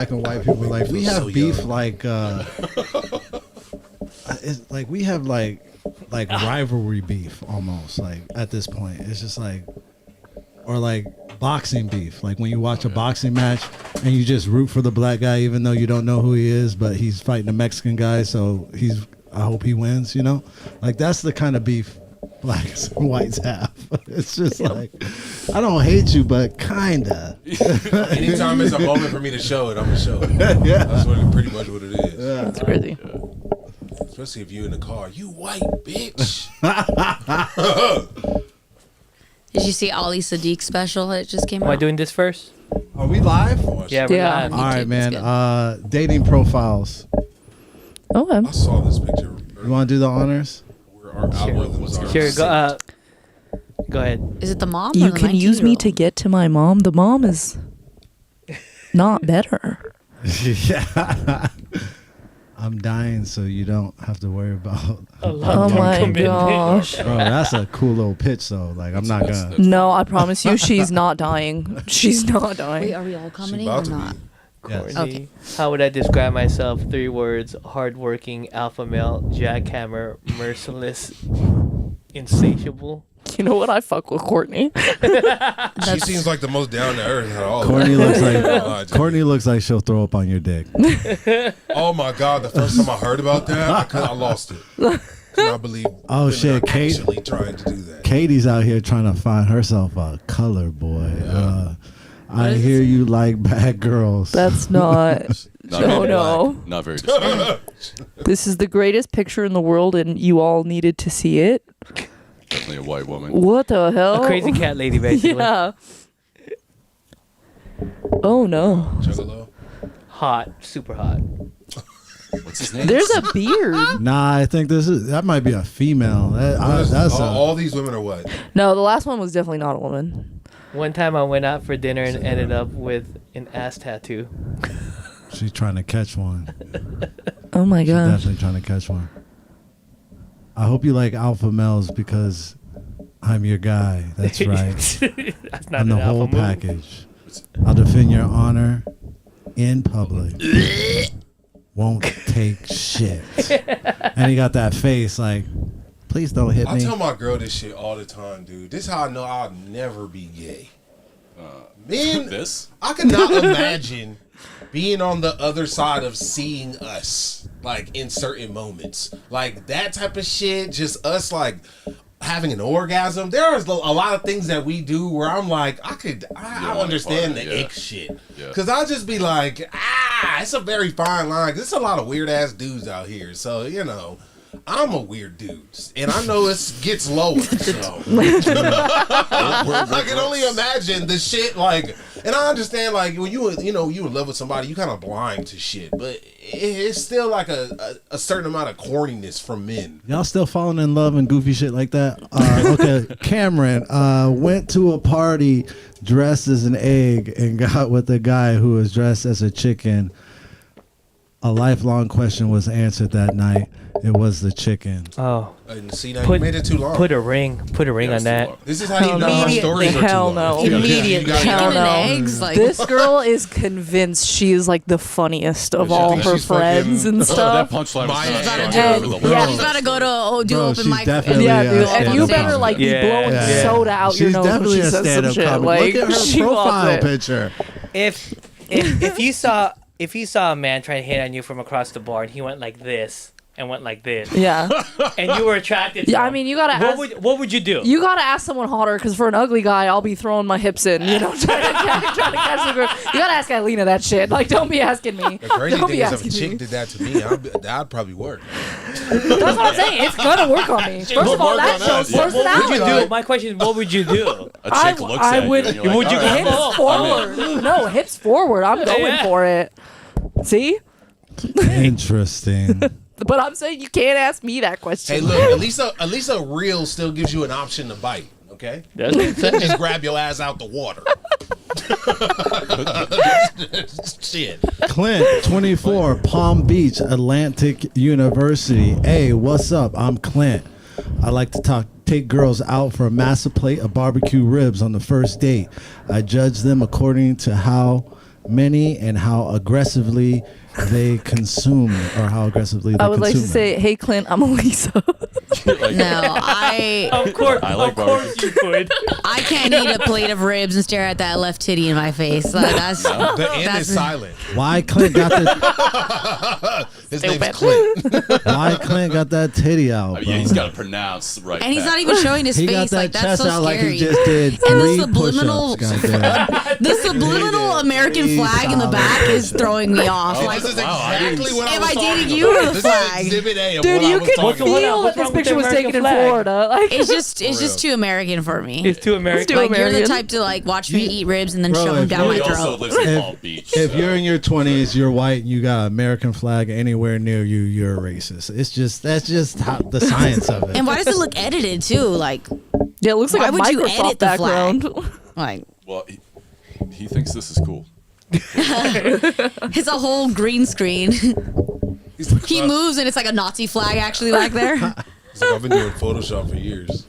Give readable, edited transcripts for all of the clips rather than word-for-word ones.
black and white people, like we have beef, like it's like we have like rivalry beef almost, like at this point. It's just like, or like boxing beef, like when you watch a boxing match and you just root for the black guy even though you don't know who he is, but he's fighting a Mexican guy, so I hope he wins, you know? Like that's the kind of beef blacks and whites have. It's just like, I don't hate you, but kinda. Anytime there's a moment for me to show it, I'm gonna show it. Yeah. That's pretty much what it is. Yeah. That's crazy. Especially if you in the car, you white bitch. Did you see Ali Sadiq special that just came Am I out? doing this first? Are we live? Yeah, we're Yeah. live. All right, It's man. Dating profiles. Okay. I saw this picture. You want to do the honors? Where our algorithms are. Sure, go ahead. Is it the mom? You or the can use me 19-year-old? to get to my mom. The mom is not better. Yeah. I'm dying so you don't have to worry about. Oh my gosh. Bro, that's a cool little pitch though. Like I'm not gonna. No, I promise you, she's not dying. She's not Wait, dying. are we all coming about or to be. not? Yes. Courtney. Okay. How would I describe myself? 3 words: hardworking, alpha male, jackhammer, merciless, insatiable. You know what? I fuck with Courtney. She seems like the most down to earth at all. Courtney looks like Oh, Courtney looks like she'll throw up on your dick. oh my god! The first time I heard about that, I lost it. Could not believe. Oh, women shit, are Kate. actually trying to do that. Katie's out here trying to find herself a color boy. I is hear this? you like bad girls. That's not. Not No, very no. black, not very Hispanic. This is the greatest picture in the world, and you all needed to see it. Definitely a white woman. What the hell? A crazy cat lady, basically. Yeah. Oh no. Juggalo. Hot, super hot. What's his name? There's a beard. Nah, I think that might be a female. That's all these women are what? No, the last one was definitely not a woman. One time I went out for dinner and ended up with an ass tattoo. she's trying to catch one. Oh my She's gosh. definitely trying to catch one. I hope you like alpha males because I'm your guy. That's right. That's not I'm an the alpha whole move. package. I'll defend your honor in public. Won't take shit. And he got that face like, please don't hit I me. tell my girl this shit all the time, dude. This is how I know I'll never be gay. Man, This? I cannot imagine being on the other side of seeing us, like in certain moments, like that type of shit. Just us, like having an orgasm. There is a lot of things that we do where I'm like, I wanna understand part, the yeah. ick shit, Yeah. because I'll just be like, it's a very fine line. There's a lot of weird ass dudes out here, so you know. I'm a weird dude, and I know it gets lower. So I can only imagine the shit. Like, and I understand, like when you in love with somebody, you kind of blind to shit, but it's still like a certain amount of corniness from men. Y'all still falling in love and goofy shit like that? Okay, Cameron went to a party dressed as an egg and got with a guy who was dressed as a chicken. A lifelong question was answered that night. It was the chicken. Oh, And see, now you made it too long. Put a ring on That's that. too long. This is how you know our Immediately. stories are too Hell long. no. Immediately. You gotta- Hell Chicken no. and eggs, like This girl is convinced she is like the funniest of She all thinks her she's fucking- friends and That stuff. punchline My was ass not gotta strong do- over the yeah. line. you gotta go to do Bro, open she's mic. definitely Yeah, a dude, and stand-up you better comic. like be Yeah. blowing Yeah. soda out She's your nose when definitely she a says some stand-up shit. comic. Like, Look at her she wants profile it. picture. If you saw a man try to hit on you from across the bar and he went like this and went like this, Yeah, and you were attracted to yeah. I him, mean, you gotta ask. what would you do? You gotta ask someone hotter, because for an ugly guy, I'll be throwing my hips in, trying to catch the girl. You gotta ask Alina that shit. Like, don't be asking me. The crazy Don't thing be is, if a asking chick me. did that to me, that'd probably work. That's what I'm saying. It's gonna work on me. First of all, work that on shows us. What would you personality. do? My question is, what would you do? A chick looks I at would- you and you're like, would you all go right. Hips forward. No, hips forward. I'm going Yeah. for it. See? Interesting. But I'm saying you can't ask me that question. Hey, look, at least a reel still gives you an option to bite. Okay, That's what I'm saying. just grab your ass out the water. Shit. Clint, 24, Palm Beach, Atlantic University. Hey, what's up? I'm Clint. I like to take girls out for a massive plate of barbecue ribs on the first date. I judge them according to how many and how aggressively they consume or how aggressively they I would like to consume say, hey Clint, I'm Elisa. Like, No, I Of course, I like of course you would. I can't eat a plate of ribs and stare at that left titty in my face. Like, that's The N that's is silent. Why Clint got the His name's Clint. why Clint got that titty out, I mean, bro? he's got to pronounce right. and he's back. not even showing his He got face. that Like, that's chest so out like scary. he just did And the 3 subliminal- push-ups. Goddamn. The subliminal American Please flag in the stop back it. is throwing me off. See, Like, this is wow, I didn't exactly what I Am was I talking dating you or about. the This flag? is Exhibit A of Dude, what I you was could talking feel about. What's that this wrong with picture the was taken in American flag? Florida. Like, it's just real. too American for me. It's too American. too Like, you're the American. type to like watch me eat ribs and then Bro, shove them if down you- my He also throat. lives in If- Palm Beach. If so- you're in your 20s, you're white, and you got an American flag anywhere near you, you're a racist. That's just how, the science of it. And why does it look edited too? Like, yeah, it looks like Why a would you Microsoft edit the flag? background. like well, he thinks this is cool. it's a whole green screen. He's like, He moves and it's like a Nazi flag actually back there. he's like, I've been doing Photoshop for years.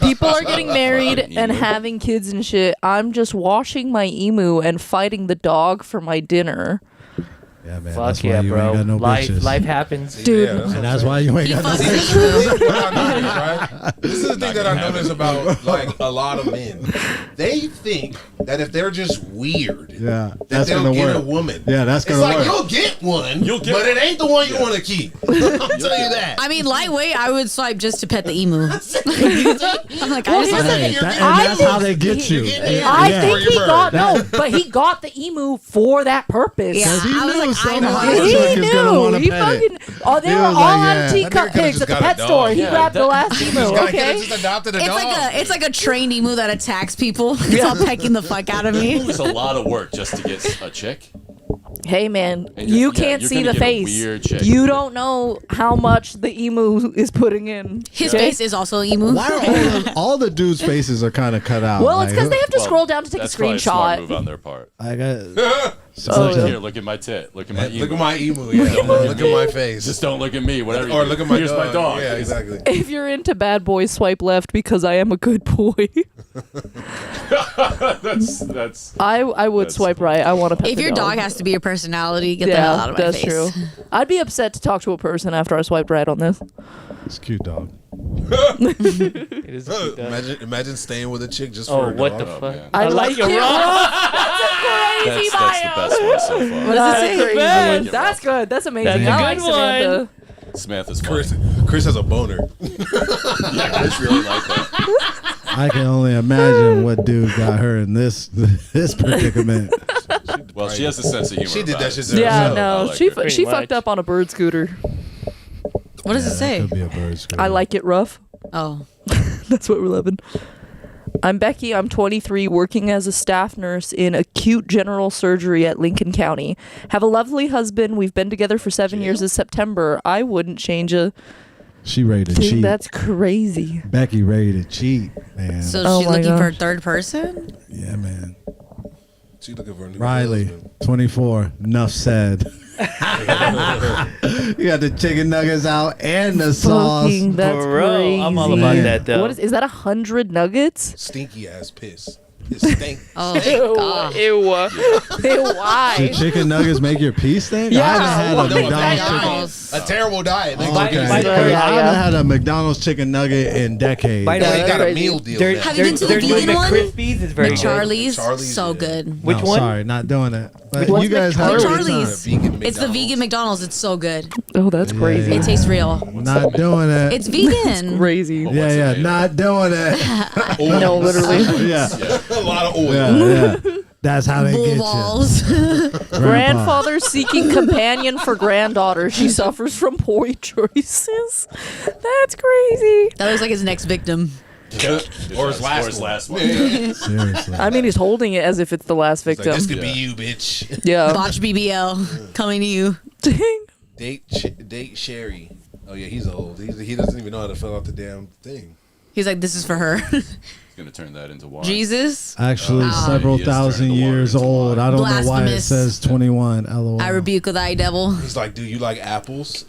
People are getting married Fucking and emu. having kids and shit. I'm just washing my emu and fighting the dog for my dinner. Yeah, man. Fuck That's why yeah, you bro. ain't got no life bitches. happens. Dude. Yeah, that's And that's why you ain't He got no fucks bitches. This is what I noticed, right? This is the thing that I notice about like a lot of men. They think that if they're just weird, Yeah, that that's they'll gonna get work. a woman. Yeah, that's It's gonna like work. you'll get one, You'll get but one. it ain't the one you want to keep. I'll tell you that. I mean, lightweight, I would swipe just to pet the emu. I'm like, Well, I just here's want the Hey, thing. that- I and that's think how they get you. getting Yeah. I Yeah. think For your he bird. got no, but he got the emu for that purpose. Yeah, He I was knew like, I someone know. was He is gonna knew. wanna He pet it. fucking. Oh, they He were was all like, out yeah. of That teacup nigga could've pigs just at the got a pet dog. store. He Yeah, grabbed the that- last emu. This guy could've Okay. just adopted a It's dog. like a trained emu that attacks people. It's all pecking the fuck out of me. It's a lot of work just to get a chick. Hey man, And you you're- can't you're see gonna the get a face. weird chick. You don't know how much the emu is putting in. His Okay? face is also an emu. Why are all the dudes' faces are kind of cut out? Well, it's like, because they have to Well, scroll down to take a that's probably smart move screenshot. on their part. I got. Oh, yeah. Here, look at my tit. Look at my emu. Look at my emu. Yeah. Look at my face. Just don't look at me. Whatever. or you look do. at my Here's dog. my dog. Yeah, exactly. If you're into bad boys, swipe left because I am a good boy. that's. I would That's swipe right. I want to pet If the your dog has to be your personality, get the hell out of my that's face. true. I'd be upset to talk to a person after I swiped right on this. It's cute, dog. It is a cute dog. Imagine staying with a chick just Oh, for a what dog. the Oh, fuck? man. I like it it raw. Crazy That's the bio. best one so far. What does it say? That's, I like it that's good. That's amazing. That's a I like good one. Samantha. Samantha's fun. Chris has a boner. Yeah, Chris really like that. I can only imagine what dude got her in this predicament. Well, she has a sense of humor. She did about that it, shit to so Yeah, herself. I no, like she her. fu- she Pretty fucked much. up on a bird scooter. What does it say? Could be a bird scream. I like it rough. Oh, That's what we're living. I'm Becky. I'm 23, working as a staff nurse in acute general surgery at Lincoln County. Have a lovely husband. We've been together for 7 years this September. I wouldn't change a She ready to thing. cheat. That's crazy. Becky ready to cheat, man. so Oh she's my looking for a gosh. third person? yeah, man. She looking for a new Riley, husband. 24. Enough said. You got the chicken nuggets out and the sauce. Fucking, that's Bro, crazy. I'm all about Man. that though. What is that? 100 nuggets? Stinky ass piss. It stink. Oh, God. Ew. Why? Did chicken nuggets make your pee stink? Yeah. I haven't had Well, a no, McDonald's chicken. McDonald's. A terrible diet. Makes Oh, you okay. piss. By the way, Yeah, I yeah. haven't had a McDonald's chicken nugget in decades. By the Yeah, way, they got a crazy. meal deal. There- now. Have you been to the there's vegan one? McCrispies is very good. McCharlie's, Charlie's, so yeah. good. Which No, one? Sorry, not doing it. But What's you guys McCharlie's? have a good Charlie's. time. Vegan It's the McDonald's. vegan McDonald's. It's so good. Oh, that's Yeah, crazy. yeah. It tastes real. Not doing it. It's vegan. Crazy. What's yeah, the yeah, name? not doing it. No, literally. yeah, A lot of oil. yeah, yeah. That's how they Bull get balls. you. Grandpa. Grandfather seeking companion for granddaughter. She suffers from poor choices. That's crazy. That looks like his next victim. Or his last one. one. Yeah. Seriously. I mean, he's holding it as if it's the last It's like, victim. this could be Yeah. you, bitch. Yeah. Botch BBL coming to you. Dang. Date Sherry. Oh yeah, he's old. He doesn't even know how to fill out the damn thing. He's like, this is for her. gonna turn that into wine. Jesus. Actually, several He is thousand turning the water years into old. wine. I don't know why it Blasphemous. says 21. LOL. I rebuke thy devil. He's like, do you like apples?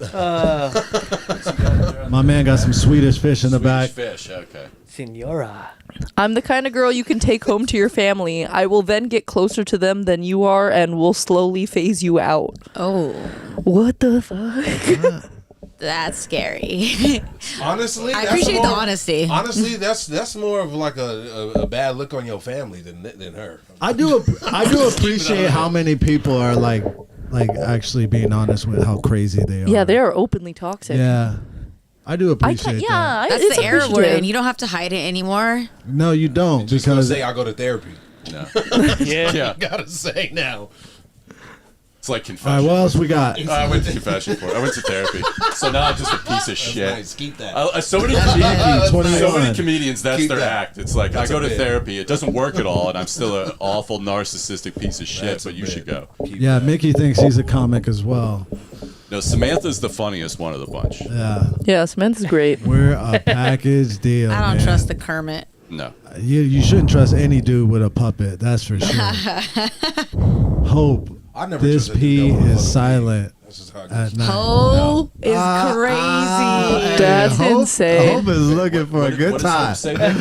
My man got some Swedish fish in the Swedish back. fish. Okay. Senora. I'm the kind of girl you can take home to your family. I will then get closer to them than you are and will slowly phase you out. Oh, What the fuck? that's scary. Honestly, I that's appreciate the more- honesty. Honestly, that's more of like a bad look on your family than her. I do appreciate how many people are like actually being honest with how crazy they are. Yeah, they are openly toxic. Yeah, I do I appreciate can, that. yeah, That's it's the era we're appreciative. in. You don't have to hide it anymore. No, you don't Just gonna because say I go to therapy. No. Yeah. Yeah. Gotta say now. It's like all confession. right. What else we got? I went to confession for it. I went to therapy. So now I'm just a piece of shit. Nice. Keep that. So many comedians, 21. that's Keep their that. act. It's like That's I go a to bit. therapy. It doesn't work at all, and I'm still an awful narcissistic piece of shit. That's a But you bit. should go. Keep Yeah, that. Mickey thinks he's a comic as well. No, Samantha's the funniest one of the bunch. Yeah, Yeah, Samantha's great. we're a package deal. I don't man. trust the Kermit. No. You shouldn't trust any dude with a puppet. That's for sure. Hope I never this trusted P the devil with is a silent That's just how it at goes. night. Oh, is crazy. That's Hope, insane. Hope is looking for a good What does time. Hope say there?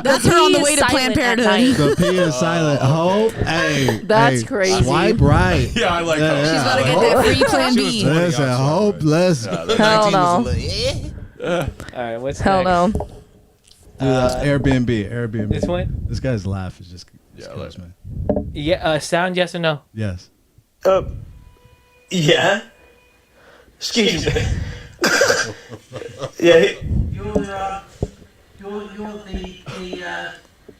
That's her on the way to Planned Parenthood. The P is silent. Hope, hey, That's hey, crazy. Swipe right. Yeah, I like Hope. Yeah. She's about to get that free Plan She was B. 20. Listen, Hope, let's do Yeah, Hell 19 was no. a little, All right, what's Hell next? no. Airbnb. This one? This guy's laugh is just Yeah, kills like- me. Yeah, sound yes or no? Yes. Yeah. Excuse me. Yeah. You're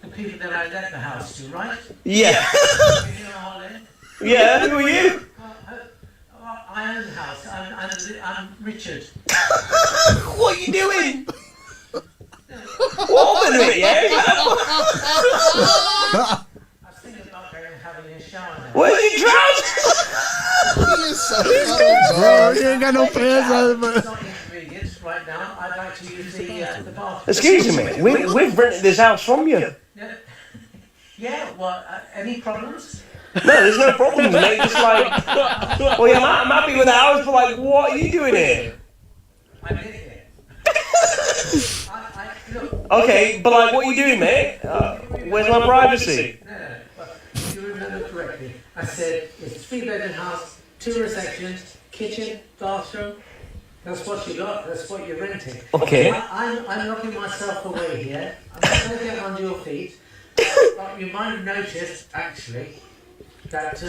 the people that I let the house to, right? Yeah. You know all that? Yeah. Who are you? I own the house. I'm Richard. What are you doing? What a minute, yeah? I was thinking about going and having a shower now. Where's your trousers? He is so funny, Bro, you ain't got no pants on. It's not inconvenient right now. I'd like to use the bathroom. Excuse me. We've rented this house from you. Yeah, well, any problems? No, there's no problems, mate. Just like, well, yeah, I'm happy with the house, but like, what are you doing here? I live here. Look, Okay, but like, what are you doing, mate? Where's my privacy? no, but if you remember correctly, I said it's a 3-bedroom house, 2 receptions, kitchen, bathroom. That's what you got. That's what you're renting. Okay. I'm locking myself away here. I'm not going to get on your feet. But you might have noticed, actually, that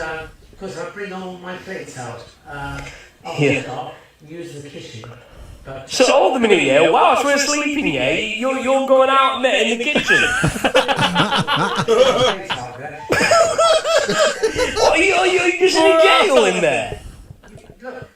because I bring all my plates out off Yeah. the top, use the kitchen. But So hold a minute, yeah. Whilst we're sleeping, yeah, you're going out there in the kitchen. plates out there. What, are you just in a jail in there? Look.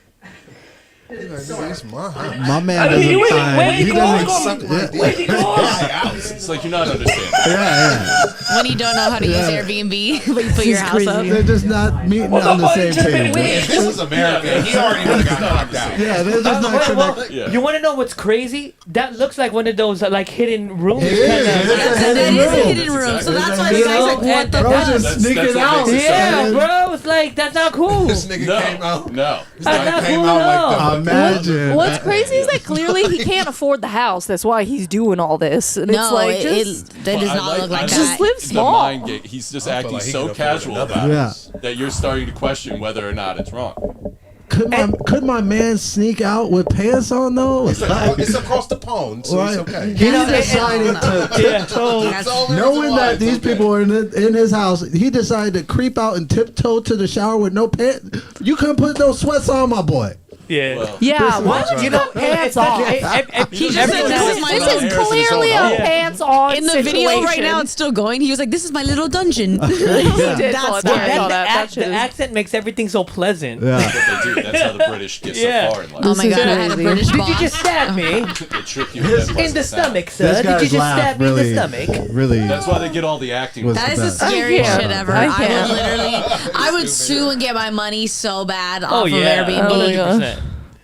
It's my house. My man I mean, doesn't where find. you He going? doesn't. Where's your clothes? It's like you're not understanding. Yeah, When you don't know how to use Airbnb, but you put your house up. yeah. They're just not meeting What on the the fuck? same Just page. wait. If this was America, he already would have got knocked out. Yeah, they're just not connected. Yeah. You want to know what's crazy? That looks like one of those like hidden rooms. It is. kinda. It's a That hidden is a room. hidden room. So That's that's why exactly the guy's like, what the Bro, fuck? just That's sneaking what out. makes it so Yeah, good. bro. It's like that's not cool. This nigga No, came out. no. This That's nigga not came cool out at like the. Imagine. What's crazy is that clearly he can't afford the house. That's why he's doing all this. And it's No, like, it just, that does I not look like Just that. live the small. mind game. He's just I feel acting like he so could afford casual another about house. it that you're starting to question whether or not it's wrong. Could my man sneak out with pants on though? It's across the pond, so it's Right. okay. He know, decided to tiptoe, It's all there is knowing to that lie, these it's okay. people are in his house. He decided to creep out and tiptoe to the shower with no pants. You couldn't put no sweats on, my boy. Yeah. Well, Yeah, This what? is- You know, Pants it's off. He just said, "This is my This little." is clearly a Yeah. pants on In the video right now, it's still going. He was like, "This is my little dungeon." He did That's call it why. that. I saw that. That the shit is- accent makes everything so pleasant. Yeah. That's what they do. That's how the British get Yeah. so far in life. Oh my This god, is I had a crazy. British Did boss. you just stab me They trick you with that in the pleasant sound. stomach, This sir? Did you guy's just laugh stab me in really, the stomach? really. That's why they get all the acting. Was That is the the best. scariest can't. shit ever. I I would can't. literally, I would sue and get my money so bad off Oh of yeah, Airbnb. 100%.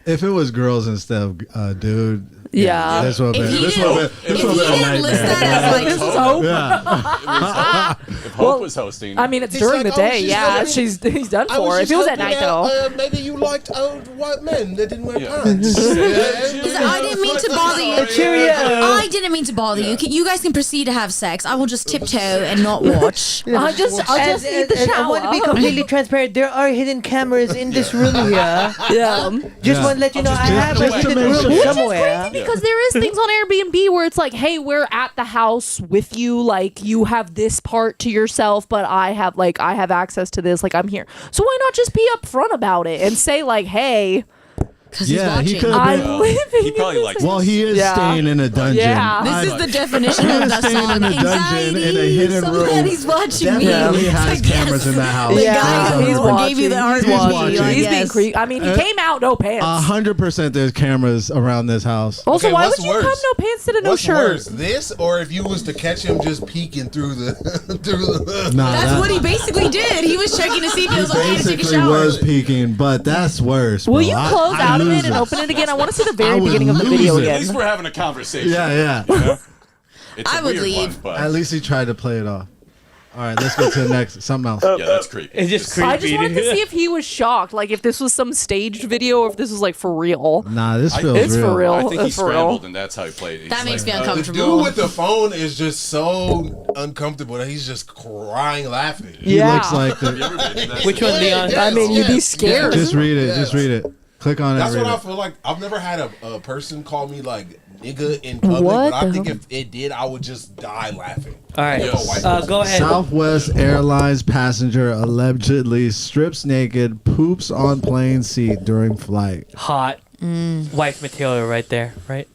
If it was girls instead of dude, Yeah. This would If have he been. This didn't- would if have he been a didn't list nightmare. that as like, This is hope. Yeah. If Hope was hosting, I mean, it's He's during like, the oh, day. she's Yeah, hoping- he's done I for. was If just it was at hoping night that, though. maybe you liked old white men that didn't wear Yeah. pants. I didn't mean to bother you. Cheerio. I didn't mean to bother you. You guys can proceed to have sex. I will just tiptoe and not watch. I just need the And I shower. want to be completely transparent. There are hidden cameras in this room here. Yeah. Just Yeah. want to let you know I have a just to hidden make room sure. Which is somewhere. crazy because there is things on Airbnb where it's like, hey, we're at the house with you. Like, you have this part to yourself, but I have access to this. Like, I'm here. So why not just be upfront about it and say like, hey, Because Yeah, he he's could watching. have I'm been. living. he probably in likes this- Well, he is Yeah. staying in a dungeon. Yeah. This is the definition of that Staying song. in a dungeon in a hidden room. Somebody's watching me. Definitely It's has like, cameras yes. in that house. The Yeah, guy who he's gave you the art watching. He's walkie, watching. like, He's yes. being creepy. I mean, he came out no pants. 100% there's cameras around this house. Also, Okay, why what's would you worse? come no pants to the no What's shirt? worse, this or if you was to catch him just peeking through the through the? Nah, That's that what he basically did. He was checking to see if it was okay to take a basically shower. was peeking, but that's worse. Will bro. you close I out of lose it and open it again? I want to see the I very would beginning of the lose video it. At again. least we're having a conversation. Yeah, yeah. You know? It's I a would weird leave. one, but At least he tried to play it off. All right, let's go to the next. Something else. yeah, that's creepy. It's just creepy. I just wanted to see if he was shocked, like if this was some staged video or if this was like for real. Nah, this I- feels It's for real. I think he That's for real. scrambled, and that's how he played it. That makes me The uncomfortable. dude with the phone is just so uncomfortable that he's just crying, laughing. He Yeah. looks like Have you the. ever been in that Which one, Leon? I mean, you'd be scared. Just read it. Yes. Just read it. Click on it. That's and what read I it. feel like. I've never had a person call me like nigga in public, What but I the think hell? if it did, I would just die laughing. All right, If a white person- go ahead. Southwest Airlines passenger allegedly strips naked, poops on plane seat during flight. Hot wife material right there, right?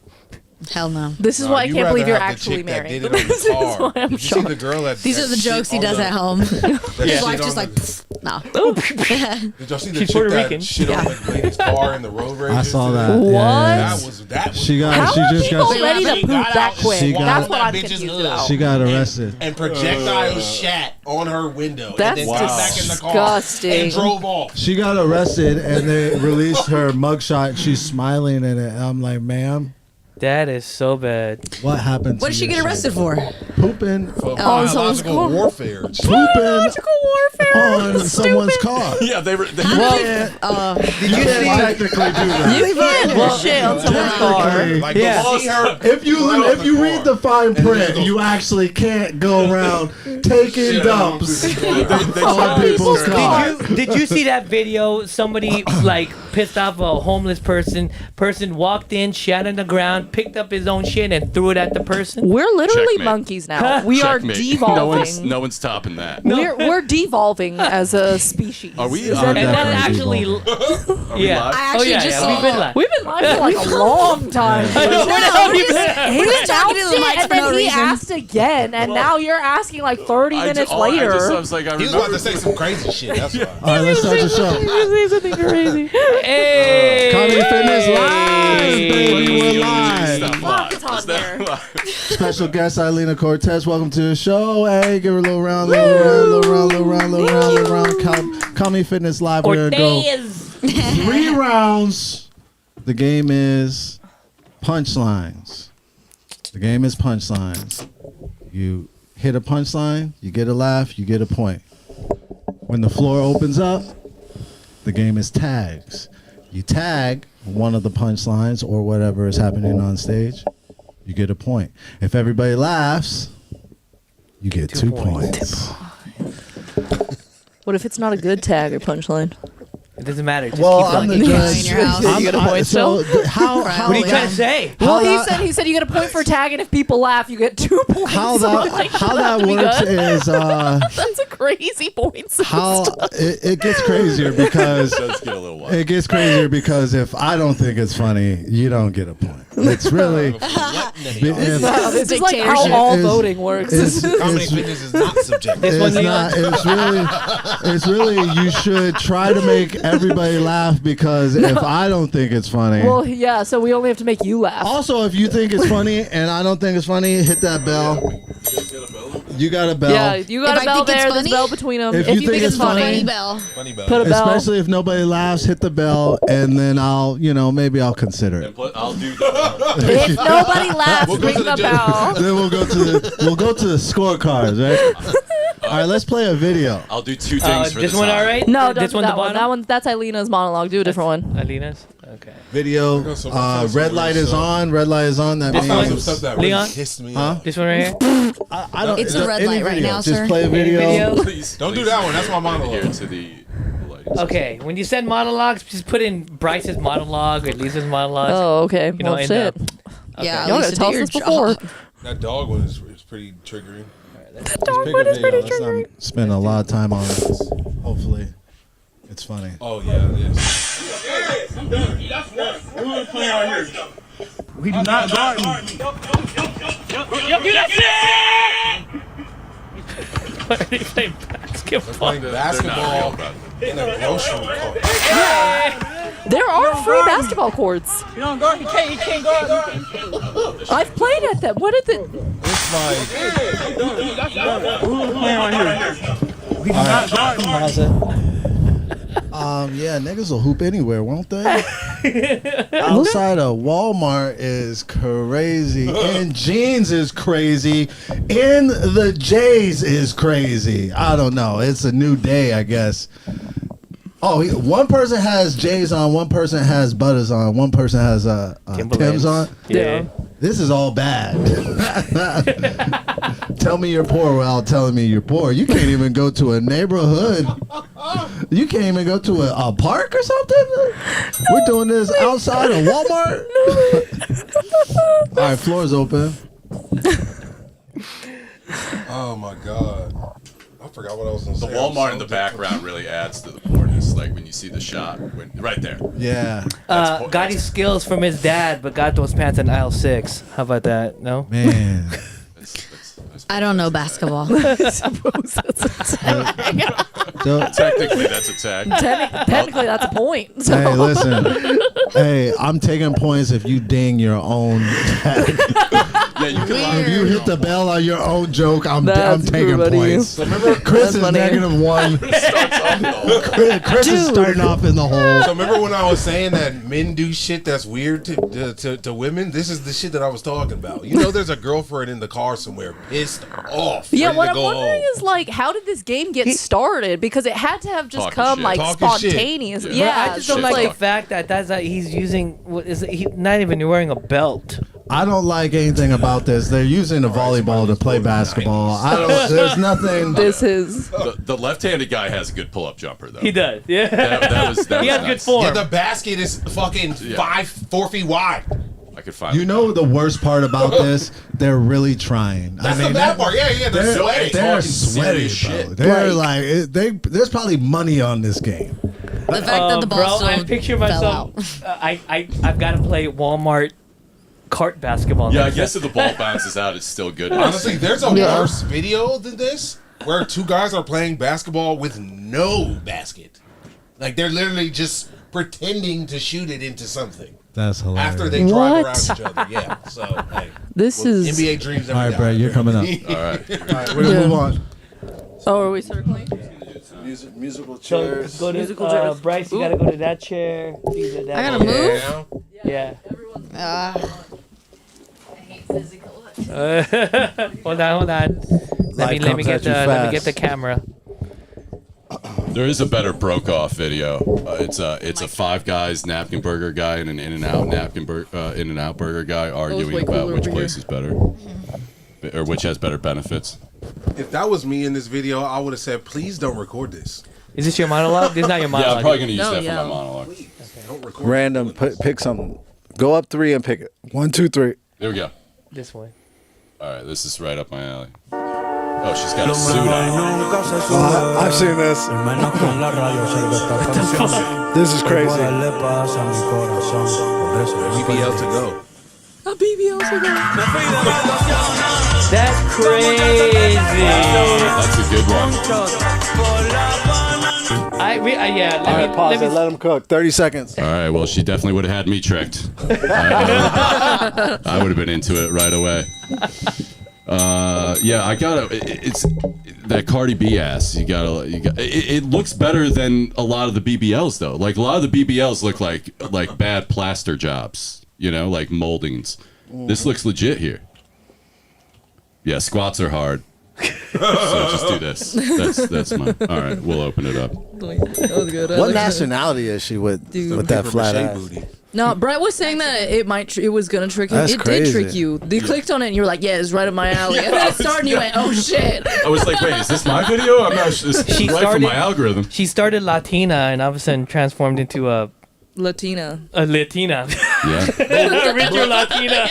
Hell no. This is No, why I you can't rather believe you're have the actually chick that married. did it on This the is car. why I'm Did you see the shocked. girl that? These that are the shit jokes he on does the- at home. that His shit wife on just the- like, pfft, no. Did y'all see the She's chick Puerto that Rican. shit on the lady's car in the road rage? I saw that. What? Yeah. That was. She got. How she are just people got. ready to She poop got that out quick? She got- That's what that I'm bitch's confused hood. about. She got arrested. And projectiles shat on her window. That's and then got back in the car disgusting. and drove off. She got arrested, and they released her mugshot. She's smiling in it. I'm like, ma'am, That is so bad. what happened? What to did she your get arrested for? shit? Pooping. For someone's biological car. warfare. Pooping Biological warfare. on someone's car. Yeah, they were. They Did you technically do that? You can't do shit on someone's car. Like, Yeah. go see her. If you read the fine print, you actually can't go around taking Shit dumps they on people's cars. Did you see that video? Somebody like pissed off a homeless person. Person walked in, shat on the ground, picked up his own shit, and threw it at the person. We're literally Checkmate. monkeys now. We are Checkmate. devolving. No one's topping that. We're devolving as a species. Are we? Is Are that- And that Definitely actually, yeah. live? I actually yeah, just yeah. We've been live. We've been live for like a long time. I know, we're not we're even- just- He we're just talking to announced the it, mics and for then no he reason. asked again, and now you're asking like 30 minutes later. I was like, I He was about remember. to say some crazy shit. That's why. All right, let's start the show. Say something crazy. Hey, Comedy Fitness Live, baby, we're live. Fuck, it's on there. Special guest Eileen Cortez, welcome to the show. Hey, give her a little round, little round. Comedy Fitness Live. We're gonna go Cortez. 3 rounds. The game is punchlines. The game is punchlines. You hit a punchline, you get a laugh, you get a point. When the floor opens up, the game is tags. You tag one of the punchlines or whatever is happening on stage, you get a point. If everybody laughs, you get 2 points. What if it's not a good tag or punchline? It doesn't matter. Just Well, keep I'm going. the You judge. in your house. You get a point so how What are you trying to say? Well, How he said you get a point for tag, and if people laugh, you get 2 points. how Like, that that'd be works good. is That's a crazy point system. how it gets crazier because It does get a little wild. it gets crazier because if I don't think it's funny, you don't get a point. It's really What none of y'all. if- Wow, this is like how Dictatorship. all Is- voting works. is- Comedy is- fitness is not subjective. it's not. It's really. You should try to make everybody laugh because if I don't think it's funny. Well, yeah, so we only have to make you laugh. Also, if you think it's funny and I don't think it's funny, hit that bell. You got a bell. Yeah, you got If a I bell think it's there. There's a funny? bell between them. If If you you think think it's it's funny, Funny bell. Funny bell. put a bell. Especially if nobody laughs, hit the bell, and then I'll, maybe I'll consider it. I'll do that. If nobody laughs, We'll go ring to the the bell. Then we'll go to the scorecards, right? All right, let's play a video. I'll do two things for this the one, time. all right? No, this don't one, do that the one. bottom. That one, that's Eilena's monologue. Do a different one. Alina's. Okay. Video. Red light is on. Red light is on. That This I found some means stuff that really Leon? pissed me Huh? off. This one right here. I don't. It's the red any light right video. now, Just sir. play a Any video. video? Please, Don't do please that one. That's my monologue. Here to the lights. Okay, when you send monologues, just put in Bryce's monologue or Lisa's monologue. Oh, okay. You know, Well, in shit. Yeah, Y'all Lisa, gotta tell do us your this before. job. That dog one is pretty triggering. Dog one is pretty triggering. Let's not spend a lot of time on this. Hopefully, it's funny. Oh yeah, it is. We do not guard me. Why are they playing basketball? Playing basketball in a grocery cart. There are free basketball courts. You don't guard. He can't guard. I've played at them. What is it? It's like Who's playing right here? We do not guard me. Yeah, niggas will hoop anywhere, won't they? Outside of Walmart is crazy. In jeans is crazy. In the J's is crazy. I don't know. It's a new day, I guess. Oh, one person has J's on, one person has Butters on, one person has Tim's on. Yeah. This is all bad. Tell me you're poor without telling me you're poor. You can't even go to a neighborhood. You can't even go to a park or something. We're doing this outside of Walmart. All right, floor's open. oh my god. I forgot what I was gonna The say. Walmart in the background really adds to the porness. Like when you see the shot, right there. Yeah, Got his skills from his dad, but got those pants in aisle 6. How about that? No? man. I don't know basketball. Technically, that's a tag. Technically, that's a point. So. Hey, listen. Hey, I'm taking points if you ding your own tag. Yeah, you can If you hit the bell on your own joke, I'm That's taking funny. points. So remember, Chris That's is funny. -1. Chris is starting off in the hole. so remember when I was saying that men do shit that's weird to women? This is the shit that I was talking about. You know, there's a girlfriend in the car somewhere, pissed off. Yeah, ready what to I'm go wondering home. is like, how did this game get started? Because it had to have just Talking come shit. like Talking shit. spontaneous. Yeah. Yeah, I just don't it's like, Shit. the fact that he's using. What is it? He not even wearing a belt. I don't like anything about this. They're using a volleyball to play basketball. I don't. There's nothing. This is The left-handed guy has a good pull-up jumper though. He does. Yeah. That was he has good nice. form. Yeah, the basket is fucking Yeah. 4 feet wide. I could find. You know the worst part about this? They're really trying. That's the bad part. Yeah, they're sweating. They're Talking sweaty, serious bro. shit. They're like, there's probably money on this game. The fact that the ball bro, still I picture fell myself. out. I've got to play Walmart cart basketball. Yeah, I next guess time. if the ball bounces out, it's still good. Honestly, there's a worse video than this where two guys are playing basketball with no basket. Like they're literally just pretending to shoot it into something That's hilarious. after they drive What? around each other. Yeah, so hey, this is. NBA dreams. All right, Brad, you're coming up. All right. All right, we're gonna Yeah. move on. Oh, are we circling? Musical So chairs. go to Musical chairs. Bryce. You gotta go to that chair. These are that I gotta chair. move? Yeah. Hold on. Let me get the camera. There is a better Brokaw video. It's a Five Guys napkin burger guy and an In-N-Out burger guy arguing way about cooler which over place is better, or which has better benefits. If that was me in this video, I would have said, "Please don't record this. Is this your monologue? This is not your Yeah, monologue. I'm probably gonna use No, that yeah. for my monologue. Don't record." Random. Pick something. Go up 3 and pick it. 1, 2, 3. There we go. This one. All right, this is right up my alley. Oh, she's got a suit on. I've seen this. This is crazy. BBL to go. A BBL That's crazy. That's a good one. Let me Let him cook. 30 seconds. All right, well, she definitely would have had me tricked. I would have been into it right away. Yeah, I gotta. It's that Cardi B ass. You gotta. It looks better than a lot of the BBLs though. Like a lot of the BBLs look like bad plaster jobs. You know, like moldings. This looks legit here. Yeah, squats are hard. So just do this. That's mine. All right, we'll open it up. That was good. What nationality is she with that flat ass? booty. No, Brett was saying that it was gonna trick you. That's It crazy. did trick you. You clicked on it and you were like, yeah, it's right up my alley. And then it started and you went, oh shit. I was like, wait, is this my video? I'm not. This is She right from started- my algorithm. She started Latina and all of a sudden transformed into a Latina. Latina. Yeah. Original Latina.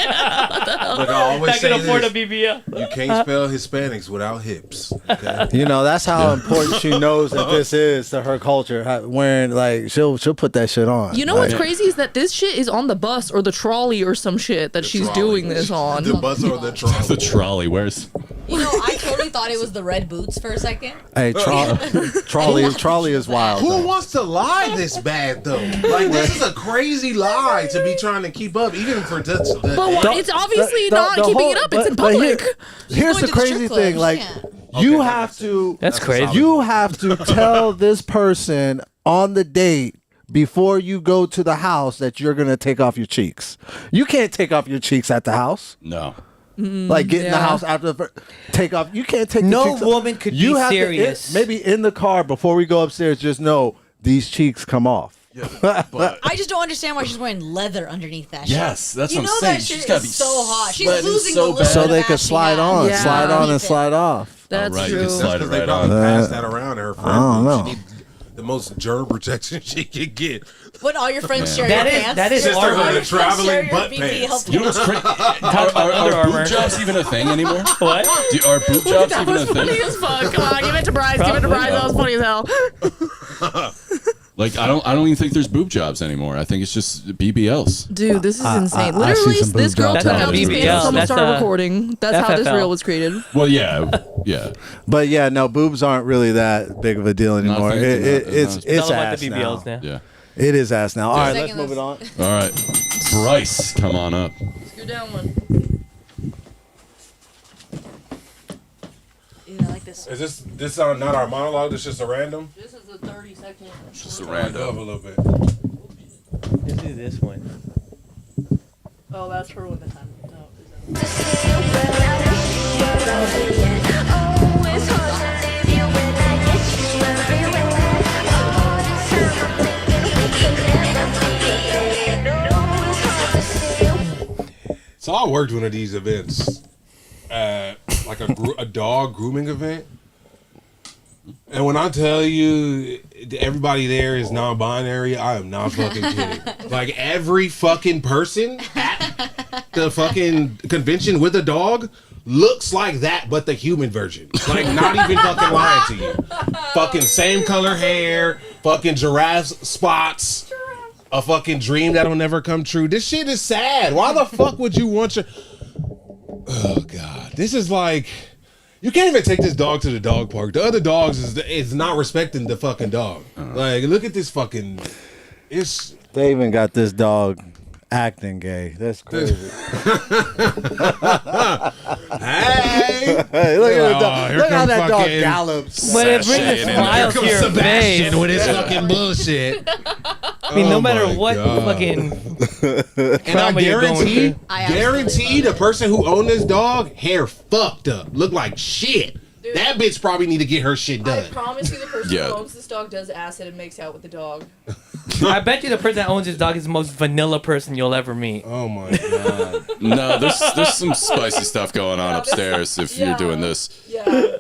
Look, I always I say can afford a this. BBL. You can't spell Hispanics without hips. Okay. You know, that's how important she knows that this is to her culture. Wearing like she'll put that shit on. You know like, what's crazy is that this shit is on the bus or the trolley or some shit that she's trolley. doing this on. The bus or the trolley. The trolley. Where's? You know, I totally thought it was the red boots for a second. Hey, trolley is wild. Who though. wants to lie this bad though? Like this is a crazy lie to be trying to keep up, even for But it's obviously not keeping it up. It's in public. Here's the going to the crazy strip thing. club, Like yeah. you have to. That's crazy. You have to tell this person on the date before you go to the house that you're gonna take off your cheeks. You can't take off your cheeks at the house. No. Like get in the yeah. house after the take off. You can't take No the cheeks off. woman could You be have to- serious. maybe in the car before we go upstairs. Just know these cheeks come off. I just don't understand why she's wearing leather underneath that shit. Yes, that's You what know I'm saying. that She's shit gotta is be so hot. She's sweating losing so the little bad. So bit they of could ass she slide has. on, Yeah. slide on, and Underneath it. slide off. That's Right, you true. can slide because it they right probably on. passed that around to her friend. I don't know. She need the most germ protection she could get. When all your friends share That your is- pants. that is Just Armor. all your friends Traveling share your butt BBL pants. You know what's crazy? Are Under boob Armour. jobs even a thing anymore? What? Are boob jobs That even was a thing? funny as fuck. Come on, give it to Bryce. Give it to Bryce. That was funny as hell. Like I don't even think there's boob jobs anymore. I think it's just BBLs. Dude, this is insane. I see Literally, some this boob girl jobs took out out there. these That's pants not and someone BBL, started that's, recording. That's how this FFL. reel was created. Well, yeah. But yeah, no, boobs aren't really that big of a deal anymore. Not thinking It's that. it's all ass about the now. BBLs now. Yeah. It is ass now. All right, let's Second move it on. All right, Bryce, come on up. Go down one. I like this. Is this not our monologue? This just a random? This is a 30-second. Just a Up a random. little bit. Let's do this one. Oh, that's for when the time. No, is that- So I worked one of these events, like a dog grooming event. And when I tell you everybody there is non-binary, I am not fucking kidding. Like every fucking person at the fucking convention with a dog looks like that, but the human version. Like not even fucking lying to you. Fucking same color hair, fucking giraffe spots. A fucking dream that'll never come true. This shit is sad. Why the fuck would you want your... Oh, God. This is like... You can't even take this dog to the dog park. The other dogs is not respecting the fucking dog. Like, look at this fucking... It's... They even got this dog acting gay. That's crazy. Hey! Hey, look at the Oh, dog. here Look how come that dog fucking- gallops. But it brings a Sashaying in smile Here to your comes Sebastian face. with his fucking bullshit. I mean, no Oh matter my what God. fucking And I trauma you're going guarantee, through. I absolutely guarantee the person who owned this dog, hair fucked up, look like shit. Dude. That bitch probably need to get her shit I done. promise you, the person Yeah. who owns this dog does acid and makes out with the dog. I bet you the person that owns this dog is the most vanilla person you'll ever meet. Oh my God. No, there's some spicy stuff going on upstairs if Yeah. you're doing this. Yeah.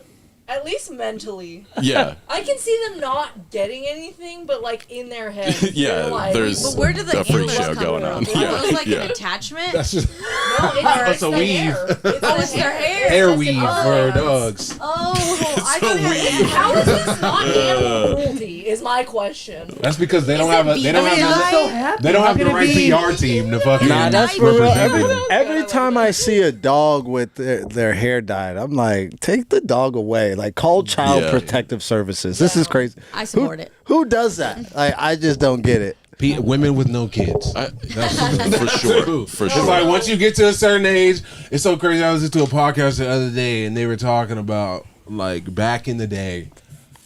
At least mentally. Yeah. I can see them not getting anything, but like in their head. Yeah, there's. But where do the a freak antlers show come going from? on. Are those like Yeah. an attachment? That's just No, it's a the weave. hair. It's their hair. hair That's weave it. for dogs. Oh, I a thought it weave. had How is this not animal cruelty? Is my question. That's because they don't Is have it a they don't BBI? have the, they don't have the right PR team to fucking Nah, that's for real. represent them. Every time I see a dog with their hair dyed, I'm like, take the dog away. Like, call Child Yeah. Protective Services. This is crazy. I support it. Who does that? Like, I just don't get it. Women with no kids. For sure. For It's sure. like once you get to a certain age, it's so crazy. I was listening to a podcast the other day, and they were talking about like back in the day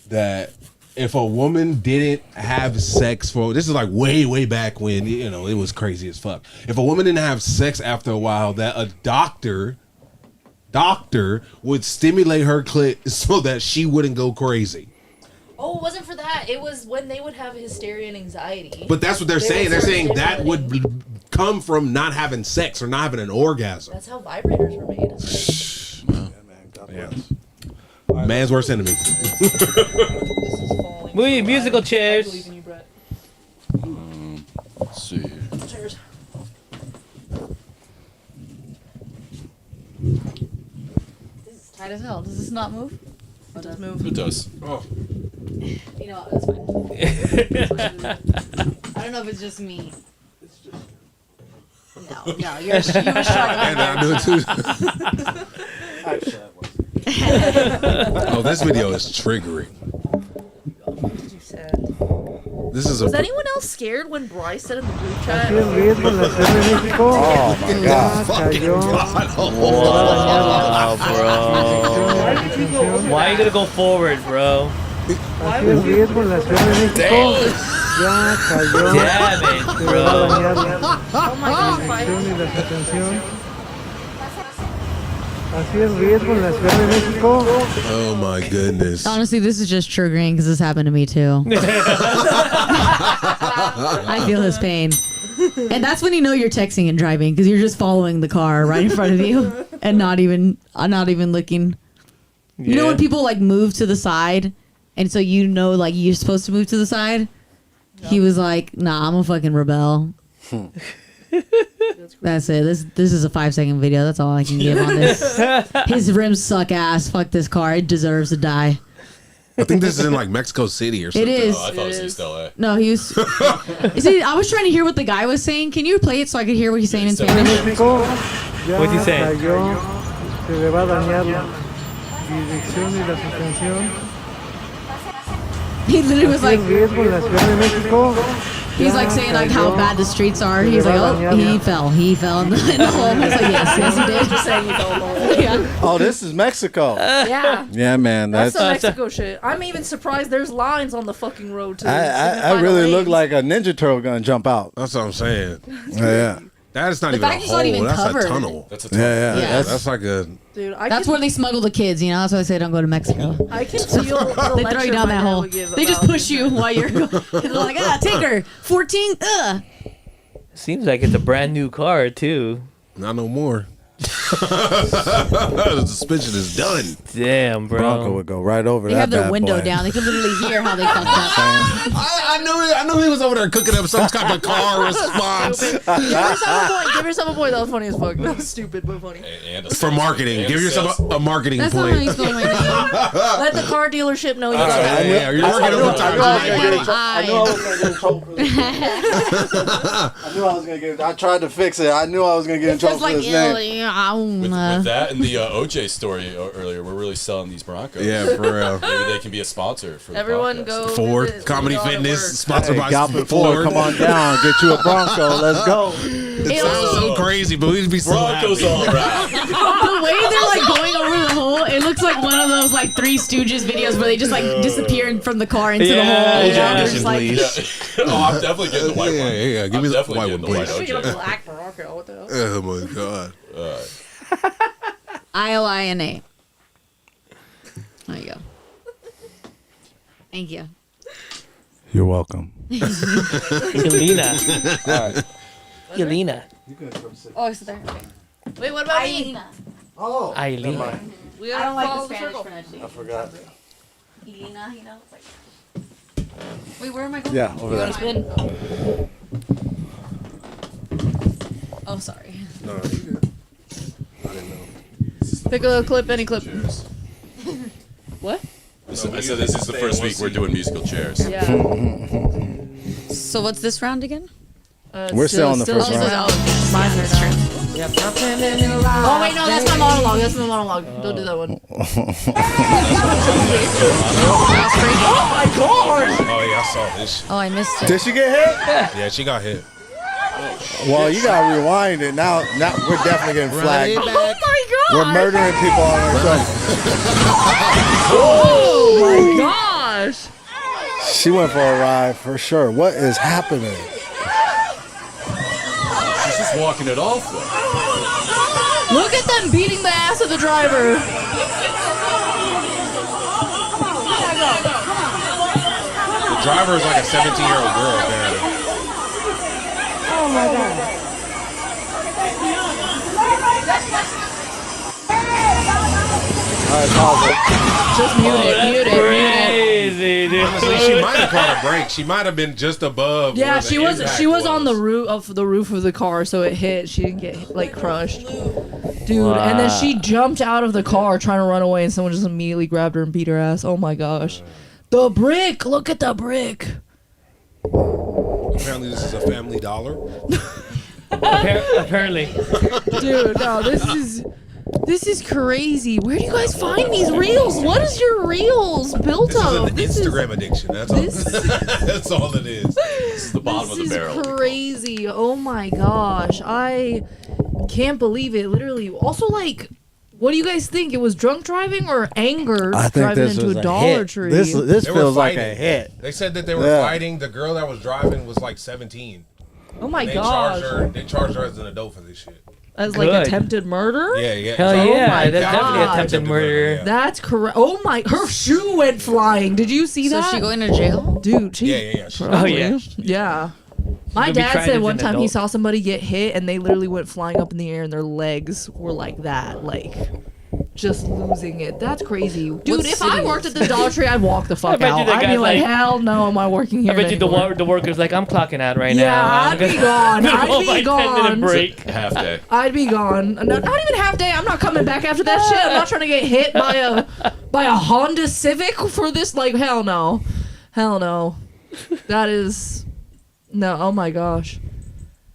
that if a woman didn't have sex for this is like way back when it was crazy as fuck. If a woman didn't have sex after a while, that a doctor would stimulate her clit so that she wouldn't go crazy. Oh, it wasn't for that. It was when they would have hysteria and anxiety. But that's what they're saying. They're saying that would come from not having sex or not having an orgasm. That's how vibrators were made. Yeah. Man's worst enemy. Musical chairs. Let's see. Chairs. This is tight as hell. Does this not move? It does move. It does. Oh. You know what? That's fine. I don't know if it's just me. No, you were struggling. And I do it too. Oh, this video is triggering. This is Was anyone else scared when Bryce said in the group chat? Oh my God. Wow, bro. Why are you gonna go forward, bro? Damn it, bro. Oh my God, Bryce. Oh my goodness. Honestly, this is just triggering because this happened to me too. I feel his pain. And that's when you know you're texting and driving because you're just following the car right in front of you and not even looking. You know when people like move to the side and so like you're supposed to move to the side? Yep. He was like, nah, I'm a fucking rebel. That's it. This is a 5-second video. That's all I can give on this. His rims suck ass. Fuck this car. It deserves to die. I think this is in like Mexico City or something. It is. I thought it was East LA. No, he was. See, I was trying to hear what the guy was saying. Can you play it so I could hear what he's saying in Spanish? What's he saying? He literally was like, he's like saying like how bad the streets are. He's like, oh, he fell in the hole. I was like, yes, he did. Just saying he fell in the hole. Yeah. Oh, this is Mexico. Yeah. Yeah, man. That's some Mexico shit. I'm even surprised there's lines on the fucking road too. I really look like a Ninja Turtle gonna jump out. That's what I'm saying. Yeah. That is not The even a fact it's not hole. even That's covered. a tunnel. That's a tunnel. Yeah. That's like a. Dude, That's where they smuggle the kids, you know? That's why I say don't go to Mexico. I can feel the They throw you down that hole. They just push you while you're going. They're like, take her. 14, Seems like it's a brand new car too. Not no more. The suspension is done. Damn, bro. Bronco would go right over They that have their bad window boy. down. They can literally hear how they fucked up. I knew he was over there cooking up some type of car response Give yourself a point. That was funny as fuck. That was stupid but funny. for marketing. Give yourself a marketing That's not how you point. spell my name. Let the car dealership know you got Hey, it. are you working overtime tonight, buddy? I knew I was gonna get in trouble for this. I knew I was gonna get. I tried to fix it. I knew I was gonna get in trouble for this name. With that and the OJ story earlier, we're really selling these Broncos. Yeah, for real. Maybe they can be a sponsor for the Everyone podcast. go. Ford visit Comedy Sweet Auto Fitness Works. sponsored Hey, by Goblin Ford. Ford, come on down, get you a Bronco. Let's go. It sounds so crazy, but we'd be so Broncos happy. all around. The way they're like going over the hole, it looks like one of those like Three Stooges videos where they just like disappear from the car into the hole. OJ You know? They're edition, just like, please. Oh, I'm definitely getting the white one. Yeah. Give I'm me the definitely white getting one, the white please. Speaking of OJ. black Bronco, what the hell? Oh my god. IOINA. There you go. Thank you. You're welcome. Yelena. Yelena. Oh, it's there. Okay. Wait, what about me? Oh, Ailina. We I gotta don't like follow the the Spanish circle. pronunciation. I forgot. Elena, you know, it's like. Wait, where am I going? Yeah, over there. Spin. Oh, sorry. No, you good. I didn't know. Pick a clip, any clip. What? I said this is the first week we're doing musical chairs. Yeah. So what's this round again? We're still on the first round. Oh, my turn. Oh wait, no, that's my monologue. That's my monologue. Don't do that one. Oh yeah, I saw this. Oh, I missed it. Did she get hit? Yeah, she got hit. Well, you gotta rewind it. Now we're definitely getting flagged. Oh my god! We're murdering people on our show. Oh my gosh! She went for a ride for sure. What is happening? She's just walking it off, though. Look at them beating the ass of the driver. The driver is like a 17-year-old girl, apparently. Oh my god. All right, pause it. Just mute it. Crazy, dude. Honestly, she might have caught a break. She might have been just above. Yeah, where the she was. impact She was on the roof of the car, so it hit. She didn't get like crushed, dude. And then she jumped out of the car trying to run away, and someone just immediately grabbed her and beat her ass. Oh my gosh, the brick! Look at the brick. Apparently, this is a Family Dollar. Apparently. Dude, no, this is crazy. Where do you guys find these reels? What is your reels built This of? is an Instagram addiction. That's all. That's all it is. This is the bottom of the This is barrel. crazy. Oh my gosh. I can't believe it. Literally. Also, like, what do you guys think? It was drunk driving or anger I think driving this into was a a Dollar hit. Tree? This They were feels like fighting. a hit. They said that they were Yeah. fighting. The girl that was driving was like 17. oh my They gosh. charged her. They charged her as an adult for this shit. As like Good. attempted murder? Yeah, yeah. Hell So- yeah, my that's definitely God. attempted murder. Yeah. That's correct. Oh my, her shoe went flying. Did you see So that? she going to jail? Dude, she. Yeah. Oh yeah. Yeah. My gonna be dad tried said as one an time he adult. saw somebody get hit and they literally went flying up in the air and their legs were like that, like just losing it. That's crazy. Dude, if I city worked at the Dollar Tree, I'd walk the fuck bet you out. that I'd be guy's like, like- hell no, am I working here? I bet you anymore? the worker's like, I'm clocking out right Yeah, now. I'd be gone. I'm I'd gonna be go my 10-minute gone. break. Half day. I'd be gone. Not even half day. I'm not coming back after that shit. I'm not trying to get hit by a Honda Civic for this. Like, hell no. Hell no. That is no. Oh my gosh.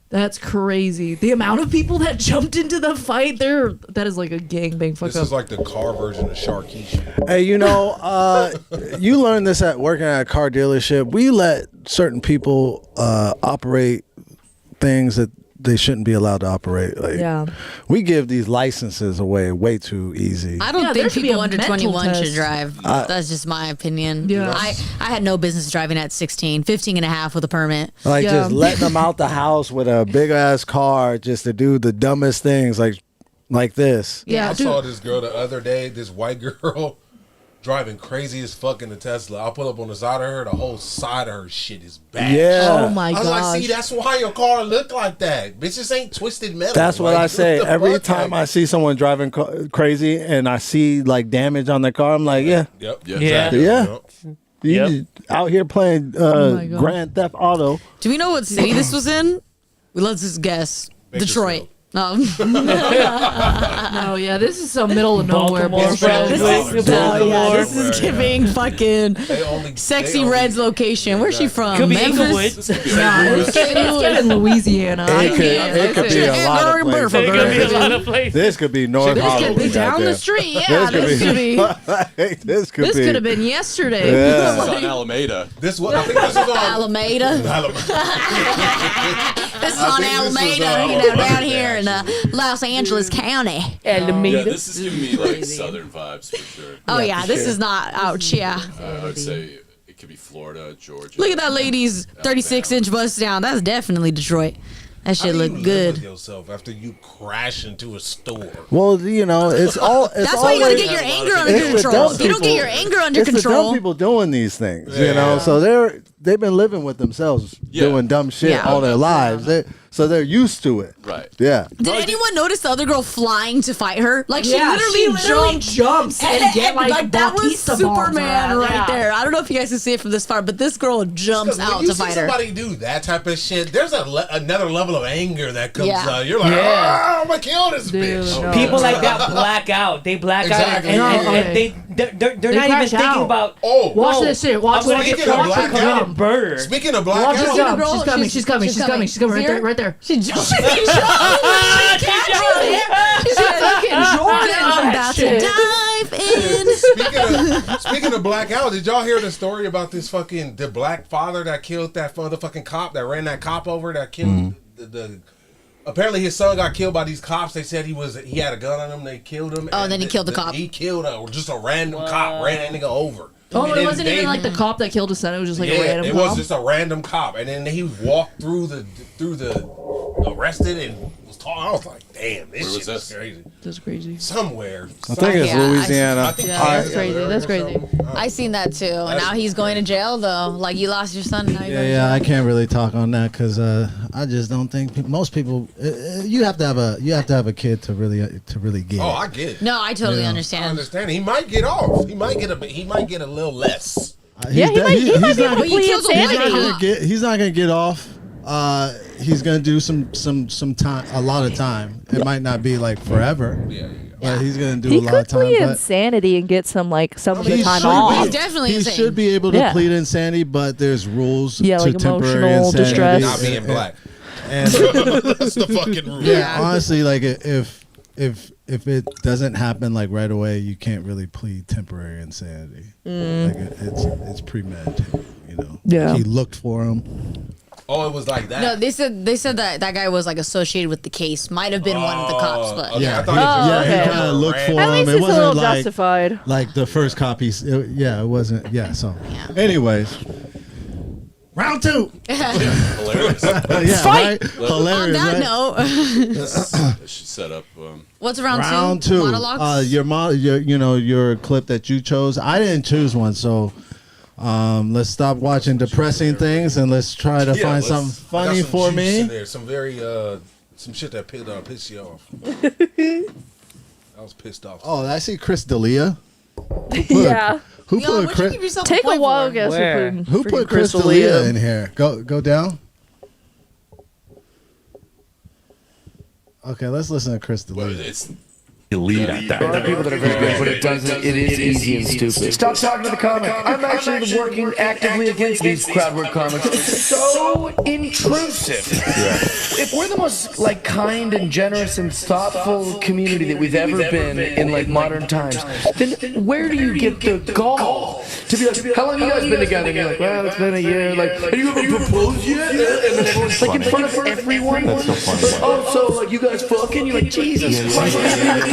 That's crazy. The amount of people that jumped into the fight there, that is like a gangbang fuck This up. is like the car version of Sharky shit. Hey, you know, you learned this at working at a car dealership. We let certain people operate things that they shouldn't be allowed to operate. Like, Yeah. we give these licenses away way too easy. I don't Yeah, there think should be people a under mental 21 should test. drive. That's just my opinion. Yeah. I had no business driving at 16, 15 and a half with a permit. Like Yeah. just letting them out the house with a big ass car just to do the dumbest things like this. Yeah, I dude. saw this girl the other day, this white girl driving crazy as fuck in the Tesla. I pull up on the side of her, the whole side of her shit is bad. Yeah. Oh my I was gosh. like, see, that's why your car look like that. Bitches ain't twisted metal. That's what Like, I say. the Every fuck? time I see someone driving crazy and I see like damage on their car, I'm like, yeah, Yep. Yeah. Yeah. yeah. Yep. You Yep. just out here playing Oh my God. Grand Theft Auto. Do we know what city this was in? Let's just guess. Detroit. No. No, yeah, this is some middle of nowhere Baltimore, bullshit. probably. This is, Baltimore. this is giving fucking They only- Sexy they only- Red's location. Where's she from? Could be Memphis? Inglewood. Nah, it's getting Louisiana. It could be a lot of It places. could be a lot of places. This could be North This could Hollywood. be right down there. the street. Yeah, This could be. This could This be. could have been yesterday. Yeah. It's on Alameda. This what I think this is on Alameda. This is on think this is, Alameda, you know, down here in Los Angeles County. Alameda. Yeah, this is giving me like southern vibes for sure. Oh yeah, this is not ouch. Yeah, I would say it could be Florida, Georgia. look at that lady's 36-inch bust down. That's definitely Detroit. That How shit do you look live good. with yourself after you crash into a store. Well, you know, it's all. It's That's why you gotta always- get your anger under it's the control. dumb If you don't get people- your anger under it's the dumb control, people doing these things, you Yeah. know. So they've been living with themselves, Yeah. doing dumb shit Yeah. all their lives. So they're used to it. Right. Yeah. did anyone notice the other girl flying to fight her? Like she Yeah, literally she literally jumps and get like that was Bautista bombs Superman her. right Yeah. there. I don't know if you guys can see it from this far, but this girl jumps When out you to see fight her. somebody do that type of shit, there's another level of anger that comes Yeah. out. You're like, Yeah. I'm gonna kill this Dude, bitch. no. People like that black out. They black Exactly. out, No, and they they're not even crash thinking out. about. Oh, Watch whoa, this shit. Watch I'm gonna this. get Speaking of Trump to come in blackout. and murder. Speaking of Watch this blackout, jump. girl, She's coming. she's- She's coming. she's She's coming. She's coming. Right See there. her? Right there. She jumped. She She's like fucking Jordan I'm on about that to shit. Dive in. speaking of blackout, did y'all hear the story about this fucking the black father that killed that motherfucking cop that ran that cop over that killed the apparently his son got killed by these cops. They said he had a gun on him. They killed him. Oh, and then he killed the cop. He killed just a random cop, ran that nigga over. Oh, And it then wasn't even like the cop that killed his son. It was just like a random it cop. was just a random cop, and then he walked through the arrested and was talking. I was like, damn, this shit is crazy. That's crazy. Somewhere, I think it's Yeah, Louisiana. I think Yeah, that's crazy. That's crazy. I seen that too. And now he's going to jail though. Like you lost your son. Now you're going to Yeah, jail. I can't really talk on that because I just don't think most people. You have to have a kid to really get. Oh, it. I get it. No, I totally Yeah. I understand. understand. He might get off. He might get a little less. Yeah, he might be able to plead killed a insanity. He's not gonna get off. He's gonna do some time, a lot of time. It might not be like forever, but he's gonna do He a lot of could time. plead But insanity and get some of the he time should off. He's definitely he insane. should be able to Yeah. plead insanity, but there's rules Yeah, to like temporary emotional insanity. distress. Not being black. And That's the fucking rule. yeah, honestly, like if it doesn't happen like right away, you can't really plead temporary insanity. Like it's premeditated, you know. Yeah. He looked for him. Oh, it was like that. No, they said that guy was like associated with the case. Might have been one of the cops, but okay. Yeah, I thought Oh, he okay. kind of looked for At him. least It it's a little wasn't like justified. like the first copy. It wasn't. Yeah. So, anyways, round two. hilarious. Yeah, Fight! right? Hilarious. on that right? note, I should set up. what's round, Round two? two. Monologues? Your clip that you chose. I didn't choose one, so let's stop watching depressing things and let's try to find something I got funny some for juice me. in there. Some very some shit that pissed you off. I was pissed off. Oh, I see Chris D'Elia. Yeah. Who Yo, put what'd you Chris? give yourself Take a point while, for? guess. Where? Who put Chris D'Elia in here? Go down. Okay, let's listen to Chris D'Elia. It's There are people that are very good, but it is easy and stupid. Stop talking to the comic. I'm actually working actively against these crowd work comics. It's so intrusive. If we're the most like kind and generous and thoughtful community that we've ever been in like modern times, then where do you get the gall to be like, how long have you guys been together? And you're like, well, it's been a year. Like, have you ever proposed yet? And then everyone's like in front of everyone. That's so funny. Like, oh, so like you guys fucking? You're like, Jesus Christ.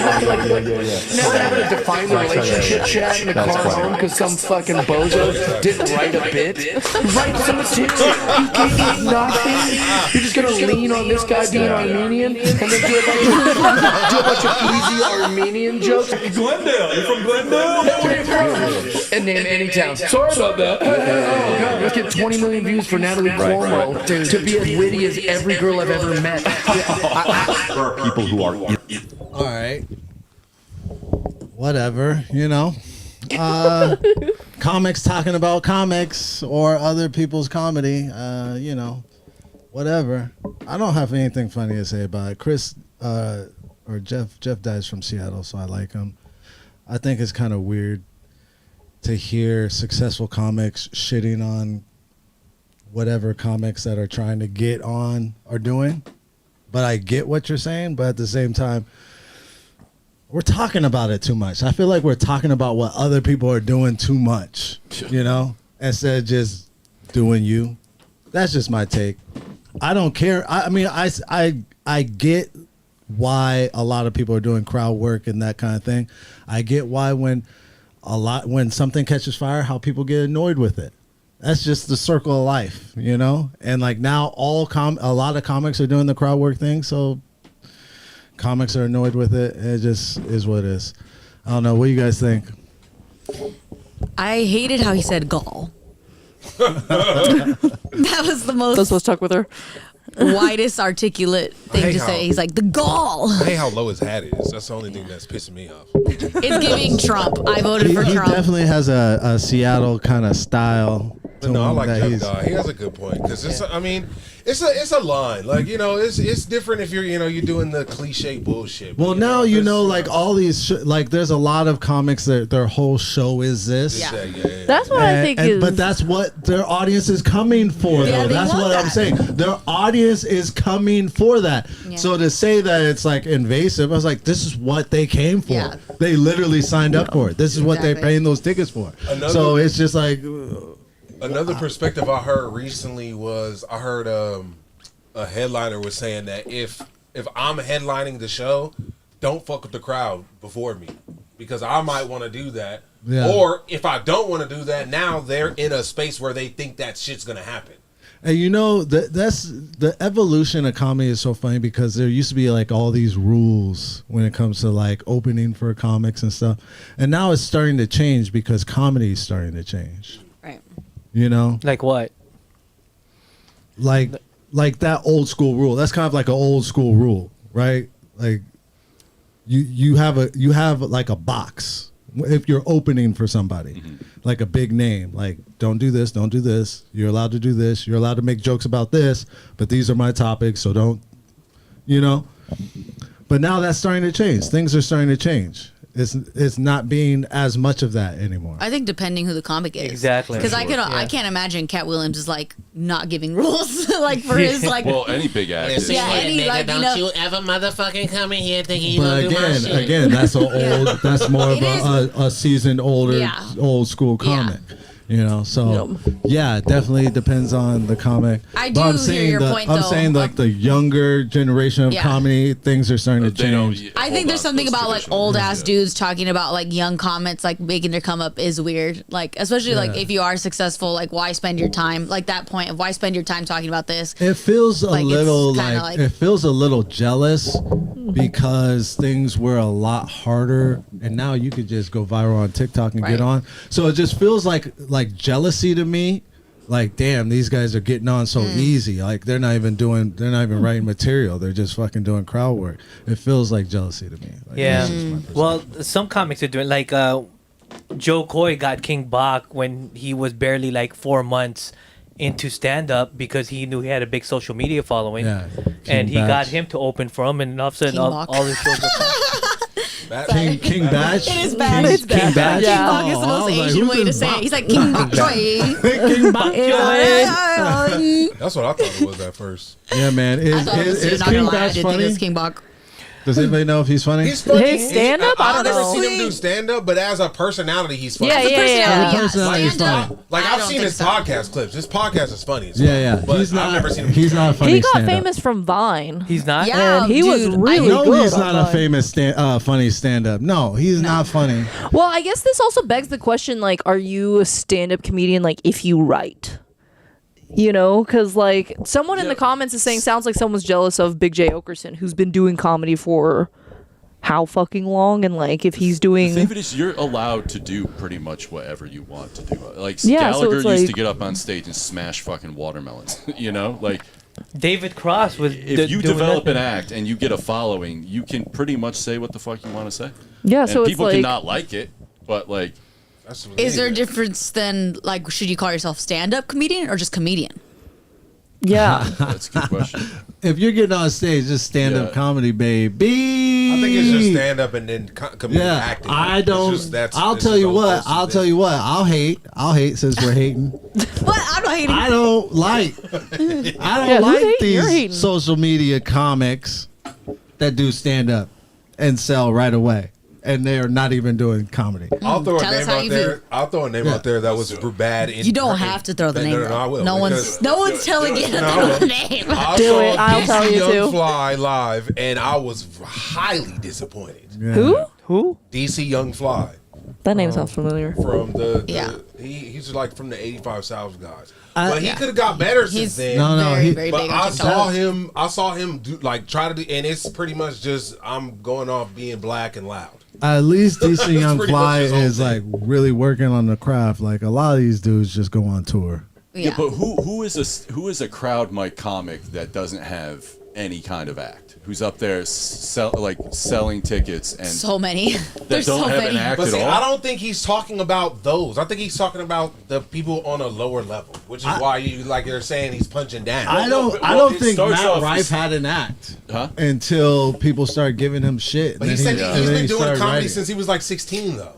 Now they're having to define the relationship chat in the car home because some fucking bozo didn't write a bit. Write some material. You can't do nothing. You're just gonna lean on this guy being Armenian and then do a bunch of easy Armenian jokes. Glendale. You from Glendale? Where are you from? And name any town. Sorry about that. Oh, God. Let's get 20 million views for Natalie Cuomo to be as witty as every girl I've ever met. There are people who are. All right. Whatever, comics talking about comics or other people's comedy, whatever. I don't have anything funny to say about it. Chris or Jeff Dyes from Seattle, so I like him. I think it's kind of weird to hear successful comics shitting on whatever comics that are trying to get on are doing. But I get what you're saying, but at the same time, we're talking about it too much. I feel like we're talking about what other people are doing too much, instead of just doing you. That's just my take. I don't care. I mean, I get why a lot of people are doing crowd work and that kind of thing. I get why when something catches fire, how people get annoyed with it. That's just the circle of life, And like now, a lot of comics are doing the crowd work thing, so comics are annoyed with it. It just is what it is. I don't know. What do you guys think? I hated how he said gall. That was the most. Let's talk with her. Widest articulate thing to say. He's like, the gall. I hate how low his hat is. That's the only thing that's pissing me off. It's giving Trump. I voted for He Trump. definitely has a Seattle kind of style. But no, I him like that Jeff he's. Dye. He has a good point because it's. I mean, it's a line. Like it's different if you're doing the cliche bullshit. Well, now like all these like there's a lot of comics that their whole show is this. Yeah. That's what I think is. But that's what their audience is coming for, Yeah, though. they That's want what I'm that. saying. Their audience is coming for that. Yeah. So to say that it's like invasive, I was like, this is what they came for. Yeah. They literally signed up for it. This is what they're Exactly. paying those tickets for. Another- So it's just like. Another perspective I heard recently was I heard a headliner was saying that if I'm headlining the show, don't fuck with the crowd before me because I might want to do that. Yeah. Or if I don't want to do that, now they're in a space where they think that shit's gonna happen. And that's the evolution of comedy is so funny because there used to be like all these rules when it comes to like opening for comics and stuff, and now it's starting to change because comedy is starting to change. Right. You know, Like what? like that old school rule. That's kind of like an old school rule, right? Like you have like a box if you're opening for somebody, like a big name. Like don't do this, don't do this. You're allowed to do this. You're allowed to make jokes about this, but these are my topics, so don't. But now that's starting to change. Things are starting to change. It's not being as much of that anymore. I think depending who the comic is. Exactly. Because I can't imagine Cat Williams is like not giving rules like for his like. Well, any big act. is- Yeah, any like you ever motherfucking come in here thinking you But gonna do my shit. again, that's a old. That's more of a seasoned, older, Yeah. old school comic. So yeah, it definitely depends on the comic. I But do hear your point, I'm though, saying like the younger generation of Yeah. comedy, things are starting to change. I think there's something about like old ass dudes talking about like young comics like making their come up is weird. Like especially like Yeah. if you are successful, like why spend your time like that point of why spend your time talking about this? It feels a Like, it's little kinda like, like- it feels a little jealous because things were a lot harder, and now you could just go viral on TikTok and Right. get on. So it just feels like jealousy to me. Like, damn, these guys are getting on so easy. Like they're not even writing material. They're just fucking doing crowd work. It feels like jealousy to me. Like, Yeah. that's just my perspective. Well, some comics are doing like Joe Coy got King Bach when he was barely like 4 months into stand up because he knew he had a big social media following. Yeah, and King he got Bach. him to open for him, and all of a sudden King all, Bach. all his shows King Batch. It is bad. King, It's bad. King Batch. King Bach is the Oh, I most was like, Asian who's way to this say it. Bach? He's like King Bok Choy. King Bach. That's what I thought it was at first. Yeah, man. I Is, thought it was is not gonna King lie, I Batch did think it funny? was King Bach. Does anybody know if he's funny? He's funny. His stand-up? I I've don't never know. seen him do stand up, but as a personality, he's funny. Yeah, The yeah, personality, yeah. The personality is stand-up, funny. Like I I've don't seen think his so. podcast clips. His podcast is funny. It's Yeah, funny. yeah. But He's not. I've never seen him. He's not a funny. He got stand-up. famous from Vine. He's not. Yeah. And he was dude, really No, good he's on not a Vine. famous funny stand-up. No, he's not funny. Well, I guess this also begs the question, like, are you a stand-up comedian, like, if you write? Because, like, someone in the comments is saying, sounds like someone's jealous of Big J. Okerson, who's been doing comedy for how fucking long? And, like, if he's The doing... thing of it is, you're allowed to do pretty much whatever you want to do. Like Yeah, so Gallagher it's used like- to get up on stage and smash fucking watermelons. Like David Cross was. if you doing develop that an thing. act and you get a following, you can pretty much say what the fuck you want to say. Yeah, And so it's people like... cannot like it, but like Is there a difference then? Like, should you call yourself stand-up comedian or just comedian? Yeah. that's a good question. If you're getting on stage, just stand-up Yeah. comedy, baby. I think it's just stand up and then comedic Yeah, acting. I It's don't. just- I'll this tell is you all what. posted I'll there. tell you what. I'll hate since we're hating. What? I'm not hating. I don't like. I don't Yeah, who's like hating? You're hating. these social media comics that do stand-up and sell right away, and they are not even doing comedy. I'll throw a Tell us name how out you there. feel. I'll throw a name Yeah. out there that was bad. You don't have to throw the name. No, I will. No because- one's telling you to No, I throw will. the name. I Do saw it. I'll DC tell you Young to. Fly live, and I was highly disappointed. Yeah. Who? DC Young Fly That name sounds familiar. from the Yeah. he's like from the 85 South guys. I- But he could have got better since He's then. No, very, he- very But big I on TikTok. saw him do like try to do, and it's pretty much just I'm going off being black and loud. At least DC That's Young pretty Fly much his whole is thing. like really working on the craft. Like a lot of these dudes just go on tour. Yeah, but who is a crowd mic comic that doesn't have any kind of act, who's up there selling tickets and So many. that There's don't so have many. an act But at see, all. I don't think he's talking about those. I think he's talking about the people on a lower level, which is why you like they're saying he's punching down. I don't it think starts Matt off Rife as- had an act Huh? until people started giving him shit. But he and said then he's and then been doing started comedy writing. since he was like 16, though.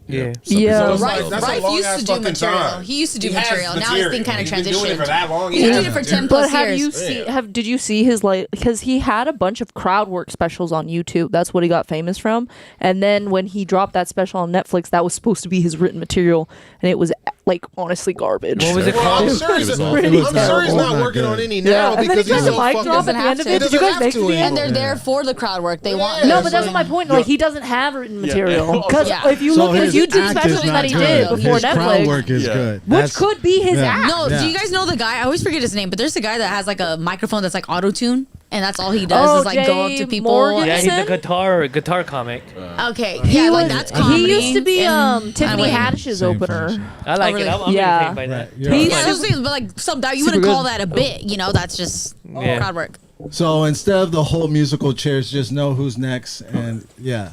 Yeah. Yeah. So it's Rife, like, that's a Rife long used ass to do fucking material. time. He used to do He has material. Now he's been kind of He's been doing it for transitioned. that long. He did has it for material. 10 plus But have years. you seen? Did you see his because he had a bunch of crowd work specials on YouTube. That's what he got famous from. And then when he dropped that special on Netflix, that was supposed to be his written material, and it was like honestly garbage. What was it Well, called? I'm sure he's awful. not Not working good. on any now And then because he he's does a so mic fucking. drop at the end of it. Did you guys make the And they're there for the crowd work. They want. No, but that's not my point. Like he doesn't have written material because Yeah. if you So look at his his YouTube act is specials not that he good. did before His crowd Netflix, work is Yeah. good. which could be his yeah. act. No, Yeah. do you guys know the guy? I always forget his name, but there's a guy that has like a microphone that's like auto tune, and that's all he does is like go up to Jay people. Morgan? Yeah, he's a Listen? guitar comic. Okay, He yeah, like was- that's comedy. He used to be and- Tiffany wait. Haddish's Same opener. function. I like really? it. I'm Yeah. entertained by that. You're He's- right. Yeah, those things, but like some that you Super wouldn't call good. that a bit. You know, that's just Yeah. crowd work. So instead of the whole musical chairs, just know who's next, and yeah,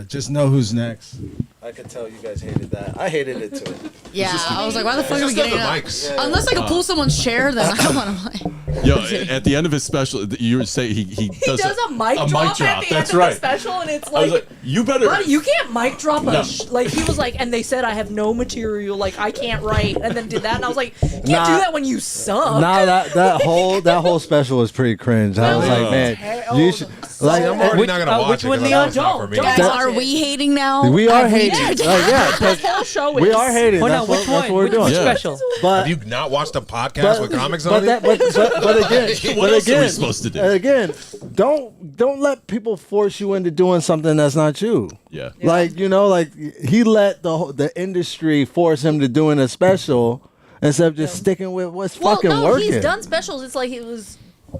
just know who's next. I could tell you guys hated that. I hated it too. Yeah, I was like, why the fuck are we Just getting the up? mics. Unless I could pull someone's chair, then I don't want to play. Yo, at the end of his special, you would say he does a mic drop at the That's end right. of the special, and it's I was like, like, you better. buddy, you can't mic drop No. like he was like, and they said I have no material, like I can't write, and then did that, and I was like, you can't Nah. do that when you suck. Nah, that whole special was pretty cringe. I was like, man, you should like. I'm already not gonna watch which it. one, 'cause I Leon? know it's not for me. Don't. Guys, are we hating now? We are Have hating. did? Like, yeah, This whole show is. we are hating. Hold That's on, what, which that's one? what we're doing. Which Yeah. special? But Have you not watched a podcast with comics on it? but again, What else are we supposed to do? Again, don't let people force you into doing something that's not you. Yeah. Like like he let the industry force him to doing a special instead of just sticking with what's fucking no, working. he's done specials. It's like it was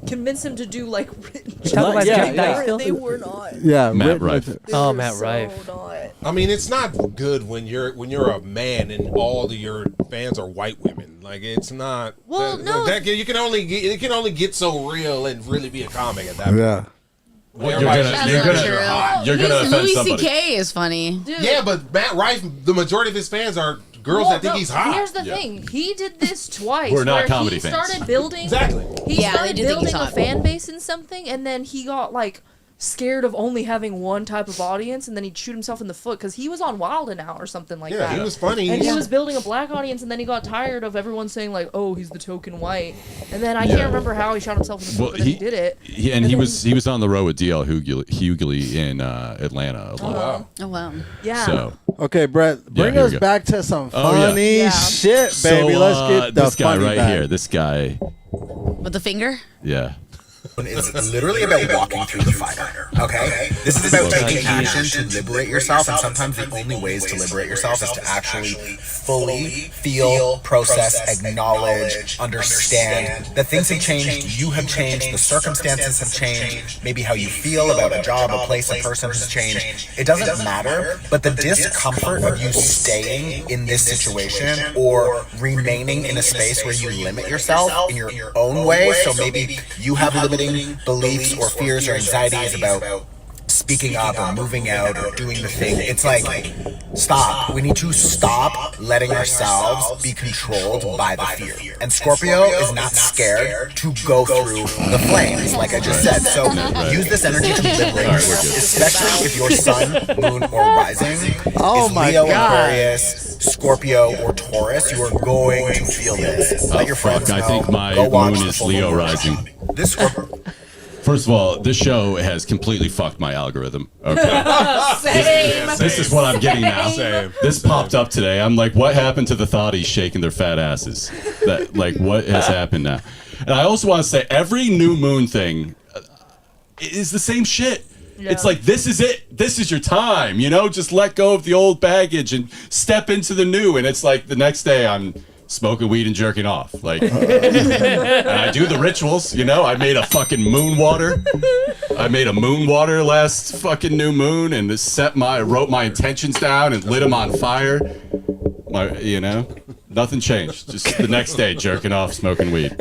convinced him to do like written Talk about Yeah, Jake yeah. Dyke still? They were not. Yeah, Matt written- Rife. They Oh, were Matt so Rife. not. I mean, it's not good when you're a man and all of your fans are white women. Like it's not. Well, no. you can only get it can only get so real and really be a comic at that point. Yeah. When You're everybody's gonna- just you're looking gonna- at your hot. You're gonna offend Louis somebody. C.K. is funny. Dude. Yeah, but Matt Rife, the majority of his fans are girls Well, that think no, he's hot. Here's the Yeah. thing: he did this twice. We're not where comedy he fans. started building. Exactly. He Yeah, they started do think he's building a hot. fan base in something, and then he got like scared of only having one type of audience, and then he'd shoot himself in the foot because he was on Wild 'N Out or something like Yeah, that. he was funny. And he He's- was building a black audience, and then he got tired of everyone saying like, "Oh, he's the token white." And then I Yeah. can't remember how he shot himself in the foot, Well, but then he did it. And he was on the road with DL Hughley in Atlanta a lot. Oh wow. Yeah. So Okay, Brett, bring here we us go. back to some Oh, yeah. funny Yeah. shit, So, baby. Let's get the this guy funny right back. here. This guy. With the finger? Yeah. It's literally about walking through the fire. Okay? This is about taking action to liberate yourself, and sometimes the only ways to liberate yourself is to actually fully feel, process, acknowledge, understand that things have changed, you have changed, the circumstances have changed, maybe how you feel about a job, a place, a person has changed. It doesn't matter, but the discomfort of you staying in this situation or remaining in a space where you limit yourself in your own way, so maybe you have limiting beliefs or fears or anxieties about speaking up or moving out or doing the thing. It's like, stop. We need to stop letting ourselves be controlled by the fear. And Scorpio is not scared to go through the flames, like I just said. So use this energy to liberate yourself, especially if your sun, moon, or rising is Leo, Aquarius, Scorpio, or Taurus. You are going to feel this. Let your friends know. I think my Go watch moon the is full Leo moon. rising. This First of all, this show has completely fucked my algorithm. Okay. Same. This is what I'm getting now. Same. This popped up today. I'm like, what happened to the thotties shaking their fat asses? That like, what has happened now? And I also want to say, every new moon thing is the same shit. It's like, this is it. This is your time. You know, just let go of the old baggage and step into the new. And it's like the next day I'm smoking weed and jerking off. Like, and I do the rituals. You know, I made a fucking moon water. I made a moon water last fucking new moon and wrote my intentions down and lit them on fire. Nothing changed. Just the next day jerking off, smoking weed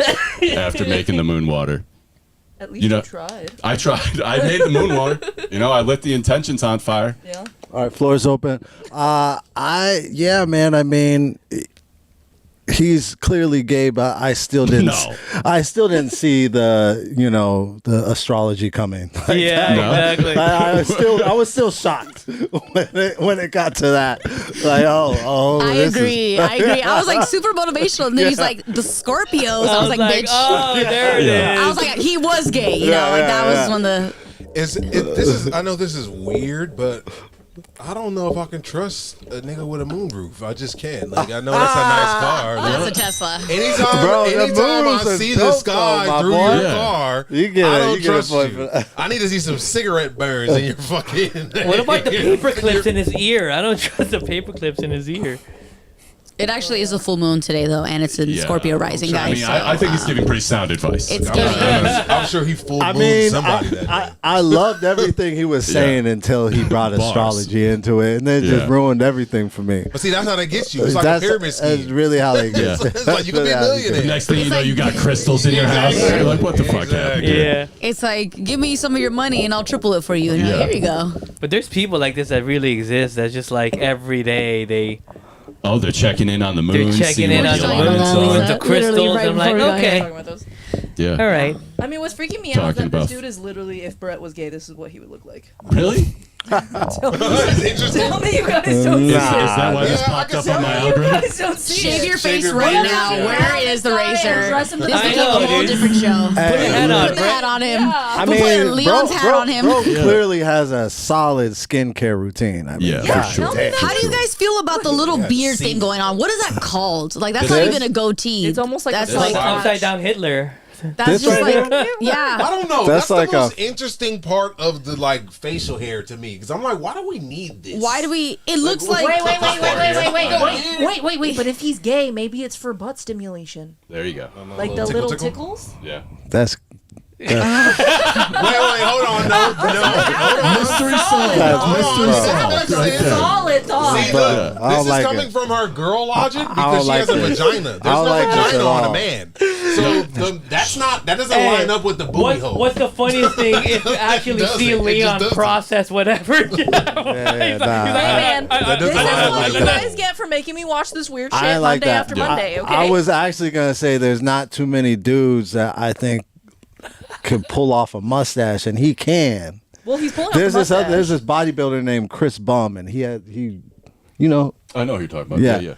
after making the moon water. At least you tried. I tried. I made the moon water. I lit the intentions on fire. Yeah. All right, floor is open. Yeah, man. I mean, he's clearly gay, but I still didn't. No. I still didn't see the astrology coming. Exactly. I was still shocked when it got to that. Like, I agree. I was like super motivational, and then he's like the Scorpios. I was like, bitch. Oh, there it is. I was like, he was gay. That was one of the. I know this is weird, but I don't know if I can trust a nigga with a moonroof. I just can't. Like, I know that's a nice car. That's a Tesla. Anytime I see the sky through your car, I don't trust you. I need to see some cigarette burns in your fucking. What about the paper clips in his ear? I don't trust the paper clips in his ear. It actually is a full moon today, though, and it's in Scorpio rising, guys. I think he's giving pretty sound advice. I'm sure he full mooned somebody that day. I loved everything he was saying until he brought astrology into it, and then just ruined everything for me. But see, that's how they get you. It's like a pyramid scheme. That's really how they get you. It's like you can be a millionaire. The next thing you know, you got crystals in your house. You're like, what the fuck happened? Yeah. It's like, give me some of your money and I'll triple it for you. And here you go. But there's people like this that really exist. That's just like every day they. Oh, they're checking in on the moon. They're checking in on the moon, the crystals. I'm like, okay. Yeah. All right. I mean, what's freaking me out is that this dude is literally, if Brett was gay, this is what he would look like. Really? Tell me you guys don't see it. Is that why this popped up on my algorithm? Shave your face right now. Where is the razor? This is a whole different show. Put the hat on him. I Put mean, Leon's hat on him. Bro clearly has a solid skincare routine. I mean, for sure. How do you guys feel about the little beard thing going on? What is that called? Like, that's not even a goatee. It's almost like that's like upside down Hitler. That's just like, yeah. I don't know. That's That's like the most interesting part of the like facial hair to me, because I'm like, why do we need this? Why do we? It looks like. Wait. But if he's gay, maybe it's for butt stimulation. There you go. Like the little tickles. Yeah. That's. Wait, hold on, no. Mystery solved. Mystery solved. Right there. Solid thought. See, look, this is coming from her girl logic because she has a vagina. There's no vagina on a man. So that doesn't line up with the booty hole. What's the funniest thing is to actually see Leon process whatever. Hey man, this is what you guys get for making me watch this weird shit Monday after Monday. Okay. I was actually gonna say there's not too many dudes that I think could pull off a mustache, and he can. Well, he's pulling off a mustache. There's this bodybuilder named Chris Bum, and he I know who you're talking about. Yeah.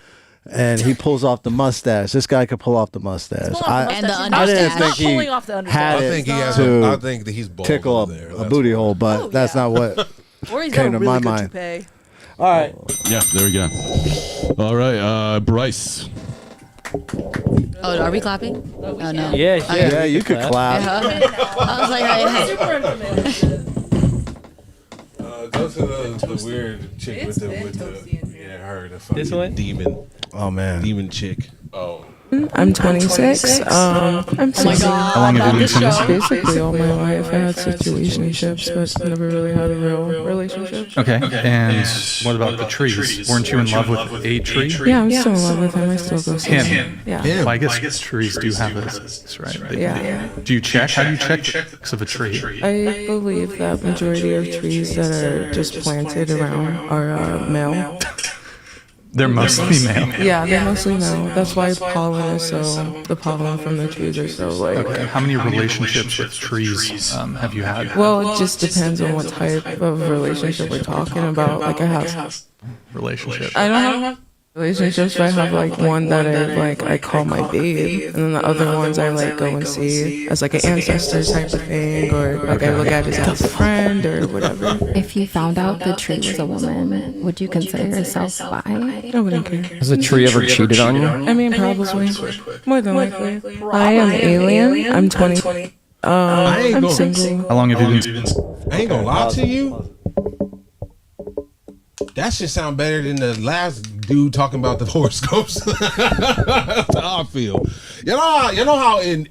And he pulls off the mustache. This guy could pull off the mustache. And the I didn't think he pulling off the had underside. it I think he has. to I think that he's bald tickle over there. a booty hole, but that's not what Or he's got came a to really my good mind. toupee. All right. Yeah, there we go. All right, Bryce. Oh, are we clapping? Oh no. Yeah, you could clap. I was like, Go to the weird chick with the her the fucking This one? demon. Oh man, demon chick. Oh. I'm 26. I'm single. How long have you been single? Basically all my life. I had situationships, but never really had a real relationship. Okay. And what about the trees? Weren't you in love with a tree? Yeah, I'm still in love with him. I still go see him. Yeah. Well, I guess trees do have this, right? Yeah. Do you check? How do you check the sex of a tree? I believe that majority of trees that are just planted around are male. They're mostly male. Yeah, they're mostly male. That's why pollen is so. The pollen from the trees are so like. Okay. How many relationships with trees have you had? Well, it just depends on what type of relationship we're talking about. Like I have relationships. I don't have relationships, but I have like one that I call my babe, and then the other ones I like go and see as like an ancestor type of thing, or like I look at it as a friend or whatever. If you found out the tree was a woman, would you consider yourself bi? I wouldn't care. Has a tree ever cheated on you? I mean, probably. More than likely. I am alien. I'm 20. I'm single. How long have you been? I ain't gonna lie to you. That should sound better than the last dude talking about the horoscopes. That's how I feel. You know how in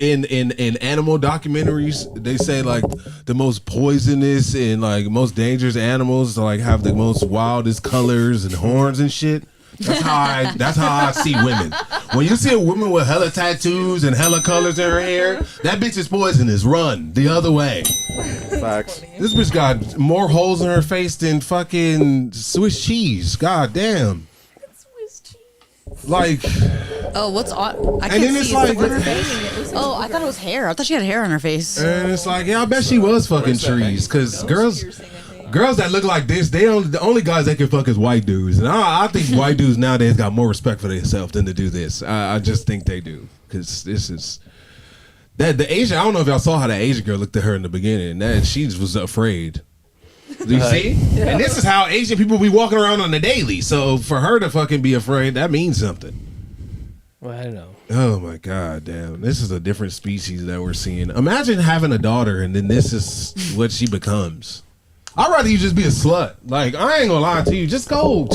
animal documentaries they say like the most poisonous and like most dangerous animals like have the most wildest colors and horns and shit. That's how I see women. When you see a woman with hella tattoos and hella colors in her hair, that bitch is poisonous. Run the other way. Facts. This bitch got more holes in her face than fucking Swiss cheese. God damn. Like, oh, what's on? I and can't then see. it's Is like, it her face? Oh, I thought it was hair. I thought she had hair on her face. and it's like, yeah, I bet she was fucking trees. Because girls that look like this, the only guys that can fuck is white dudes. And I think white dudes nowadays got more respect for themselves than to do this. I just think they do. Because this is that the Asian. I don't know if y'all saw how the Asian girl looked at her in the beginning. That she was afraid. Do you see? Yeah. And this is how Asian people be walking around on the daily. So for her to fucking be afraid, that means something. Well, I don't know. Oh my god, damn! This is a different species that we're seeing. Imagine having a daughter and then this is what she becomes. I'd rather you just be a slut. Like, I ain't gonna lie to you. Just go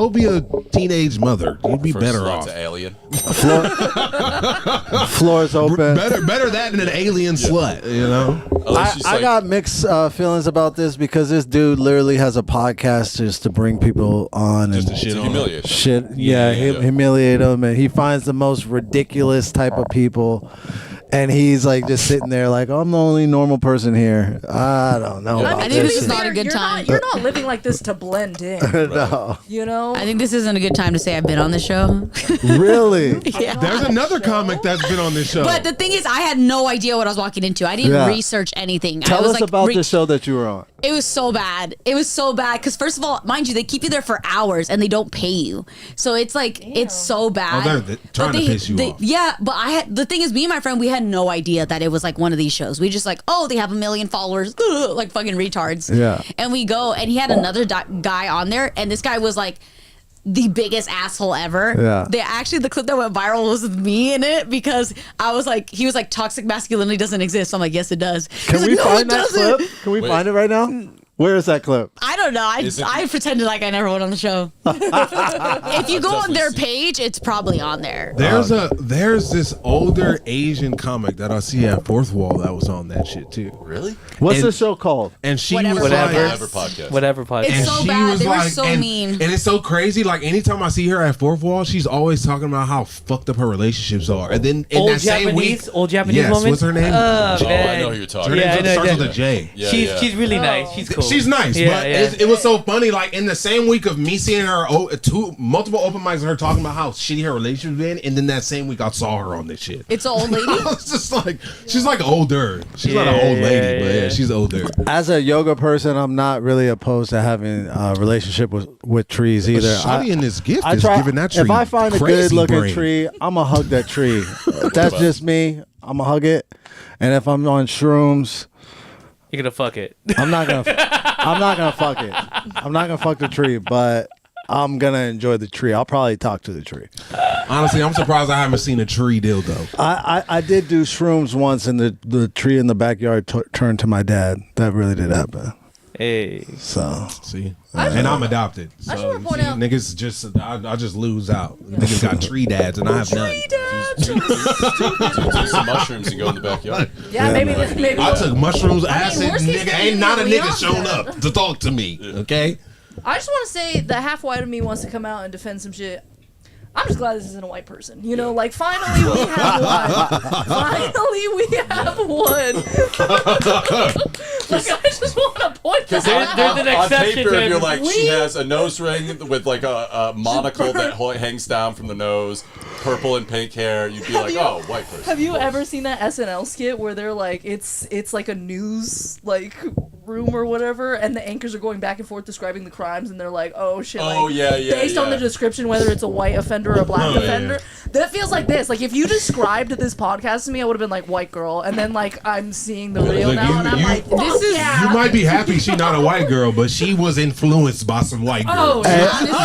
be a teenage mother. You'd be First better slut off. to alien. Floor's open. Better that than an alien slut. You know. I got mixed feelings about this because this dude literally has a podcast just to bring people on and humiliate them. shit. Yeah, humiliate them, and he finds the most ridiculous type of people. And he's like just sitting there like, I'm the only normal person here. I don't know. I think this is not a good time. You're not living like this to blend in. No. You know? I think this isn't a good time to say I've been on the show. Really? Yeah. There's another comic that's been on this show. But the thing is, I had no idea what I was walking into. I didn't Yeah. research anything. I Tell was us like, about the show that you were on. It was so bad. It was so bad because first of all, mind you, they keep you there for hours and they don't pay you. So it's like it's so bad. Oh, they're trying to piss you off. Yeah, but the thing is, me and my friend, we had no idea that it was like one of these shows. We just like, oh, they have 1 million followers, like fucking retards. Yeah. And we go, and he had another guy on there, and this guy was like the biggest asshole ever. Yeah. The clip that went viral was with me in it because I was like, he was like, toxic masculinity doesn't exist. So I'm like, yes, it does. Can He's we like, "No, find it that doesn't." clip? Can we find it right now? Where is that clip? I don't know. I pretended like I never went on the show. If you go on their page, it's probably on there. There's this older Asian comic that I see at Fourth Wall that was on that shit too. Really? What's the show called? And she Whatever was podcast. like, Whatever podcast. It's and so she bad. was They were like, so and, mean. and it's so crazy. Like anytime I see her at Fourth Wall, she's always talking about how fucked up her relationships are. And then in Old that same week, Japanese yes, woman. what's her name? Oh, Oh, man. I know who you're talking Her about. name starts with a J. Yeah, She's really nice. She's cool. She's nice, Yeah, but yeah. it was so funny. Like in the same week of me seeing her, multiple open mics of her talking about how shitty her relationship been, and then that same week I saw her on this shit. It's an old lady. I was just like, she's like older. She's not an old lady, but yeah, she's older. As a yoga person, I'm not really opposed to having a relationship with trees either. Shawty in this gift I is try, giving that tree if I find a crazy good looking brain. tree, I'm gonna hug that tree. That's just me. I'm gonna hug it. And if I'm on shrooms, You're gonna fuck it. I'm not gonna fuck it. I'm not gonna fuck the tree, but I'm gonna enjoy the tree. I'll probably talk to the tree. Honestly, I'm surprised I haven't seen a tree dildo. I did do shrooms once, and the tree in the backyard turned to my dad. That really did happen. Hey. So see, and I'm adopted. So just wanna point see, out- niggas just I just lose out. Niggas got tree dads, and I have none. Do some mushrooms and go in the backyard. Yeah, maybe. I took mushrooms, acid, worst case, nigga. maybe Ain't not a Leon nigga shown did. up to talk to me. Okay. I just want to say the half white of me wants to come out and defend some shit. I'm just glad this isn't a white person. You know, like finally we have one. Finally we have one. Like I just want to point that out. There's an On exception paper, to if you're like, she We- has a nose ring with like a monocle that hangs down from the nose, purple and pink hair, you'd be like, oh, white person. Have you ever seen that SNL skit where they're like, it's like a news like room or whatever, and the anchors are going back and forth describing the crimes, and they're like, oh shit, Oh, like, yeah, yeah, based on the yeah. description, whether it's a white offender or a black Oh, yeah, offender. That feels like this. Like if you described this podcast to me, I would have been like white girl, and then like I'm seeing the real Look, now, and I'm like, this is You might be happy she's not a white girl, but she was influenced by some white girls. Oh,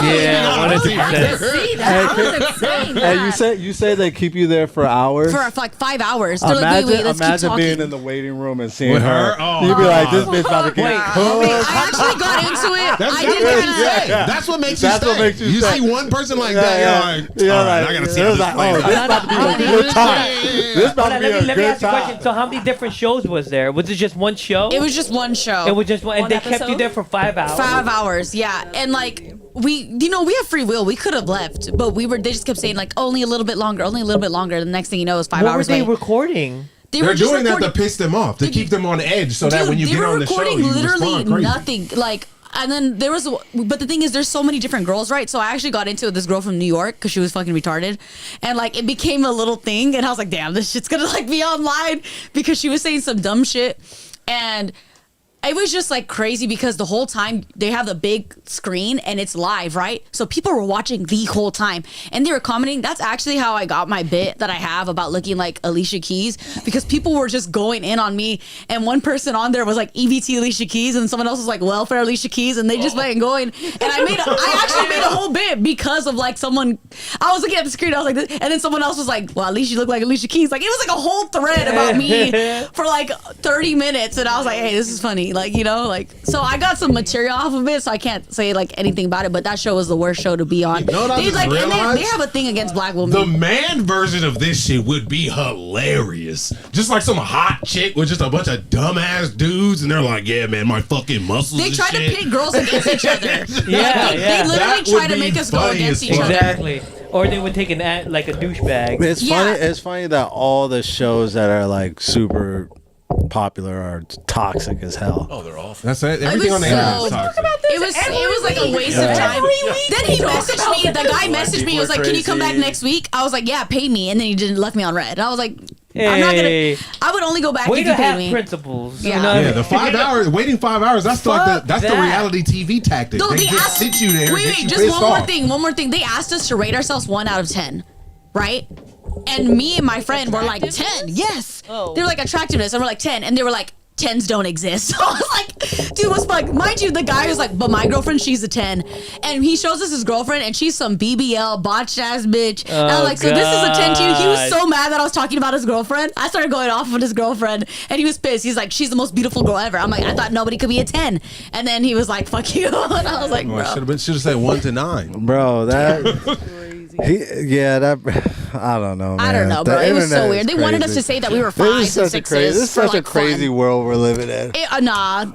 Yeah, 100%. see that? I was insane. Hey, you say they keep you there for hours. For like 5 hours. They're like, wait, let's keep Imagine talking. being in the waiting room and seeing With her. her? Oh, You'd be like, this God. bitch about to get I actually got into it. I did kind of. That's what makes you That's stay. what makes you stay. see one person like that, you're like, all right, I gotta see how this plays this out. about to be a good time. This about to be a Let me good ask you a time. question. So how many different shows was there? Was it just one show? It was just one show. It was just one, and One they kept you episode? there for 5 hours. 5 hours, yeah. And like we have free will. We could have left, but they just kept saying like only a little bit longer, only a little bit longer. The next thing you know is 5 What were hours they late. recording? They're just doing that to recording- piss them off, to keep them on edge, so that Dude, when you they get were on the show, recording you literally respond crazy. nothing. Like, and then there was, but the thing is, there's so many different girls, right? So I actually got into it with this girl from New York because she was fucking retarded, and like it became a little thing, and I was like, damn, this shit's gonna like be online because she was saying some dumb shit, and it was just like crazy because the whole time they have the big screen and it's live, right? So people were watching the whole time and they were commenting. That's actually how I got my bit that I have about looking like Alicia Keys, because people were just going in on me. And one person on there was like EBT Alicia Keys and someone else was like welfare Alicia Keys, and they just went going. And I actually made a whole bit because of like someone, I was looking at the screen, I was like this, and then someone else was like, well, at least you look like Alicia Keys. Like it was like a whole thread about me for like 30 minutes. And I was like, hey, this is funny. Like, you know, like, so I got some material off of it, so I can't say like anything about it, but that show was the worst show to be on. You know what I just and realized? they have a thing against black women. The man version of this shit would be hilarious. Just like some hot chick with just a bunch of dumbass dudes, and they're like, yeah, man, my fucking muscles. They and try shit. to pit girls against each other. Yeah, Like, yeah. They literally That try would to be make us go funny against as each fuck. other. Exactly. Or they would take an like a douchebag. It's Yeah. funny. It's funny that all the shows that are like super popular are toxic as hell. Oh, they're awful. That's it. Everything on the internet is toxic. It was like a waste of time. Then he messaged me. The guy messaged me. He was like, "Can you come back next week?" I was like, "Yeah, pay me." And then he didn't left me on red. And I was like, "I'm not Hey. gonna. I would only go back Way if to you pay have me." principles. Yeah. You know what I Yeah, mean? the 5 hours, waiting 5 hours, that's like that's the that. reality TV tactic. No, they they just asked- sit you there. Wait, get you just pissed one more off. thing. One more thing. They asked us to rate ourselves 1 out of 10, right? And me and my friend were like 10. Yes. Oh. They were like attractiveness, and we're like 10, and they were like 10s don't exist. So I was like, dude, what's like? Mind you, the guy was like, but my girlfriend, she's a 10, and he shows us his girlfriend, and she's some BBL botched ass bitch. And I'm Oh, like, so this is a 10 too. He was God. so mad that I was talking about his girlfriend. I started going off on his girlfriend, and he was pissed. He's like, she's the most beautiful girl ever. I'm like, I thought nobody could be a 10. And then he was like, fuck you. And I was like, bro. Should have said 1 to 9. Bro, that I don't know, man. I don't know, bro. The It was so internet weird. is They wanted us crazy. to say that we were This is 5s and such a 6s. crazy. This is for, such a like, crazy fun. world we're living in. Nah.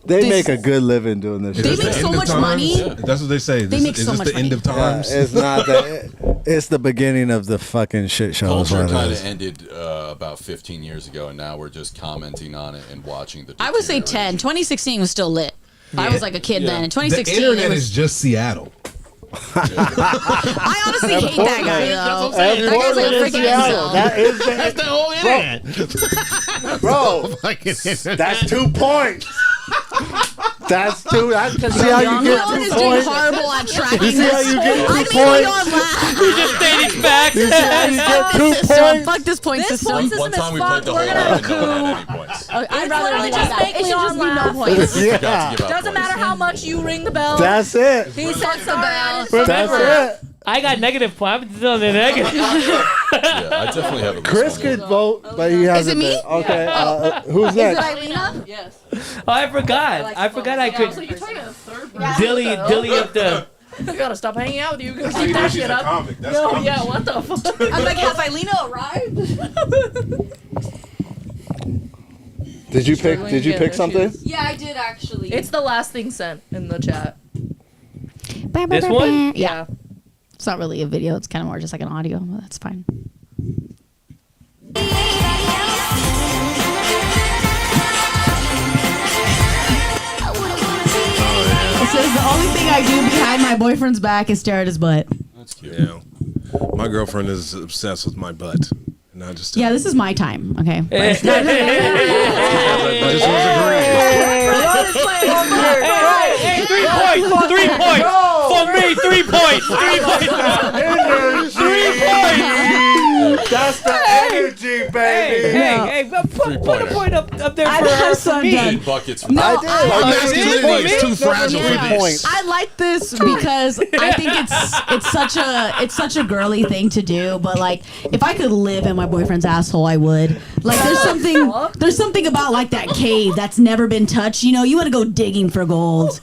They This- make a good living doing this. They shit. make so much money. That's what they say. They make is so this much the end money. of times? It's not that. It's the beginning of the fucking shit show. is Culture what it kind is. of ended about 15 years ago, and now we're just commenting on it and watching the. I would say 10. 2016 was still lit. I was like a kid then. In 2016, the internet it was, is just Seattle. I honestly hate that guy though. That's what I'm saying. That guy's like a freaking incel. That is That's the whole internet. Bro, that's 2 points. That's two. See how you get Leon 2 is doing points? horrible at tracking You see how this. you get 2 I made points? Leon laugh. You just stated facts. You see how you get 2 System. points? Fuck this point system. One time we played the whole game and no one had any points. I'd rather literally do just that. make It should just Leon be no laugh. points. Forgot to give out Doesn't points. matter how much you ring the bell. That's it. He sets the bell. That's it. I got negative points. I'm still on the negative. Yeah, I definitely have at least Chris one could more. vote, but he hasn't. it me? been. Okay. Who's Is it next? Irina? Yes. Oh, I forgot. I forgot I could So you're talking a third dilly up the. I gotta stop hanging out with you. Keep Oh, you know that she's shit a up. comic. That's No, comic yeah, shit. what the fuck? I'm like, has Irina arrived? Did you pick something? Yeah, I did actually. It's the last thing sent in the chat. This one? Yeah. It's not really a video. It's kind of more just like an audio, but that's fine. It says the only thing I do behind my boyfriend's back is stare at his butt. That's cute. Yeah. My girlfriend is obsessed with my butt. And I just Yeah, this is my time. Okay. I just was agreeing. Hey, 3 points. 3 points. For me, 3 points. 3 points. 3 points. That's the energy, baby. Hey, put a point up there I for have her. some For me. done. Buckets for No, I did. Masculinity is too fragile for this. I like this because I think it's such a girly thing to do. But like, if I could live in my boyfriend's asshole, I would. Like, there's something about like that cave that's never been touched. You know, you want to go digging for gold.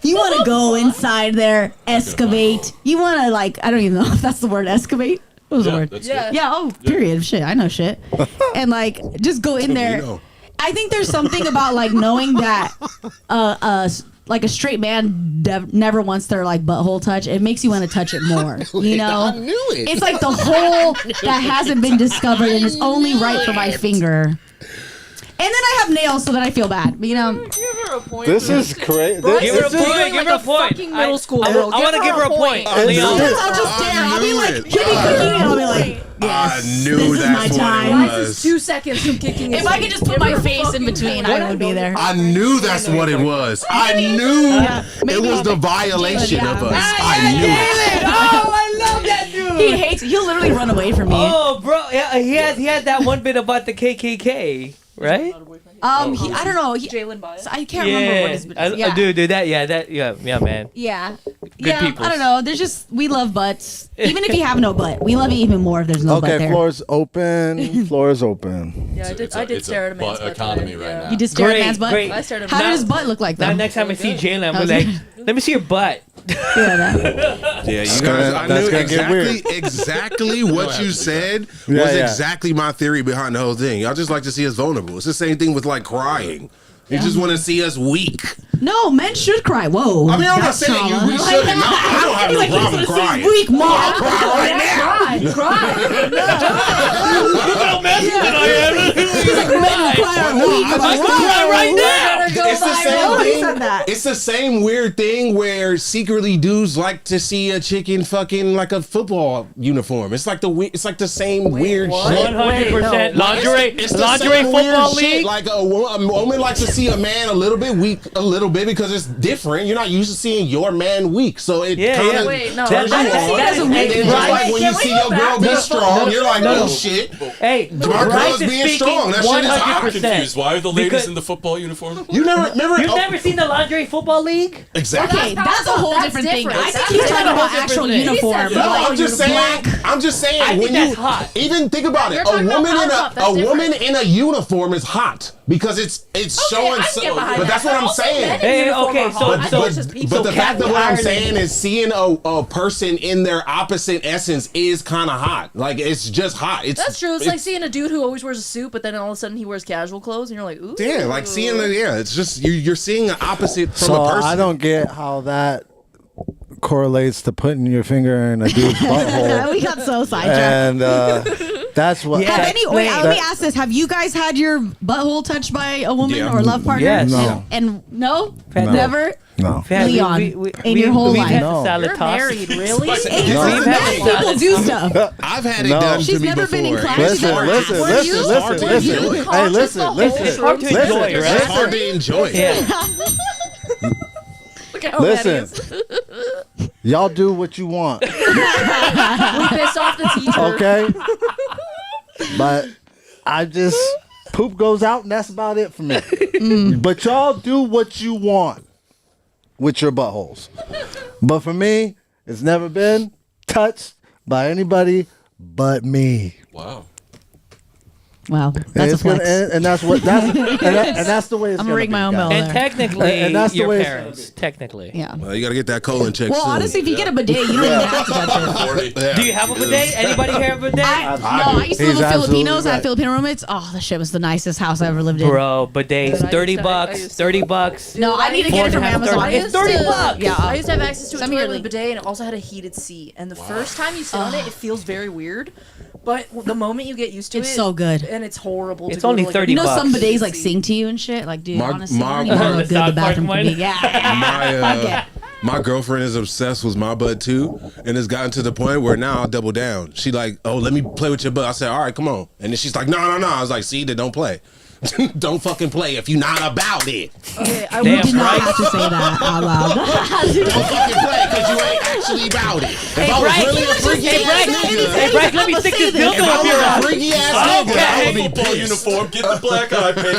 You want to go inside there, excavate. You want to like, I don't even know if that's the word, excavate. What was the word? Yeah. Oh, period. Shit, I know shit. And like, just go in there. I think there's something about like knowing that like a straight man never wants their like butthole touch. It makes you want to touch it more. You know, I knew it. It's like the hole that hasn't been discovered and is only right for my finger. And then I have nails, so that I feel bad. But, you know, This is crazy. Give her a point. Give her a point. middle school I girl. want to give her a point. Leon. I'll just stare. I'll be like, he'll be cooking, and I'll be like, I knew this is that's my what time. it was. 2 seconds from kicking. If I could just put my face in between, I would be there. I knew that's what it was. I knew it was the violation of us. I knew it. Oh, I love that dude. He hates it. He'll literally run away from me. Oh, bro, yeah, he had that one bit about the KKK, right? I don't know. Jalen Bias. I can't remember what his. Dude, yeah, man. Yeah. Good people. I don't know. There's just, we love butts. Even if you have no butt, we love it even more if there's no butt Okay, there. floor's open. Floor is open. Yeah, I did stare at a man's butt economy today. right Yeah. now. You just stare at a Great, man's butt? great. I stared at How him. did his butt look like Now, though? next time I see Jalen, I'm like, let me see your butt. Yeah, you guys. I that's knew gonna get weird. exactly what you said Yeah, was yeah. exactly my theory behind the whole thing. Y'all just like to see us vulnerable. It's the same thing with like crying. You just want to see us weak. No, men should cry. Whoa. I mean, I'm not That's saying trauma. we shouldn't. No, I don't have no problem crying. Weak mom. I'll cry right now. It's the same thing. It's the same weird thing where secretly dudes like to see a chicken fucking like a football uniform. It's like the same weird shit. 100% lingerie, It's the lingerie same weird football shit. league. Like a woman likes to see a man a little bit weak, a little bit because it's different. You're not used to seeing your man weak, so it kind of Wait, no. turns you on. That is And then just right. like when you see your girl be strong, you're like, oh shit. Hey, My girl's being strong. That shit is hot. I'm confused. Why are the ladies Because- in the football uniform? You never remember? You've never seen the lingerie football league? Exactly. Okay, that's a whole different thing. I think he's talking about actual uniform. No, like I'm just saying. black. I'm just saying. I think when that's you hot. even think about it, You're a talking about woman in pop-up, that's a woman different. in a uniform is hot because it's showing. I can get behind But that's that. what I'm Also, saying. men in Hey, uniform okay, are so- hot. I But, think it's just people. but the fact that what I'm Ireland. saying is seeing a person in their opposite essence is kind of hot. Like it's just hot. That's true. It's like seeing a dude who always wears a suit, but then all of a sudden he wears casual clothes, and you're like, ooh. yeah, like seeing it's just you're seeing an opposite from So a person. I don't get how that correlates to putting your finger in a dude's butthole. We got so sidetracked. And that's what. Yeah. Let me ask this: have you guys had your butthole touched by a woman Yeah. or love partner? Yes. No. And no, No. never. No. Leon, in your whole we've life. had No. salad You're toss. married, really? This Hey, is the mad thing. people do stuff. I've had it No. done She's to me never before. been in class. Listen, Were listen, you? listen, It's hard to listen, enjoy. listen. Hey, listen, It's hard to listen. enjoy, It's right? hard to enjoy. Yeah. Look at how Listen. mad he is. Y'all do what you want, We pissed off the teacher. okay? But I just poop goes out, and that's about it for me. But y'all do what you want with your buttholes. But for me, it's never been touched by anybody but me. Wow. Wow, And that's a it's gonna, flex. and that's what that's and that's the way it's I'm gonna gonna ring be, my own guys. bell And there. technically, And that's the your way it's parents. Technically. Yeah. Well, you got to get that colon check Well, soon. honestly, if you get a bidet, you don't even have to touch it. Yeah. Do you have a bidet? Anybody here have a bidet? I used to live He's with absolutely Filipinos. I right. had Filipino roommates. Oh, that shit was the nicest house I ever lived in. Bro, bidets, Dude, I $30 used to- I bucks, used to- $30. No, I need to get it from 4.5, Amazon. 30. It's $30. Yeah. I used to have access to a Send me your toilet with a link. bidet, and it also had a heated seat. And the first time you sit on it, it feels very weird. But the moment you get used to It's it, so good. and it's horrible. It's to go only to, like, 30 You know, bucks. some bidets like sing to you and shit. Like, dude, My- honestly, my- I don't even know how The good the South Park bathroom can be. one? Yeah. My girlfriend is obsessed with my butt too, and it's gotten to the point where now I'll double down. She like, oh, let me play with your butt. I said, all right, come on. And then she's like, no. I was like, see, then don't play. don't fucking play if you're not about it. Okay, I did not have to say that out loud. Don't fucking play because you ain't actually about it. If I was really a freaky ass nigga, Hey, Brad, let me stick this dildo if I up was your a ass. freaky ass nigga, I would be Football pissed. uniform, get the black eye paint.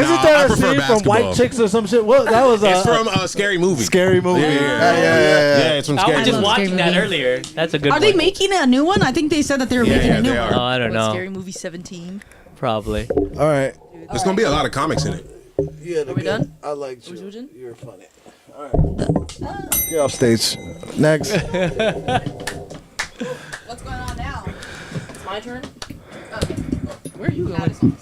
Isn't that a scene from White Chicks or some shit? What that was? It's from a Scary Movie. Scary Movie. Yeah, it's from I Scary was just Movie. watching that earlier. That's a good Are one. they making a new one? I think they said that they were making a new one. Oh, I don't know. Scary Movie 17. Probably. All right. There's gonna be a lot of comics in it. Yeah, Are we done? I like you. You're funny. All right. Get off stage. Next. What's going on now? It's my turn. Where are you going?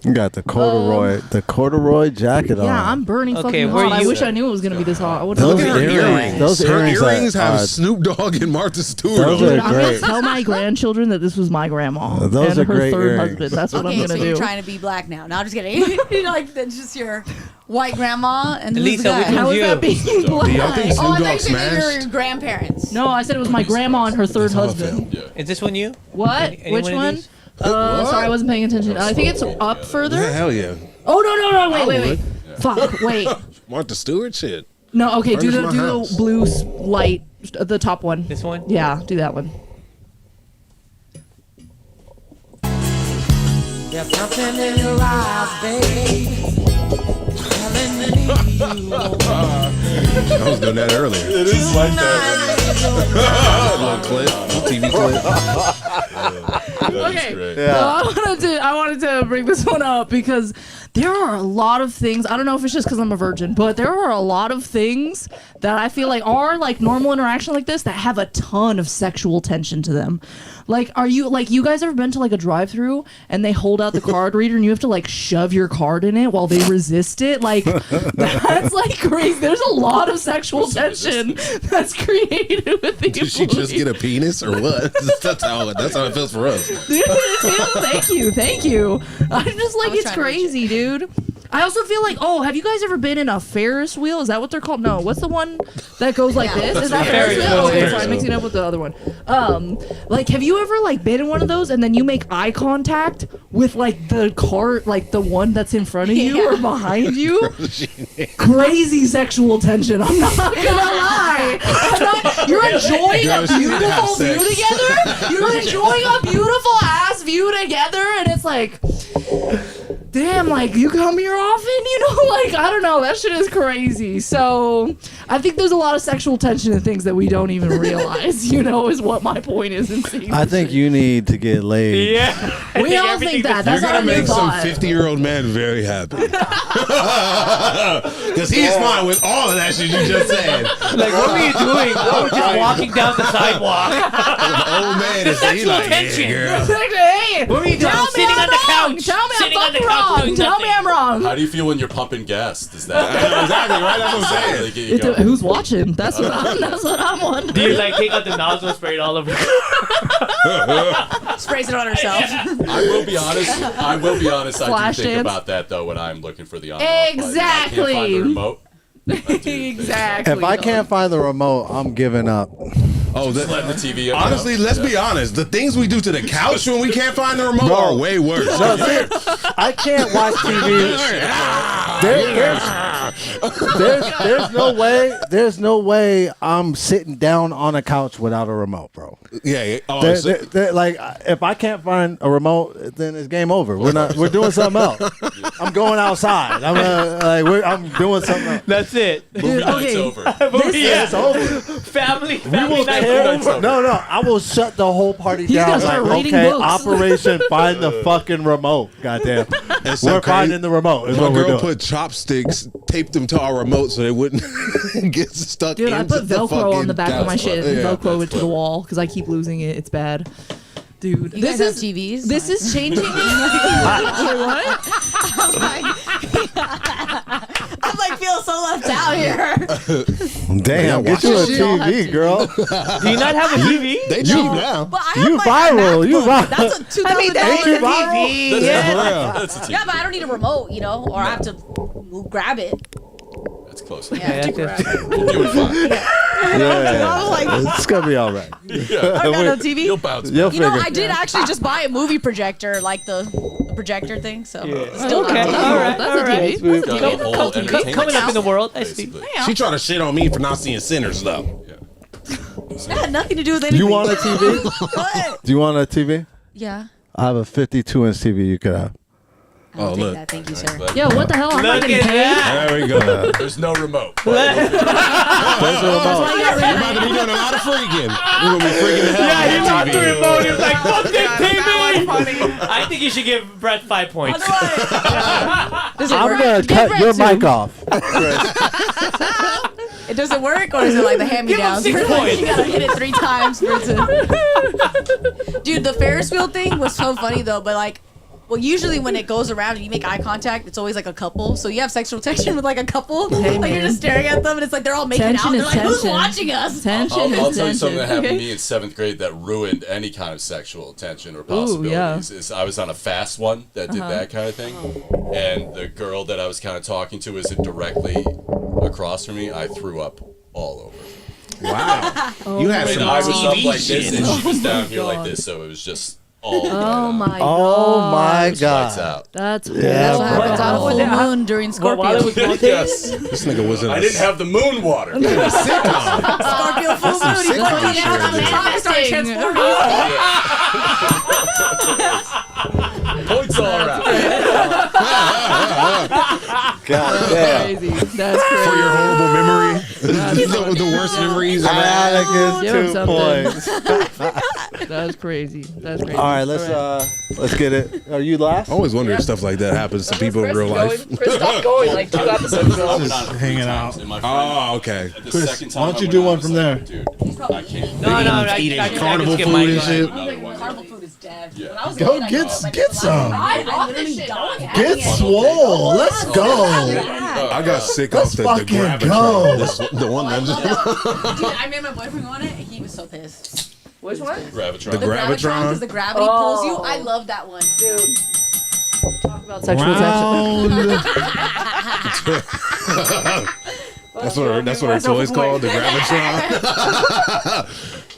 You got the corduroy jacket on. Yeah, I'm burning Okay, fucking where hot. I you wish at? I knew it was gonna be this hot. I would Those have earrings. Those Her earrings, earrings have are Snoop Dogg and Martha Stewart. Those on are it. I'm gonna great. tell my grandchildren that this was my grandma Those and are her great third earrings. husband. That's what Okay, I'm gonna so do. you're trying to be black now. No, I'm just kidding. You're like, that's just your white grandma and who's Lisa, the guy? which How one's is you? that being black? Do y'all think Oh, Snoop I Dogg thought you said that smashed? your grandparents. No, I said it was my grandma and her third husband. Is this one you? What? Any Which one of one? these? Sorry, I wasn't paying attention. I think it's up further. Yeah, hell yeah. Oh no! I Wait. would. Fuck! Wait. Martha Stewart shit. No. Okay. Do Furnish my the house. blue light, the top one. This one? Yeah. Do that one. There's something in your eyes, babe. Telling me you I was doing that earlier. It is like that. Little clip, little TV clip. Okay. So I wanted to bring this one up because there are a lot of things. I don't know if it's just because I'm a virgin, but there are a lot of things that I feel like are like normal interaction like this that have a ton of sexual tension to them. Like, are you like you guys ever been to like a drive-through and they hold out the card reader and you have to like shove your card in it while they resist it? Like that's like crazy. There's a lot of sexual tension that's created with the. Did she just get a penis or what? that's how it feels for us. Thank you. I'm just like, I was it's trying to reach crazy, dude. I also feel like, have you guys ever been in a Ferris wheel? Is that what they're called? No, what's the one that goes like this? Is that Ferris wheel? Okay, sorry, I'm mixing it up with the other one. Like, have you ever like been in one of those and then you make eye contact with like the cart, like the one that's in front of you or behind you? Crazy sexual tension. I'm not gonna lie. You're enjoying Girl, a she didn't have beautiful view sex. together. You're enjoying a beautiful ass view together, and it's like, damn, like you come here often, you know, like I don't know, that shit is crazy. So I think there's a lot of sexual tension and things that we don't even realize, you know, is what my point is in seeing. I think you need to get laid. Yeah. We all think that. You're That's our gonna new make some thought. 50-year-old man very happy. Because he's fine with all of that shit you just said. Like, what were you doing? I was just walking down the sidewalk. Old man The is sexual like, tension. yeah, girl. Hey, What were you doing? tell me Sitting I'm on the wrong. couch. Tell me I'm Sitting on the fucking couch wrong. doing Tell me nothing. I'm wrong. How do you feel when you're pumping gas? Does that Exactly, right? That's what I'm saying. really get you going? Who's watching? That's what I'm wondering. Do you like take out the nozzle, spray it all over? Sprays it on herself. I will be honest. I do Flash think dance. about that though when I'm looking for the on-off button. I can't find Exactly. the remote. Exactly. If I can't find the remote, I'm giving up. Oh, Just letting the TV. honestly, let's be honest. The things we do to the couch when we can't find the remote are way worse. No, I can't watch TV. There's no way I'm sitting down on a couch without a remote, bro. Yeah. Oh, Like if I can't find a remote, then it's game over. We're doing something else. I'm going outside. I'm doing something else. That's it. Movie night's over. It's over. Family will night. No, I will shut the whole party He's down. gonna start Like, reading okay, books. Operation Find the fucking remote. Goddamn, It's so we're crazy. finding the remote. Is My what we're girl doing. put chopsticks, taped them to our remote so they wouldn't get stuck. Dude, I into put Velcro on the back of my couch. shit and Yeah. Velcro it to the wall because I keep losing it. It's bad. Dude, You this guys is have TVs? This is changing. Wait, what? I'm like, feel so left out here. Damn, Yeah, get you a watch TV, girl. Do you not have a TV? They cheap now. But I have You my viral. You MacBook. viral. That's a $2,000 Ain't you viral? TV. That's Yeah. for real. That's a TV. Yeah, but I don't need a remote, you know, or I have to grab it. It's close. Yeah, We'll do it fine. Yeah, it's gonna be all right. I got no TV. You'll bounce. You'll You know, figure. I did actually just buy a movie projector, like the projector thing. So it's still Okay, not all right, That's all a right. TV. We've got a whole entertainment Coming up in the world, I see. basically. She trying to shit on me for not seeing Sinners though. It had nothing to do with anything. You want a TV? What? Do you want a TV? Yeah. I have a 52-inch TV you could have. Oh look. Thank you, sir. Yo, what the hell? I'm not Look getting at paid. that. There we go. There's no remote. There's a remote. We're about to be doing a lot of freaking. We're gonna be freaking the hell Yeah, he out lost of the TV. remote. He was like, fuck this TV. I think you should give Brett 5 points. Does it I'm work? gonna Give cut Red your two. mic off. It doesn't work, or is it like the hand-me-downs? Give him 6 points. You gotta hit it 3 times for it to. Dude, the Ferris wheel thing was so funny though, but like. Well, usually when it goes around and you make eye contact, it's always like a couple. So you have sexual tension with like a couple. Hey, like you're man. just staring at them and it's like they're all making Tension out. They're is like, who's tension. watching us? Tension I'll is tell you tension. something that happened Okay. to me in 7th grade that ruined any kind of sexual tension or possibilities. Is I was on a fast one that did that kind of thing, and the girl that I was kind of talking to was directly across from me. I threw up all over. Wow. You had I mean, some I was up TV like this, shit. and she was down Oh, here like God. this, so it was just all. Oh my Oh god. my Lights God. out. That's That's what happens on a bro. full moon during Scorpio. Yes. This nigga was in I a didn't have the moon water. sitcom. Scorpio full moon. He's sitcom going shit down on the right top and started transforming. Points all around. God damn. Crazy. That's crazy. For your horrible memory. the worst memories ever had. Give him Atticus, 2 something. points. That's crazy. That's crazy. All right, let's get it. Are you last? I always wonder if stuff like that happens to people in real life. Chris stopped going like 2 episodes ago. I've been on it 3 Hanging times, out. and my friend- Oh, okay. the Chris, second why time don't I you went do out, one I was from like, there? Dude, I can't. No, I Eating can carnival skip food mine. and shit. Another one. Carnival food is dead. Yeah. When I was a Go kid, I get know, like, get the last some. time I literally died. Get swole. Let's go. I got sick Let's off the fucking Gravitron. go. The one that just Dude, I made my boyfriend go on it, and he was so pissed. Which one? Gravitron. The Gravitron? Because the gravity pulls you. I love that one. Dude. Talk about sexual tension. Round. That's what our toy's called, the Gravitron.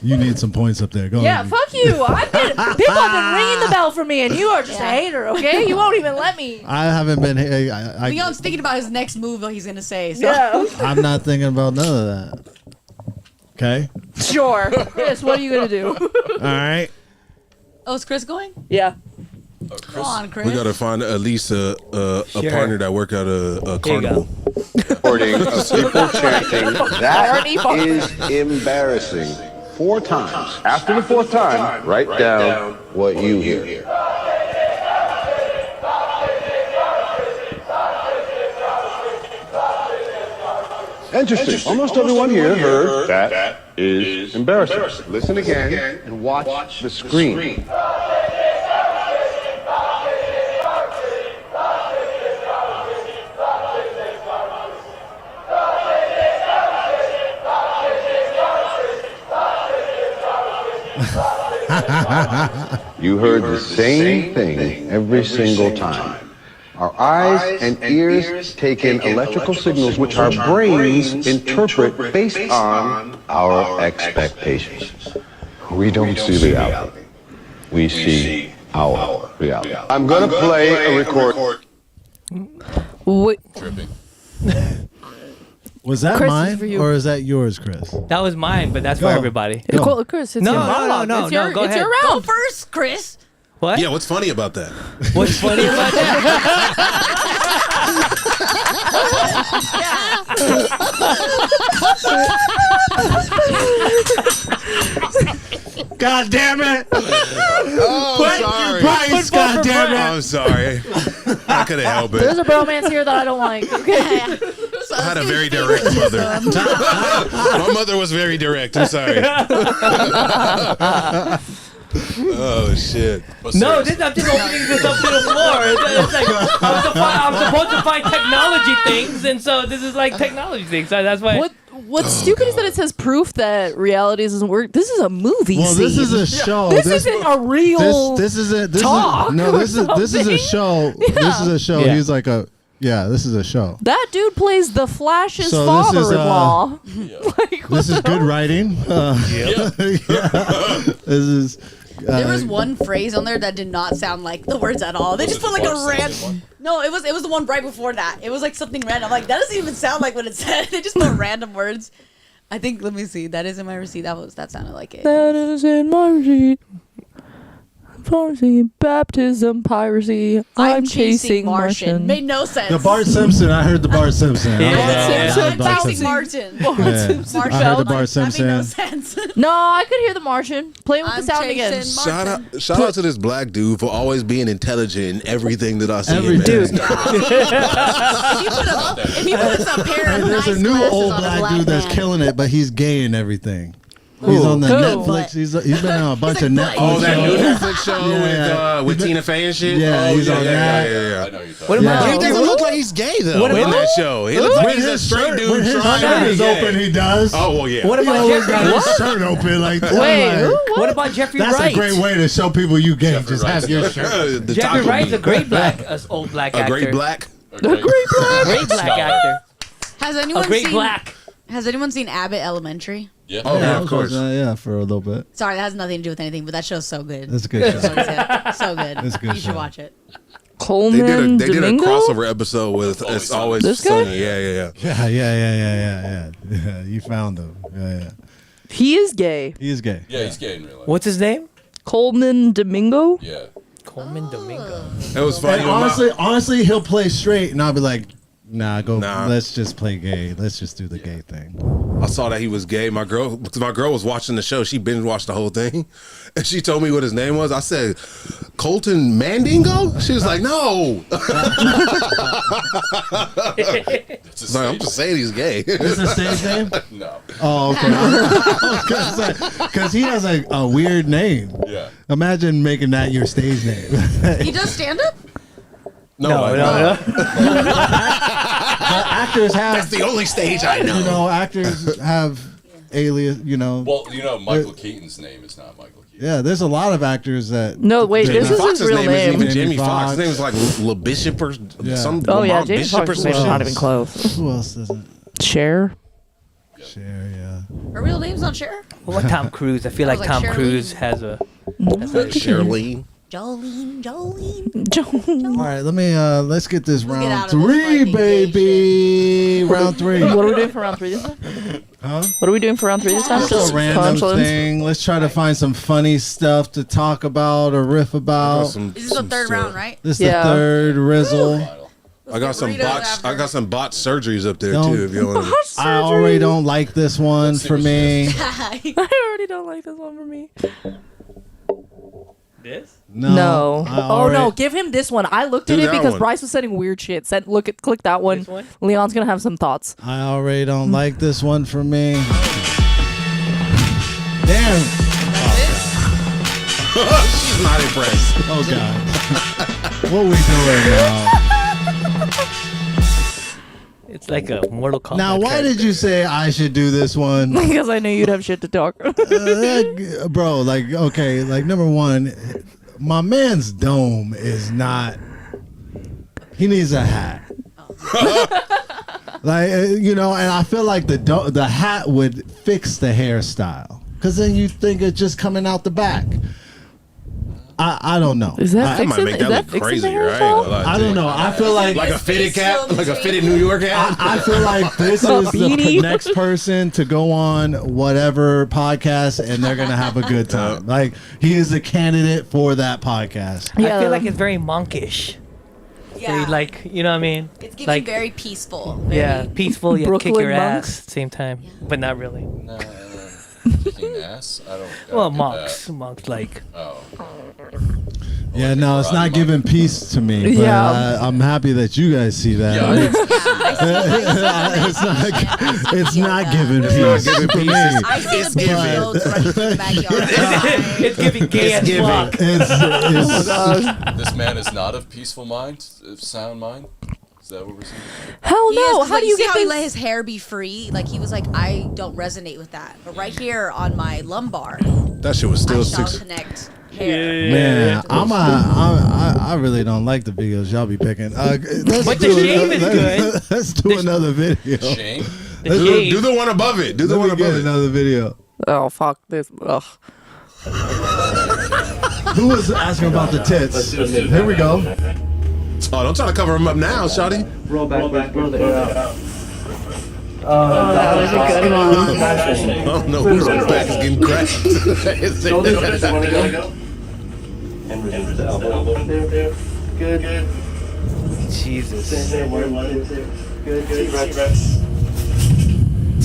You need some points up there. Go. Yeah, ahead. fuck you. People have been ringing the bell for me, and you are just a hater, okay? You won't even let me. I haven't been. I Leon's thinking about his next move he's gonna say. So. Yeah. I'm not thinking about none of that. Okay. Sure. Chris, what are you gonna do? All right. Oh, is Chris going? Yeah. Come on, Chris. We gotta find at least a Sure. partner that work at a There you carnival. Recording of people chanting, that is embarrassing. 4 times. After the 4th time, write down what you hear. Interesting. Almost everyone here heard that is embarrassing. Listen again and watch the screen. You heard the same thing every single time. Our eyes and ears take in electrical signals which our brains interpret based on our expectations. We don't see reality. We see our reality. I'm going to play a record. Wait. Tripping. Was that Chris, it's mine for you. or is that yours, Chris? That was mine, but that's for Go. everybody. Go. Chris, it's No, your no, monologue. no, it's no, your, go it's your ahead. round. Go first, Chris. What? Yeah, what's funny about that? What's funny about God damn it! Oh, sorry. Price, God damn it! I'm sorry. I couldn't help There's it. a bromance here that I don't like. Okay. I had a very direct mother. My mother was very direct. I'm sorry. Oh shit. No, this, I'm just opening this up to the floor. It's like I'm supposed to find technology things, and so this is like technology things. So that's why. What's stupid is that it says proof that reality doesn't work. This is a movie. Well, this scene. is a show. This isn't a real. This isn't. This talk is no. This is a or show. something. This is a show. Yeah. He's like a Yeah, this is a show. That dude plays the Flash's So this is, father-in-law. This is good writing. Yeah. This is. There was one phrase on there that did not sound like the words at all. They just put like a random. No, it was the one right before that. It was like something random. I'm like, that doesn't even sound like what it said. They just put random words. I think. Let me see. That is in my receipt. That sounded like it. That is in my receipt. Piracy, baptism, piracy. I'm chasing Martian. Made no sense. The Bart Simpson. I heard the Bart Simpson. I'm chasing Martin. I heard the Bart Simpson. No sense. No, I could hear the Martian. Play with the sound again. Shout out to this black dude for always being intelligent in everything that I see. Everything. If he puts a pair of There's nice a new glasses old on a black dude that's man. killing it, but he's gay and everything. He's on the Netflix. He's been on a bunch of Netflix. Oh, that new shows. Netflix show with Tina Fey and shit. Yeah, oh, he's on that. Yeah. I know you're talking. What about? Yeah. He doesn't look like he's gay though. What in about- that show? He looks like he's a straight dude. When his trying shirt to be is gay. open, he does. Oh well, yeah. What He about always Jeffrey? got his What? shirt open like that. Wait, I'm who? like, What about Jeffrey that's Wright? a great way to show people you gay. Jeffrey Just have Wright's your a shirt. The Jeffrey taco Wright's a meat. great old black actor. A great black. Great black actor. Has anyone A great seen? black. Has anyone seen Abbott Elementary? Yeah. Oh yeah, of course. Yeah, for a little bit. Sorry, that has nothing to do with anything, but that show's so good. That's a good show. So good. It's a good You show. should watch it. Coleman They did a Domingo? crossover episode with It's Always This guy? Sunny. Yeah. Yeah. You found him. Yeah. He is gay. He is gay. Yeah, he's gay in real life. What's his name? Coleman Domingo? Yeah. Coleman Domingo. It was funny. And honestly, he'll play straight, and I'll be like, nah. Let's just play gay. Let's just do the gay thing. I saw that he was gay. My girl was watching the show. She binge watched the whole thing, and she told me what his name was. I said, Colton Mandingo. She was like, no. It's like, I'm just saying he's gay. Is the stage name? No. Oh, okay. Because he has a weird name. Yeah. Imagine making that your stage name. He does stand up? No. Actors have. That's the only stage I know. You know, actors have alias. You know. Well, Michael Keaton's name is not Michael Keaton. Yeah, there's a lot of actors that. No, wait, Jamie this is Foxx's his real name isn't name. even Jamie Foxx. Foxx. His name is like LaBishop or some. Oh, yeah, Lamont Jamie Bishop or Foxx's some name is not shit. even close. Who else doesn't? Cher? Cher, yeah. Her real name's not Cher? What about Tom Cruise? I feel I like was like, Tom Charlene. Cruise has a. Charlene. Jolene. All right, let's get this get round out of this 3, fucking baby. Round 3. What are we doing for round 3 this time? Huh? What are we doing for round 3 this time? Just a random punchlines? thing. Let's try to find some funny stuff to talk about or riff about. This is the third round, right? This is the third rizzle. I got some botched. I got some botched surgeries up there Don't- too. If you want. I already don't like this one for me. I already don't like this one for me. This? No. I Oh no, already- give him this one. I looked Do at it that because one. Bryce was sending weird shit. Said, click that one. This one? Leon's gonna have some thoughts. I already don't like this one for me. Damn. She's not impressed. Oh god. What we doing now? It's like a Mortal Kombat. Now, why did you say I should do this one? Because I knew you'd have shit to talk. Bro, like, okay, like, number one, my man's dome is not, he needs a hat. Like, and I feel like the hat would fix the hairstyle. Because then you think it's just coming out the back. I don't know. Is that That might fixing- make is that that look fixing crazy, the right? hairstyle? I don't know. I feel like a fitted cap, like a fitted New York hat. I feel like this A is the beanie. next person to go on whatever podcast, and they're gonna have a good time. Like, he is a candidate for that podcast. I feel like it's very monkish. Very like, you know what I mean? It's giving like, very peaceful. yeah, peaceful. Yeah, kick Brooklyn your monks? ass at the same time, but not really. No, kicking ass? I don't Well, get monks like. Oh. Yeah, no, it's not giving peace to me. But Yeah. I'm happy that you guys see that. Yeah, It's not giving It's not peace giving for me. peace. I see It's the giving. fields running through the backyard. It's giving gay as fuck. This man is not of peaceful mind, of sound mind. Is that what we're saying? Hell He no. is, 'cause, How like, do you see get how he this? let his hair be free? Like, he was like, I don't resonate with that. But right here on my lumbar, That shit was I still shall 6. connect hair. Man, I really don't like the videos y'all be picking. But the shave is good. Let's do another video. Shame. Do the one above it. Do the one above it. Another video. Oh fuck this. Ugh. Who was asking about the tits? Here we go. Oh, don't try to cover him up now, shawty. Roll back, blow the air out. That was a good one. I don't know whose back is getting cracked. Shoulders, want to go? And reverse the elbow. There. Good. Jesus. Good. T-Rex.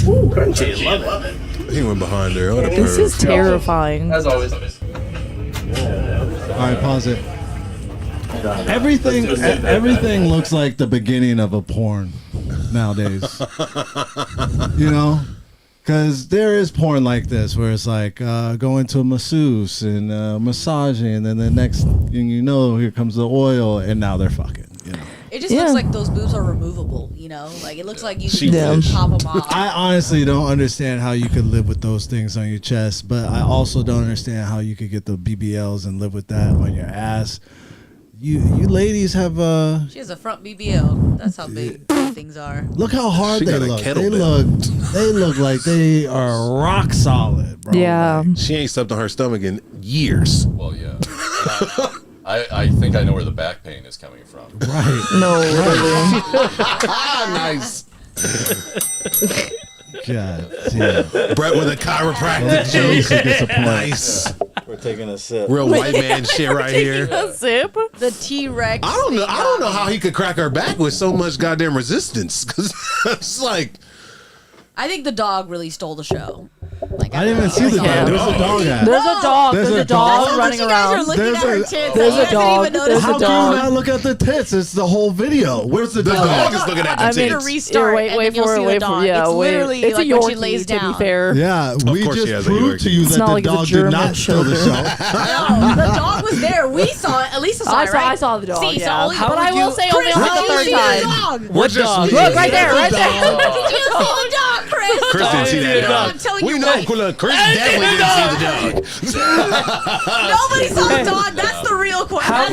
Ooh, crunchy. Love it. He went behind there. What a This perv. is terrifying. As always. All right, pause it. Everything looks like the beginning of a porn nowadays. You know? Because there is porn like this where it's like going to a masseuse and massaging, and then the next thing you know, here comes the oil, and now they're fucking. You know? It just looks like those boobs are removable, you know? Like, it looks like you can just pop them off. I honestly don't understand how you could live with those things on your chest, but I also don't understand how you could get the BBLs and live with that on your ass. You ladies have She has a front BBL. That's how big things are. look how hard She they got a look. kettlebell. They look like they are rock solid, bro. Yeah. She ain't slept on her stomach in years. Well, yeah. I think I know where the back pain is coming from. Right. No, Nice. God damn. Brett with a chiropractic joke. Nice. We're taking a sip. Real white man shit right here. A sip. The T-Rex. I don't know how he could crack her back with so much goddamn resistance. Cause it's like I think the dog really stole the show. Like, I didn't even see the dog. There's a dog at. There's a dog. There's a dog running You guys are around. looking at her tits. There's You a guys didn't dog. even notice There's How a can you dog. not look at the tits? It's the whole video. Where's the the dog? dog is looking at the I mean, to tits. restart. wait and then you'll for it. see the Wait dog. for yeah. It's Wait. literally It's like a when she Yorkie. lays To down. be fair. Yeah, we course she just has a proved to you It's that not the like it's a dog did German not steal the Shepherd. show. No, the dog was there. We saw it. Elisa saw it, right? I saw the dog. See, yeah. so only, But I will say only on Chris, the did you third see time. the dog? What dog? Look right there. Right there. Did you see the dog, Chris? Chris didn't see that dog. I'm telling We you know what. Chris definitely didn't see the dog. Nobody saw the dog. That's the real question. How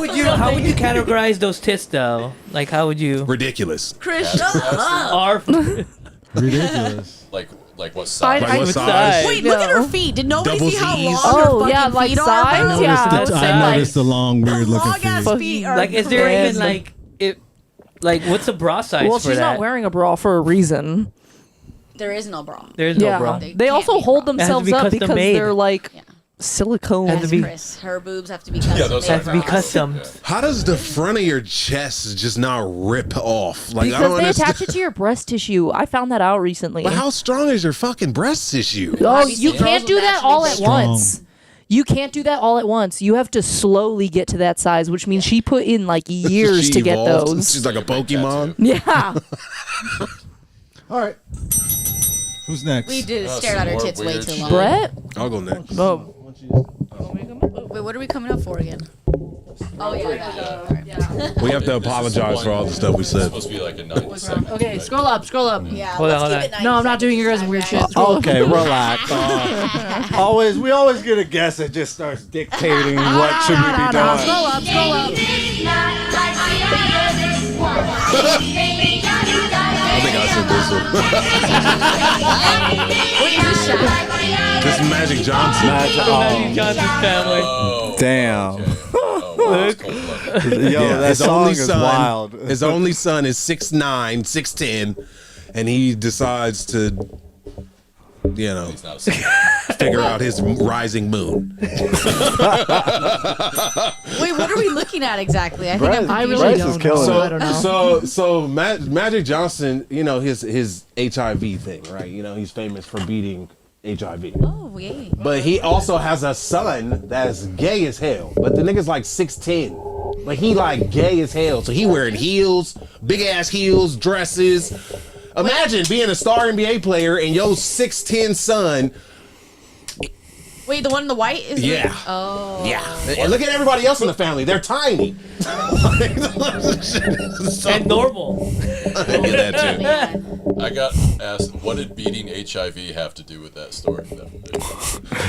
would you categorize those tits though? Like how would you? Ridiculous. Chris, shut up. Are Ridiculous. Like what size? Like what size? Wait, look at her feet. Did nobody Double see how Z's. long Oh, her yeah, fucking like feet size? are? bro? Yeah, I would say I noticed the long, weird looking Long ass feet. feet are like is there crazy. even like it? Like what's the bra size Well, for she's that? not wearing a bra for a reason. There is no bra. There's no Yeah. bra. They also hold It has to themselves be up custom because made. they're like silicone. Has to be- Chris, her boobs have to be custom. those made Has to be bras. custom. How does the front of your chest just not rip off? Like I Because don't they understand. attach it to your breast tissue. I found that out recently. But how strong is your fucking breast tissue? Oh, you can't do that all at Strong. once. You can't do that all at once. You have to slowly get to that size, which means she put in like years She to get evolved. those. She's like a Pokemon. Yeah. All right. Who's next? We did stared some at her more tits way weird too shit. long. Brett? I'll go next. Oh. Wait, what are we coming up for again? Oh yeah. We have to apologize for all the stuff we It's said. supposed to be like a 90 second. Okay, scroll up, scroll up. Yeah. Hold on, hold on. No, I'm not doing your guys' weird shit. Scroll up. Okay, relax. We always get a guest that just starts dictating what should we be doing. Scroll up, scroll up. I think I said What is this shot? this. This is Magic Johnson. Magic Johnson's family. Oh, Damn. okay. Oh, wow, that's cold-blooded. Yo, that his song only is son, wild. His only son is 6'9", 6'10", and he decides to, you know, He's not a single. figure out his rising moon. Wait, what are we looking at exactly? I think Brett- I'm I confused. really Bryce is don't killing know. it. I don't know. So Magic Johnson, you know, his HIV thing, right? You know, he's famous for beating HIV. Oh, yay. But he also has a son that's gay as hell. But the nigga's like 6'10". Like he like gay as hell. So he wearing heels, big ass heels, dresses. Imagine being a star NBA player and your 6'10" son. Wait, the one in the white is Yeah. Oh. Yeah. And look at everybody else in the family. They're tiny. And normal. Yeah, that too. I got asked, what did beating HIV have to do with that story?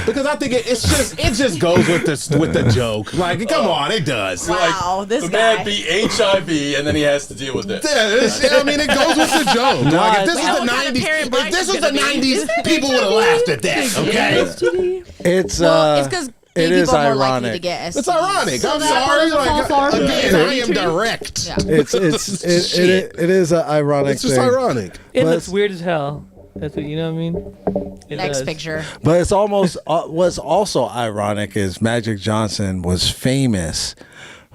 Because I think it just goes with the joke. Like, come on, it does. Wow, this the guy. man beat HIV and then he has to deal with it. Yeah, I mean, it goes with the joke. Like, if this was the 90s, if this was the 90s, people would have laughed at that. Okay. It's Well, it's because it people is are more likely ironic. to get STDs. It's ironic. So I'm that sorry. doesn't fall far Like, from again, I am direct. Yeah. it is an ironic. It's just thing. ironic. It But looks weird as hell. That's what you know what I mean. It Next does. picture. But it's almost what's also ironic is Magic Johnson was famous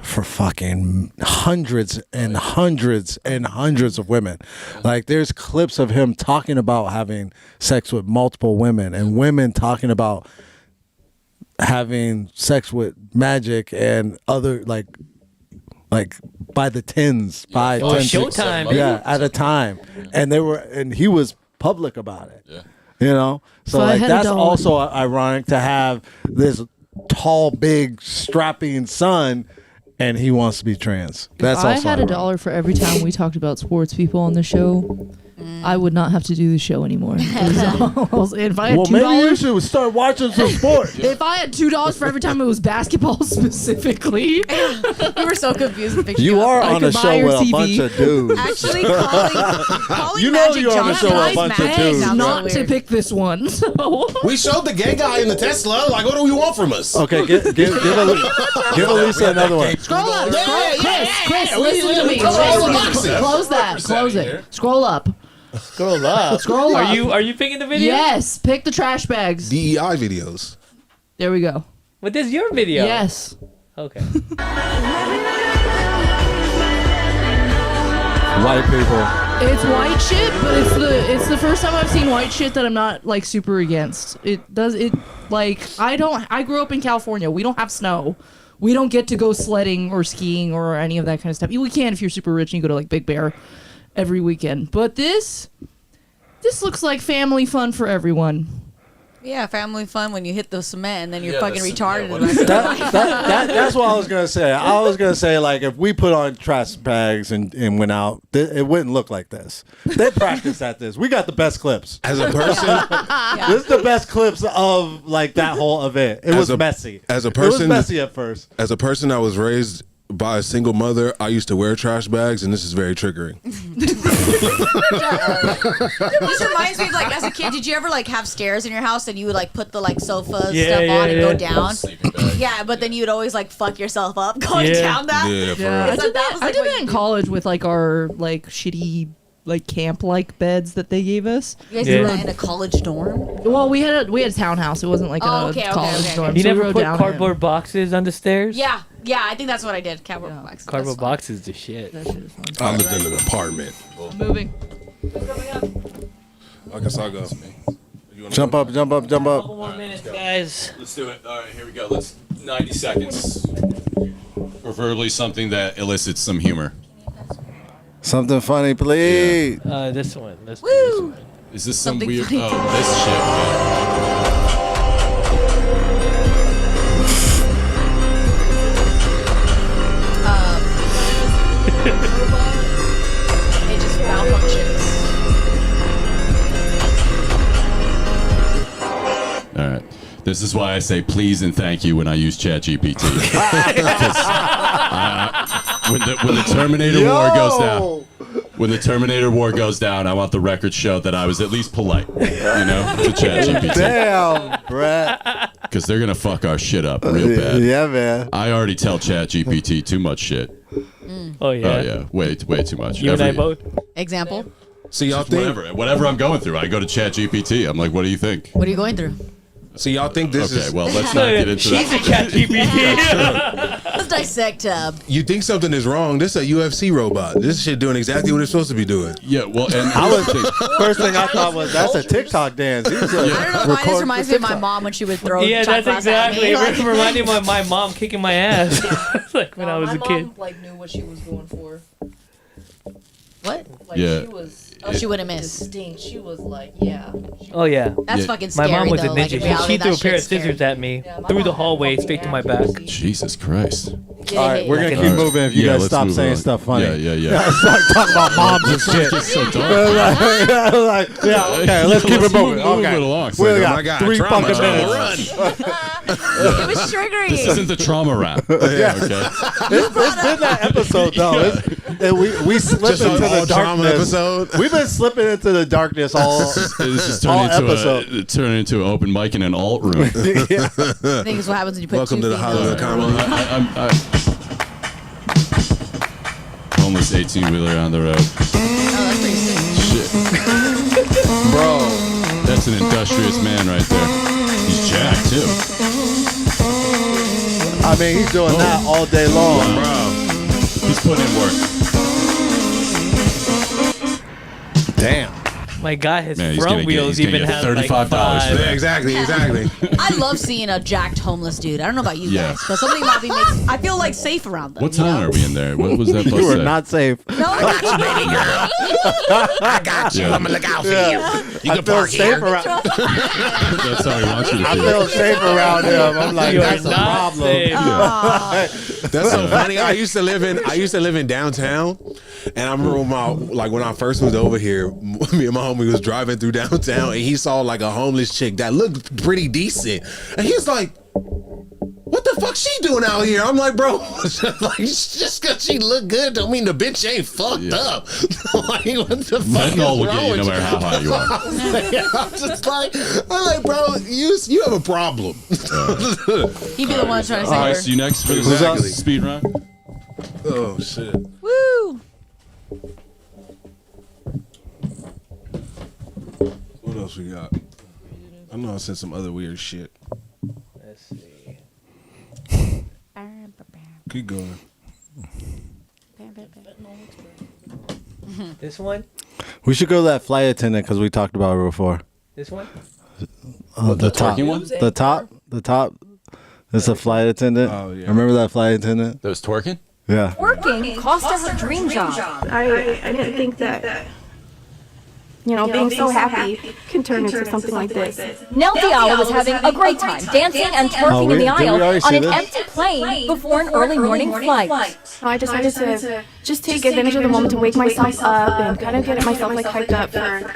for fucking hundreds and hundreds and hundreds of women. Like there's clips of him talking about having sex with multiple women and women talking about having sex with Magic and other like by the tens, by Oh, 10, Showtime. yeah, at a time, and he was public about it. Yeah. You know, so If I like had a that's dog- also ironic to have this tall, big, strapping son, and he wants to be trans. That's If I also had ironic. $1 for every time we talked about sports people on the show, I would not have to do the show anymore. If I had Well, $2, maybe you should start watching some sports. if I had $2 for every time it was basketball specifically, We were so confused with picture. You are I on a could buy show your with a TV. bunch of dudes. Actually calling You know Magic you're on a show Johnson with a bunch of Mag dudes. sounds so not to weird. pick this one. So We showed the gay guy in the Tesla. Like, what do you want from us? Okay, give Elisa another one. scroll up, Chris, we listen to me. need to close the Listen. boxes. Close that. Close it. Scroll up. Scroll up. Scroll up. Are you picking the video? Yes, pick the trash bags. DEI videos. There we go. But this is your video. Yes. Okay. White people. It's white shit, but it's the first time I've seen white shit that I'm not like super against. I grew up in California. We don't have snow. We don't get to go sledding or skiing or any of that kind of stuff. We can if you're super rich and you go to like Big Bear every weekend. But this looks like family fun for everyone. Yeah, family fun when you hit the cement and then you're Yeah, fucking that's- retarded. yeah, the rest of your life. That's what I was gonna say. I was gonna say like if we put on trash bags and went out, it wouldn't look like this. They practiced at this. We got the best clips. As a person, This is the best clips of like that whole event. It was messy. As a it was person, messy at first. as a person that was raised by a single mother, I used to wear trash bags, and this is very triggering. This reminds me of like as a kid, did you ever like have stairs in your house and you would like put the like sofa Yeah, stuff yeah, on and go yeah. down? Sleeping bag. Yeah, but then you'd always like fuck yourself up going Yeah. down that. Yeah, for Yeah, real. I did that. was, I like, did what that you in did. college with like our like shitty like camp like beds that they gave us. You guys Yeah. did that in a college dorm? Well, we had a townhouse. It wasn't like Oh, a okay, okay, college okay, dorm. okay. You so we never rode put down cardboard boxes on the stairs? Yeah, I think that's what I did. Cardboard box. Cardboard boxes the shit. That shit is fun. I lived in an apartment. Moving. I guess I'll go. Jump up, jump up, jump up. Couple more minutes, guys. Let's do it. All right, here we go. Let's 90 seconds. Preferably something that elicits some humor. Something funny, please. This one. Let's do Woo! this one. Is this some Something weird? funny. Oh, this shit. It just malfunctions. All right. This is why I say please and thank you when I use ChatGPT. When the Terminator War goes down, when the Terminator War goes down, I want the record show that I was at least polite, to ChatGPT. Damn, Brett. Because they're gonna fuck our shit up real bad. Yeah, man. I already tell ChatGPT too much shit. Oh yeah. Oh yeah, way too much. You and I both. Example. So y'all think? Whatever I'm going through, I go to ChatGPT. I'm like, what do you think? What are you going through? So y'all think this Okay, is? well, let's not get into She's a that. ChatGPT. Let's dissect. You think something is wrong? This is a UFC robot. This shit doing exactly what it's supposed to be doing. Yeah, well, and I was first thing I thought was that's a TikTok dance. He's I don't know why this reminds me of my mom when she would throw. Yeah, shot that's glass at exactly. me. It reminded me of my mom kicking my ass, like when I was my a kid. mom like knew what she was going for. What? Like Yeah. she was. Oh, she wouldn't miss. Distinct. She was like, yeah. Oh yeah. That's fucking scary. My mom was though. a Like, ninja. in reality, She threw a that pair of shit's scary. scissors at me through the hallway straight to my back. Jesus Christ. All right, we're gonna keep moving if you Yeah, guys let's stop move saying on. stuff funny. Yeah. Start talking about moms and shit. It's so dark. Okay, let's keep it moving. Move Okay, it along. we Oh got my God, 3 trauma, fucking trauma, minutes. It was triggering. This isn't the trauma rap. Yeah. Okay. It's been that episode though. We slip Just an into the all-trauma darkness. episode. We've been slipping into the darkness all This is all turning episode. turning into an open mic in an alt room. I think it's what happens when you put Welcome two to the females Hollywood in a room. Comedy. Homeless 18-wheeler on the road. Oh, that's pretty sick. Shit. Bro, that's an industrious man right there. He's jacked too. I mean, he's doing that all day long. Bro, he's putting in work. Damn. My God, his Man, he's front gonna get- wheels he's gonna even get have like $35 for five. that. Yeah, exactly. I love seeing a jacked homeless dude. I don't know about you Yeah. guys, but something about me makes I feel like safe around them. What time are we in there? What was that bus You are say? not safe. No, I got you, baby girl. I got you. Yeah. I'm gonna look out for you. You I can feel park safe here. around. That's how he wants you to I feel. feel safe around him. I'm like, You are that's a not problem. safe. That's so funny. I used to live in downtown, and I remember when I first moved over here, me and my homie was driving through downtown, and he saw like a homeless chick that looked pretty decent, and he's like, "What the fuck she doing out here?" I'm like, "Bro, like just because she look good don't mean the bitch ain't fucked up." Like, what the fuck Fentanyl is will get wrong you with no matter how high you are. I'm like, bro, you have a problem. He'd be the one trying to All right, say see you next for this Exactly. speed round. Oh shit. Woo! What else we got? I know I said some other weird shit. Let's see. Keep going. This one. We should go to that flight attendant because we talked about it before. This one. The top. twerking one? The top. It's a flight attendant. Oh, yeah. Remember that flight attendant? That was twerking? Yeah. Working cost her dream job. I didn't think that, being so happy can turn into something like this. Nell Diallo was having a great time dancing and twerking in the did we aisle already on see an this? empty plane before an early morning flight. So I decided to just take advantage of the moment to wake myself up and kind of get myself like hyped up for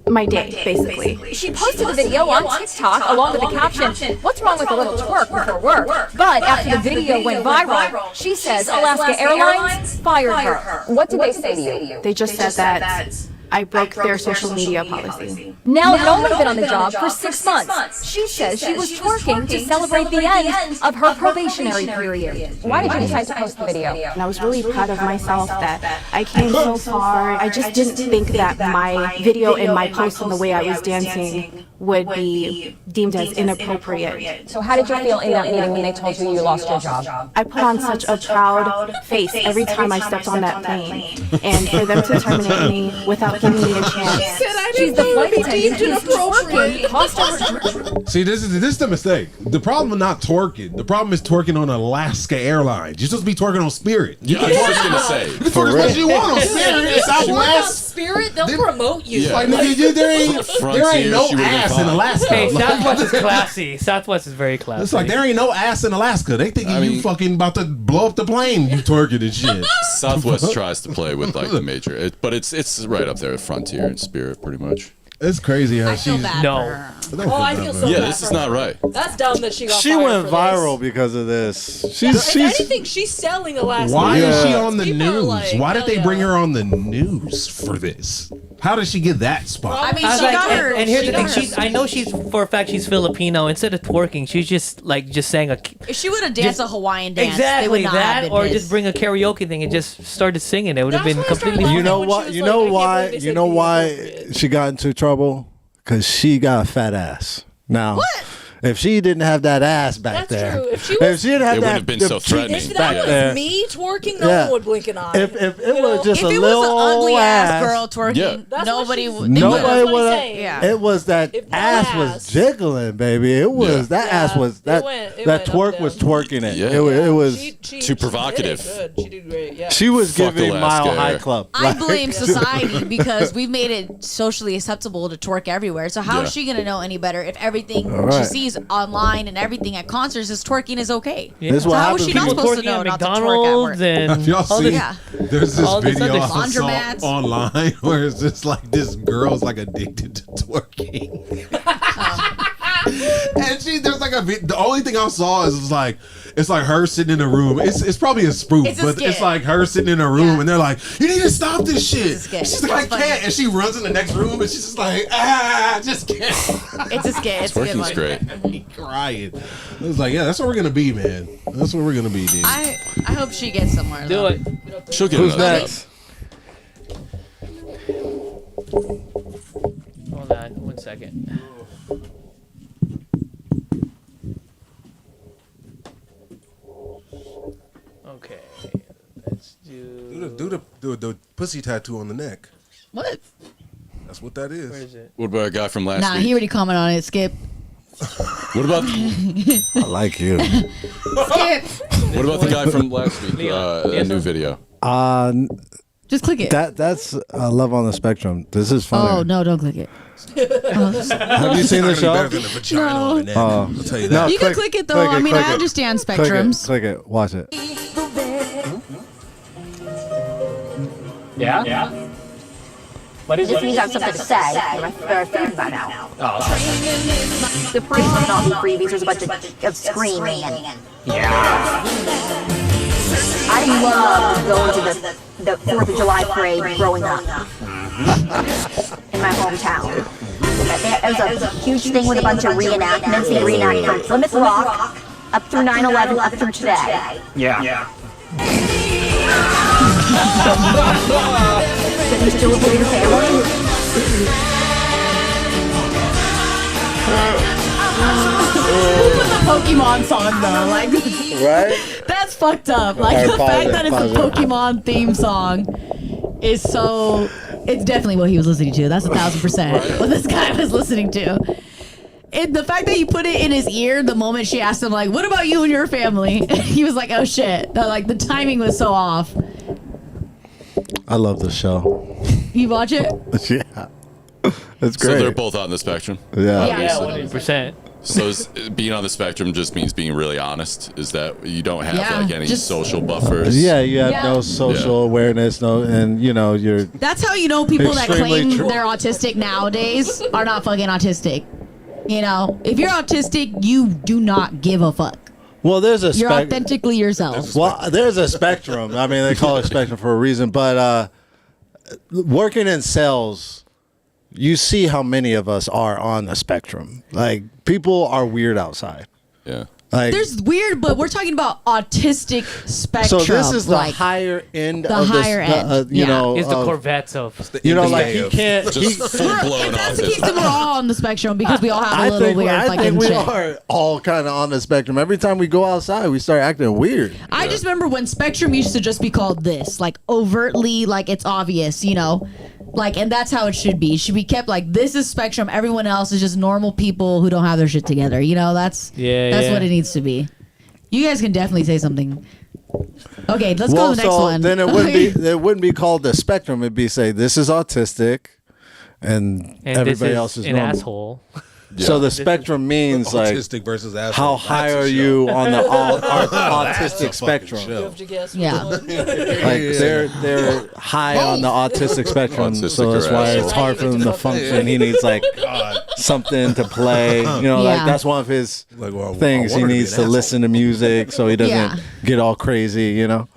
my day, basically. She posted the video on TikTok along with the caption, "What's wrong with a little twerk before work?" But after the video went viral, she says Alaska Airlines fired her. What did they say to you? They just said that I broke their social media policy. Nell had only been on the job for 6 months. She says she was twerking to celebrate the end of her probationary period. Why did you decide to post the video? And I was really proud of myself that I came so far. I just didn't think that my video and my post and the way I was dancing would be deemed as inappropriate. So how did you feel in that meeting when they told you you lost your job? I put on such a proud face every time I stepped on that plane. And for them to terminate me without giving me a chance. She's the flight attendant who's twerking cost her. See, this is the mistake. The problem is not twerking. The problem is twerking on Alaska Airlines. You're supposed to be twerking on Spirit. Yeah, I was just gonna say. You can twerk as much as you want on Spirit, Southwest. Spirit, they'll promote you. Yeah. Like, nigga, there ain't no she would've been ass in fine. Alaska. Hey, Southwest is classy. Southwest is very classy. It's like there ain't no ass in Alaska. They thinking you fucking about to blow up the plane. You twerking and shit. Southwest tries to play with like the major, but it's right up there with Frontier and Spirit, pretty much. It's crazy how I feel she's. bad No. for her. Oh, I feel so Yeah, bad this for is her. not right. That's dumb that she got She fired went for viral this. because of this. If She's anything, she's selling Alaska. Why is she Yeah. on the People are news? like, Why did hell they yeah. bring her on the news for this? How did she get that spot? I mean, I was she like, got her. and here's she the thing. got her. I know she's for a fact she's Filipino. Instead of twerking, she's just sang a If she would have danced a Hawaiian dance, they exactly would not have that, been or pissed. just bring a karaoke thing and just started singing. It would have That's been when I started completely. laughing. You know when what? she was You like, know I can't why? believe they You said know the why appropriate. she got into trouble? Because she got a fat ass. Now, If she didn't have that ass back That's there, true. If she if was- she didn't have It that, wouldn't have been so the threatening. If back that there, was me twerking, no Yeah. one would blink an eye. if it was just If a it was little an ugly ass, ass girl twerking, Yeah. That's nobody what would. nobody That's what would. he's saying. Yeah. It was that If that ass ass- was jiggling, baby. It was that ass was that it that went up twerk and was down. twerking it. Yeah. It was. Too provocative. She did great. Yeah. She was Fuck giving Alaska Mile High Air. Club. I blame society because we've made it socially acceptable to twerk everywhere. So how is Yeah. she gonna know any better if everything All she right. sees online and everything at concerts is twerking is okay? Yeah. This is So what how happens is she when not you- supposed to know at not to twerk at McDonald's work? and Have y'all all seen? this, Yeah. There's this all this video other I saw laundromats. online where it's just like this girl's like addicted to twerking. And there's like the only thing I saw is like it's like her sitting in a room. It's probably a spoof, It's a but skit. it's like her sitting in a room and they're like, "You need to stop this shit." It's a skit. She's like, "I It's funny. can't," and she runs in the next room and she's just like, "I just can't." It's a skit. It's a good Twerking's one. great. Crying. I was like, "Yeah, that's what we're gonna be, man. That's what we're gonna be, dude." I hope she gets somewhere. do though. it. She'll get Who's another next? Hold on, 1 second. Okay, let's Do the pussy tattoo on the neck. What? That's what that is. Where is it? What about a guy from last Nah, week? he already commented on it. Skip. What about I like you. Skip. what about the guy from last week? A new video. Just click it. That's Love on the Spectrum. This is funny. Oh no! Don't click it. Have you seen the It's show? better than the vagina No. on the neck. I'll tell you that. No, You can click it, though. I mean, I understand spectrums. Click it. Watch it. Yeah? Yeah? What is Just it? means I have something to say. You're a fan by now. The priest was not freebies. There's a bunch of screaming and. Yeah. I loved going to the 4th of July parade growing up in my hometown. It was a huge thing with a bunch of reenactments. They reenact from Plymouth Rock up through 9/11 up through today. Yeah. Did you still live with your family? Who put the Pokemon song though? Like, Right? that's fucked up. Like Alright, the pause fact it, that it's pause a it. Pokemon theme song is so. It's definitely what he was listening to. That's 1,000% what this guy was listening to. And the fact that he put it in his ear the moment she asked him, like, "What about you and your family?" He was like, "Oh shit!" Like the timing was so off. I love the show. You watch it? Yeah. It's So they're great. both on the spectrum. Yeah. Yeah, 100%. So being on the spectrum just means being really honest. Is that you don't have Yeah, like any just- social buffers? Yeah, you have Yeah. no social awareness, and you're That's how you know people that Extremely claim true. they're autistic nowadays are not fucking autistic. You know, if you're autistic, you do not give a fuck. well. There's a You're spectrum. authentically yourself. Well, there's a spectrum. I mean, they call it spectrum for a reason. But working in sales, you see how many of us are on the spectrum. Like people are weird outside. Yeah. Like There's weird, but we're talking about autistic spectrum. so, this is the like, higher end the of higher end. you Yeah. know, It's the of- Corvettes of. you know, Indian like he of- can't. Just he- full blown if that's the case, then autism. we're all on the spectrum because we all have a I little think, weird I fucking think we shit. are all kind of on the spectrum. Every time we go outside, we start acting weird. I just remember when spectrum used to just be called this, like overtly, like it's obvious, you know, like, and that's how it should be. It should be kept like this is spectrum. Everyone else is just normal people who don't have their shit together. You know, that's what it needs to be. You guys can definitely say something. Okay, let's go to the next one. Then it wouldn't be called the spectrum. It'd be say this is autistic, and And everybody this is else is an normal. asshole. So the This is- spectrum means like Autistic versus asshole. how That's high a are show. you on the That's a autistic fucking spectrum? show. Yeah. Like they're high on the autistic spectrum, Autistic so that's or why asshole. it's hard for them to function. He needs like something to play. You know, like Yeah. that's one of his Like, well, things. I He want her to be needs an to asshole. listen to music so he doesn't Yeah. get all crazy. You know.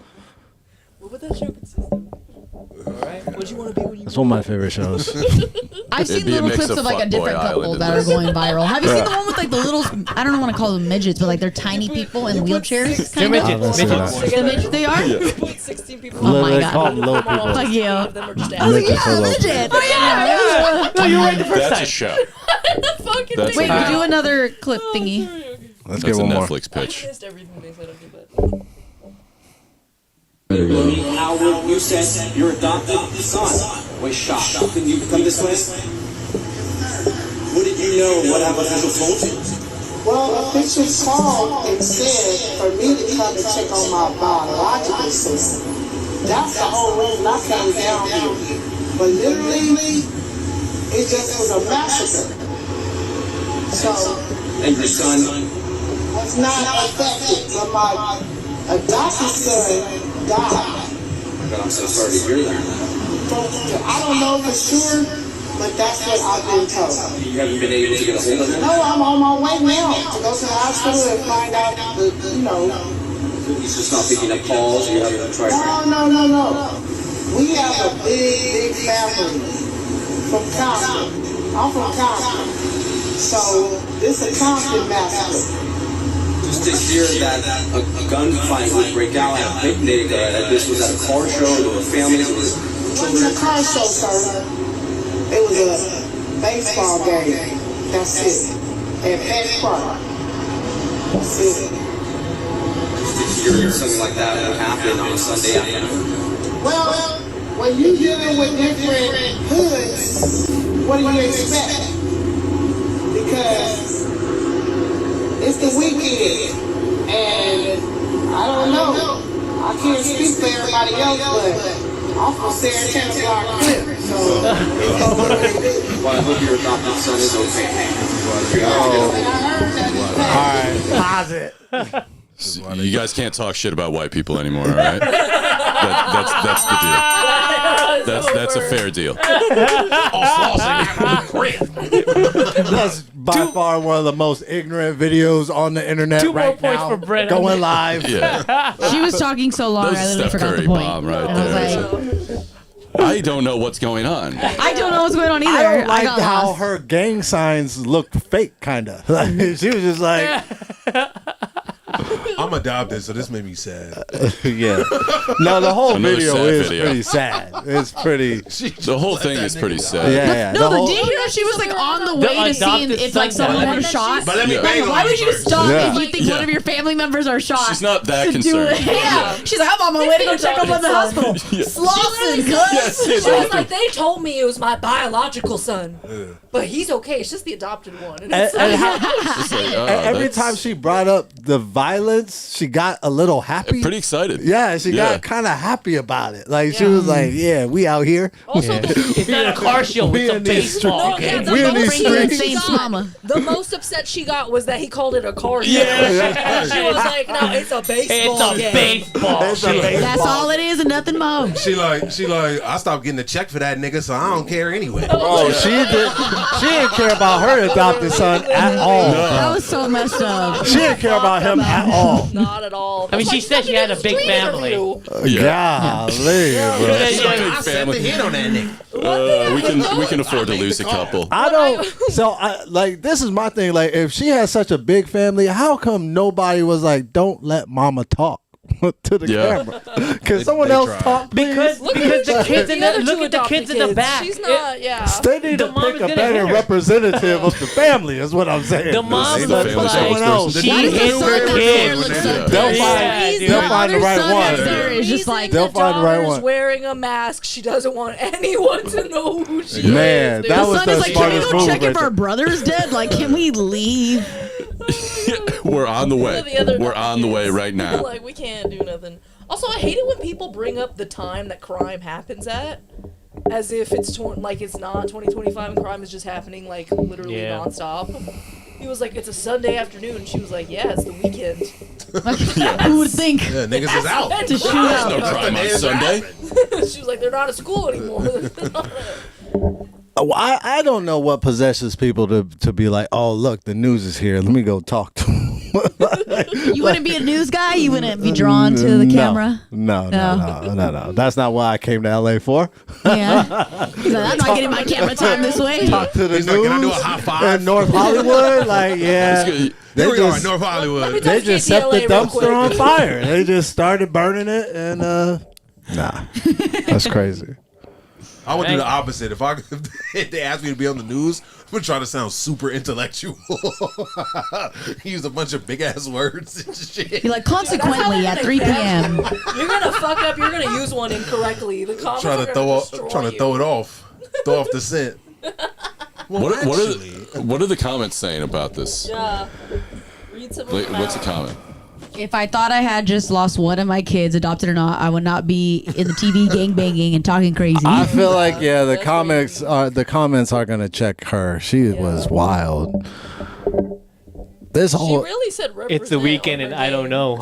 What would that show consist of? What you want to be when you That's one of my favorite shows. I've seen little clips of like a different couple that are going viral. Have you seen the one with like the little? I don't want to call them midgets, but like they're tiny people in wheelchairs. They're midgets. The midgets they are. put 16 people Oh my They god! call them little people. Fuck yeah! Midgets are little people. Oh yeah! No, you're right the first That's time. a show. That's Wait, do another clip thingy. Let's That's get a one more. Netflix pitch. missed everything they said after that. Howard, you said your adopted son was shot. Can you come this way? What did you know? What have officials told you? Well, officials called and said for me to come and check on my biological sister. That's the whole reason I came down here. But literally, it just was a massacre. So, And your son? was not affected, but my adopted son died. I'm so sorry to hear that. I don't know for sure, but that's what I've been told. You haven't been able to get a hold of him? No, I'm on my way now to go to the hospital and find out the, He's just not picking up calls, or you haven't tried? No. We have a big family from Compton. I'm from Compton. So, this is a Compton massacre. Just to hear that a gunfight would break out at a picnic, that this was at a car show, there were families, it was It wasn't a car show, sir. It was a baseball game. That's it. At Penn Park. That's it. just to hear something like that would happen on a Sunday afternoon. Well, when you're dealing with different hoods, what do you expect? Because it's the weekend, and I don't know. I can't speak for everybody else, but I'm from Sarah Block Clip, so Well, I hope your adopted son is okay. All right, pause it. You guys can't talk shit about white people anymore, all right? That's the deal. That's a fair deal. That's by far one of the most ignorant videos on the internet 2 more right points now. for Brett. Going live. Yeah. She was talking so long, That was I a literally Steph forgot Curry the point. bomb right I was there. like, I don't know what's going on. I don't know what's going on either. I don't like got how lost. her gang signs looked fake, kind of. Like, she was just like, I'm adopted, so this made me sad. yeah. No, the whole Another video sad is video. pretty sad. It's pretty. The whole thing is pretty sad. Yeah. No, the whole, did you hear she was like on the way to see adopted if like son someone died. was shot? But let me Yeah. bang Like, on why you would you first. stop Yeah. if you think one of your family members are shot? She's not that to do concerned. it. Yeah. She's like, I'm on my way to go check on the hospital. Slauson, cuz. Yes, She was exactly. like, they told me it was my biological son, but he's okay. It's just the adopted one. And it's and like, how- Just like, oh, every that's time she brought up the violence, she got a little happy. pretty excited. Yeah, she Yeah. got kind of happy about it. Like she was like, "Yeah, we out here. Also, It's not a car show. We It's a in these baseball yeah, game. the We in most these upset streets. she Saints got- mama. The most upset she got was that he called it a car show. Yeah. She was like, no, it's a baseball It's a game. baseball. It's a baseball. That's all it is and nothing more. She like, I stopped getting a check for that nigga, so I don't care anyway. Oh, she didn't care about her adopted son at all. That was so messed up. She didn't care about him at all. Not at all. I mean, she said she had a big family. Golly, bro. I sent the hit on that nigga. We can afford to lose a couple. I don't. So, like, this is my thing. Like, if she has such a big family, how come nobody was like, "Don't let mama talk"? To the Yeah. camera. Can someone else tried. talk, please? Because the kids in The other the look two at the adopted kids in the back. She's not, yeah. They need The to mom pick is a gonna better hit her. representative of the family. Is what I'm saying. The mom Ain't looks no family like someone else. she Why does the hit son her next door kid. look so Yeah. They'll good? find- The they'll find the other right son one. next door is just like, They'll find the right daughter's one. wearing a mask. She doesn't want anyone to know who she Man, is. that the was son the is like, can we smartest go move check right if our brother's dead? Like, can we leave? We're on the way. The other We're on the way kids. right now. Like, we can't do nothing. Also, I hate it when people bring up the time that crime happens at, as if it's like it's not 2025 and crime is just happening like literally Yeah. nonstop. He was like, it's a Sunday afternoon. She was like, yeah, it's the weekend. Who would think Yeah, niggas is out. to shoot There's out? no crime on Sunday. She was like, they're not at school anymore. Oh, I don't know what possesses people to be like, oh, look, the news is here. Let me go talk to them. You wouldn't be a news guy. You wouldn't be drawn to the camera. No. That's not what I came to LA for. Yeah. He's like, I'm not getting my camera time this way. Talk to the He's news like, can I do a high five? in North Hollywood. Like, yeah. Here we are in North Hollywood. They just set the dumpster on fire. They just started burning it, and nah, that's crazy. I would do the opposite. If they asked me to be on the news, I'm gonna try to sound super intellectual. Use a bunch of big ass words and shit. You're like, consequently, at 3 p.m. You're gonna fuck up. You're gonna use one incorrectly. The comments Trying are to gonna destroy you. throw it off, throw off the scent. What are the comments saying about this? Yeah. Read some of Like, them what's the out. comment? If I thought I had just lost one of my kids, adopted or not, I would not be in the TV gangbanging and talking crazy. I feel like the comments are gonna check her. She was wild. This She whole really said represent. It's the weekend, and I don't know.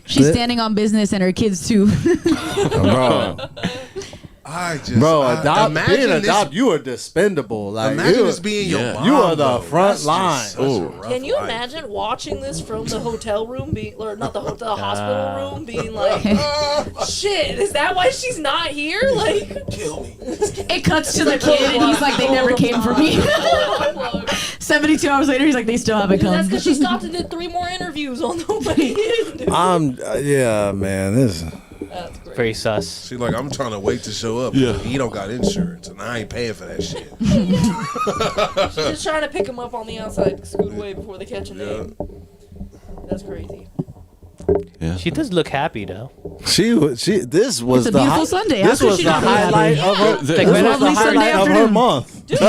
She's standing on business and her kids too. bro. imagine this- you are dispendable. Like Imagine this being your mom. You are the though. front That's just line. such a rough Can you life. imagine watching this from the hotel room, or not the hospital room, being like, "Shit, is that why she's not here?" Like, kill me. It cuts to the kid and he's like, they never came for me. 72 hours later, he's like, they still haven't come. That's because she stopped and did 3 more interviews on nobody. Yeah, man. This. Very sus. She like, I'm trying to wait to show up. Yeah. He don't got insurance, and I ain't paying for that shit. She's just trying to pick him up on the outside, scoot away before they catch a name. That's crazy. Yeah. She does look happy though. This was It's a the beautiful Sunday. This How could was she the not be highlight happy? of her. The- This Like, was the lovely Sunday highlight of her afternoon. month. Dude,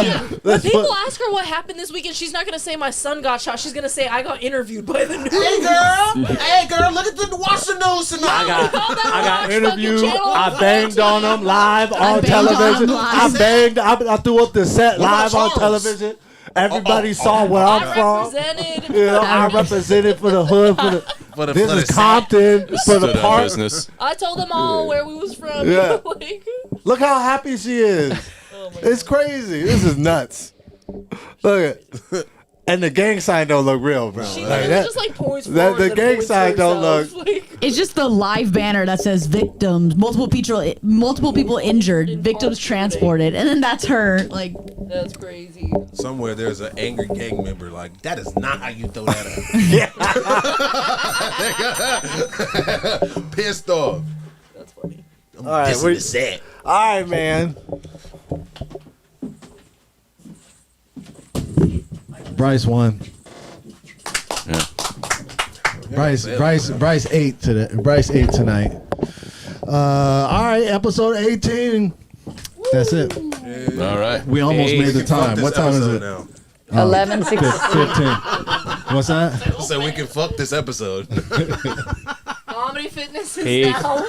when people ask her what happened this weekend, she's not gonna say my son got shot. She's gonna say I got interviewed by the news. Hey girl, look at the watch the news tonight. I got interviewed. channel. I banged on them live on banged on television. them live. I banged. I threw up the set What about live on Charles? television. Everybody saw where I'm I from. represented. You know, I represented for the hood. This is Compton for Stood the up park. business. I told them all where we was from. Yeah. Like, Look how happy she is. It's crazy. This is nuts. Look at. And the gang sign don't look real, bro. she Like literally just like points that forward the and gang points sign to don't herself. look. Like, It's just the live banner that says victims, multiple people injured, victims transported, and then that's her. Like, that's crazy. Somewhere there's an angry gang member like, that is not how you throw that out. Pissed off. That's funny. I'm All right, dissing the set. All right, man. Bryce won. Yeah. Bryce ate today. Bryce ate tonight. All right, episode 18. That's it. All right. We almost made the time. What time is it? Now. 11:16. 15. What's that? So we can fuck this episode. Comedy Fitness is Peace. now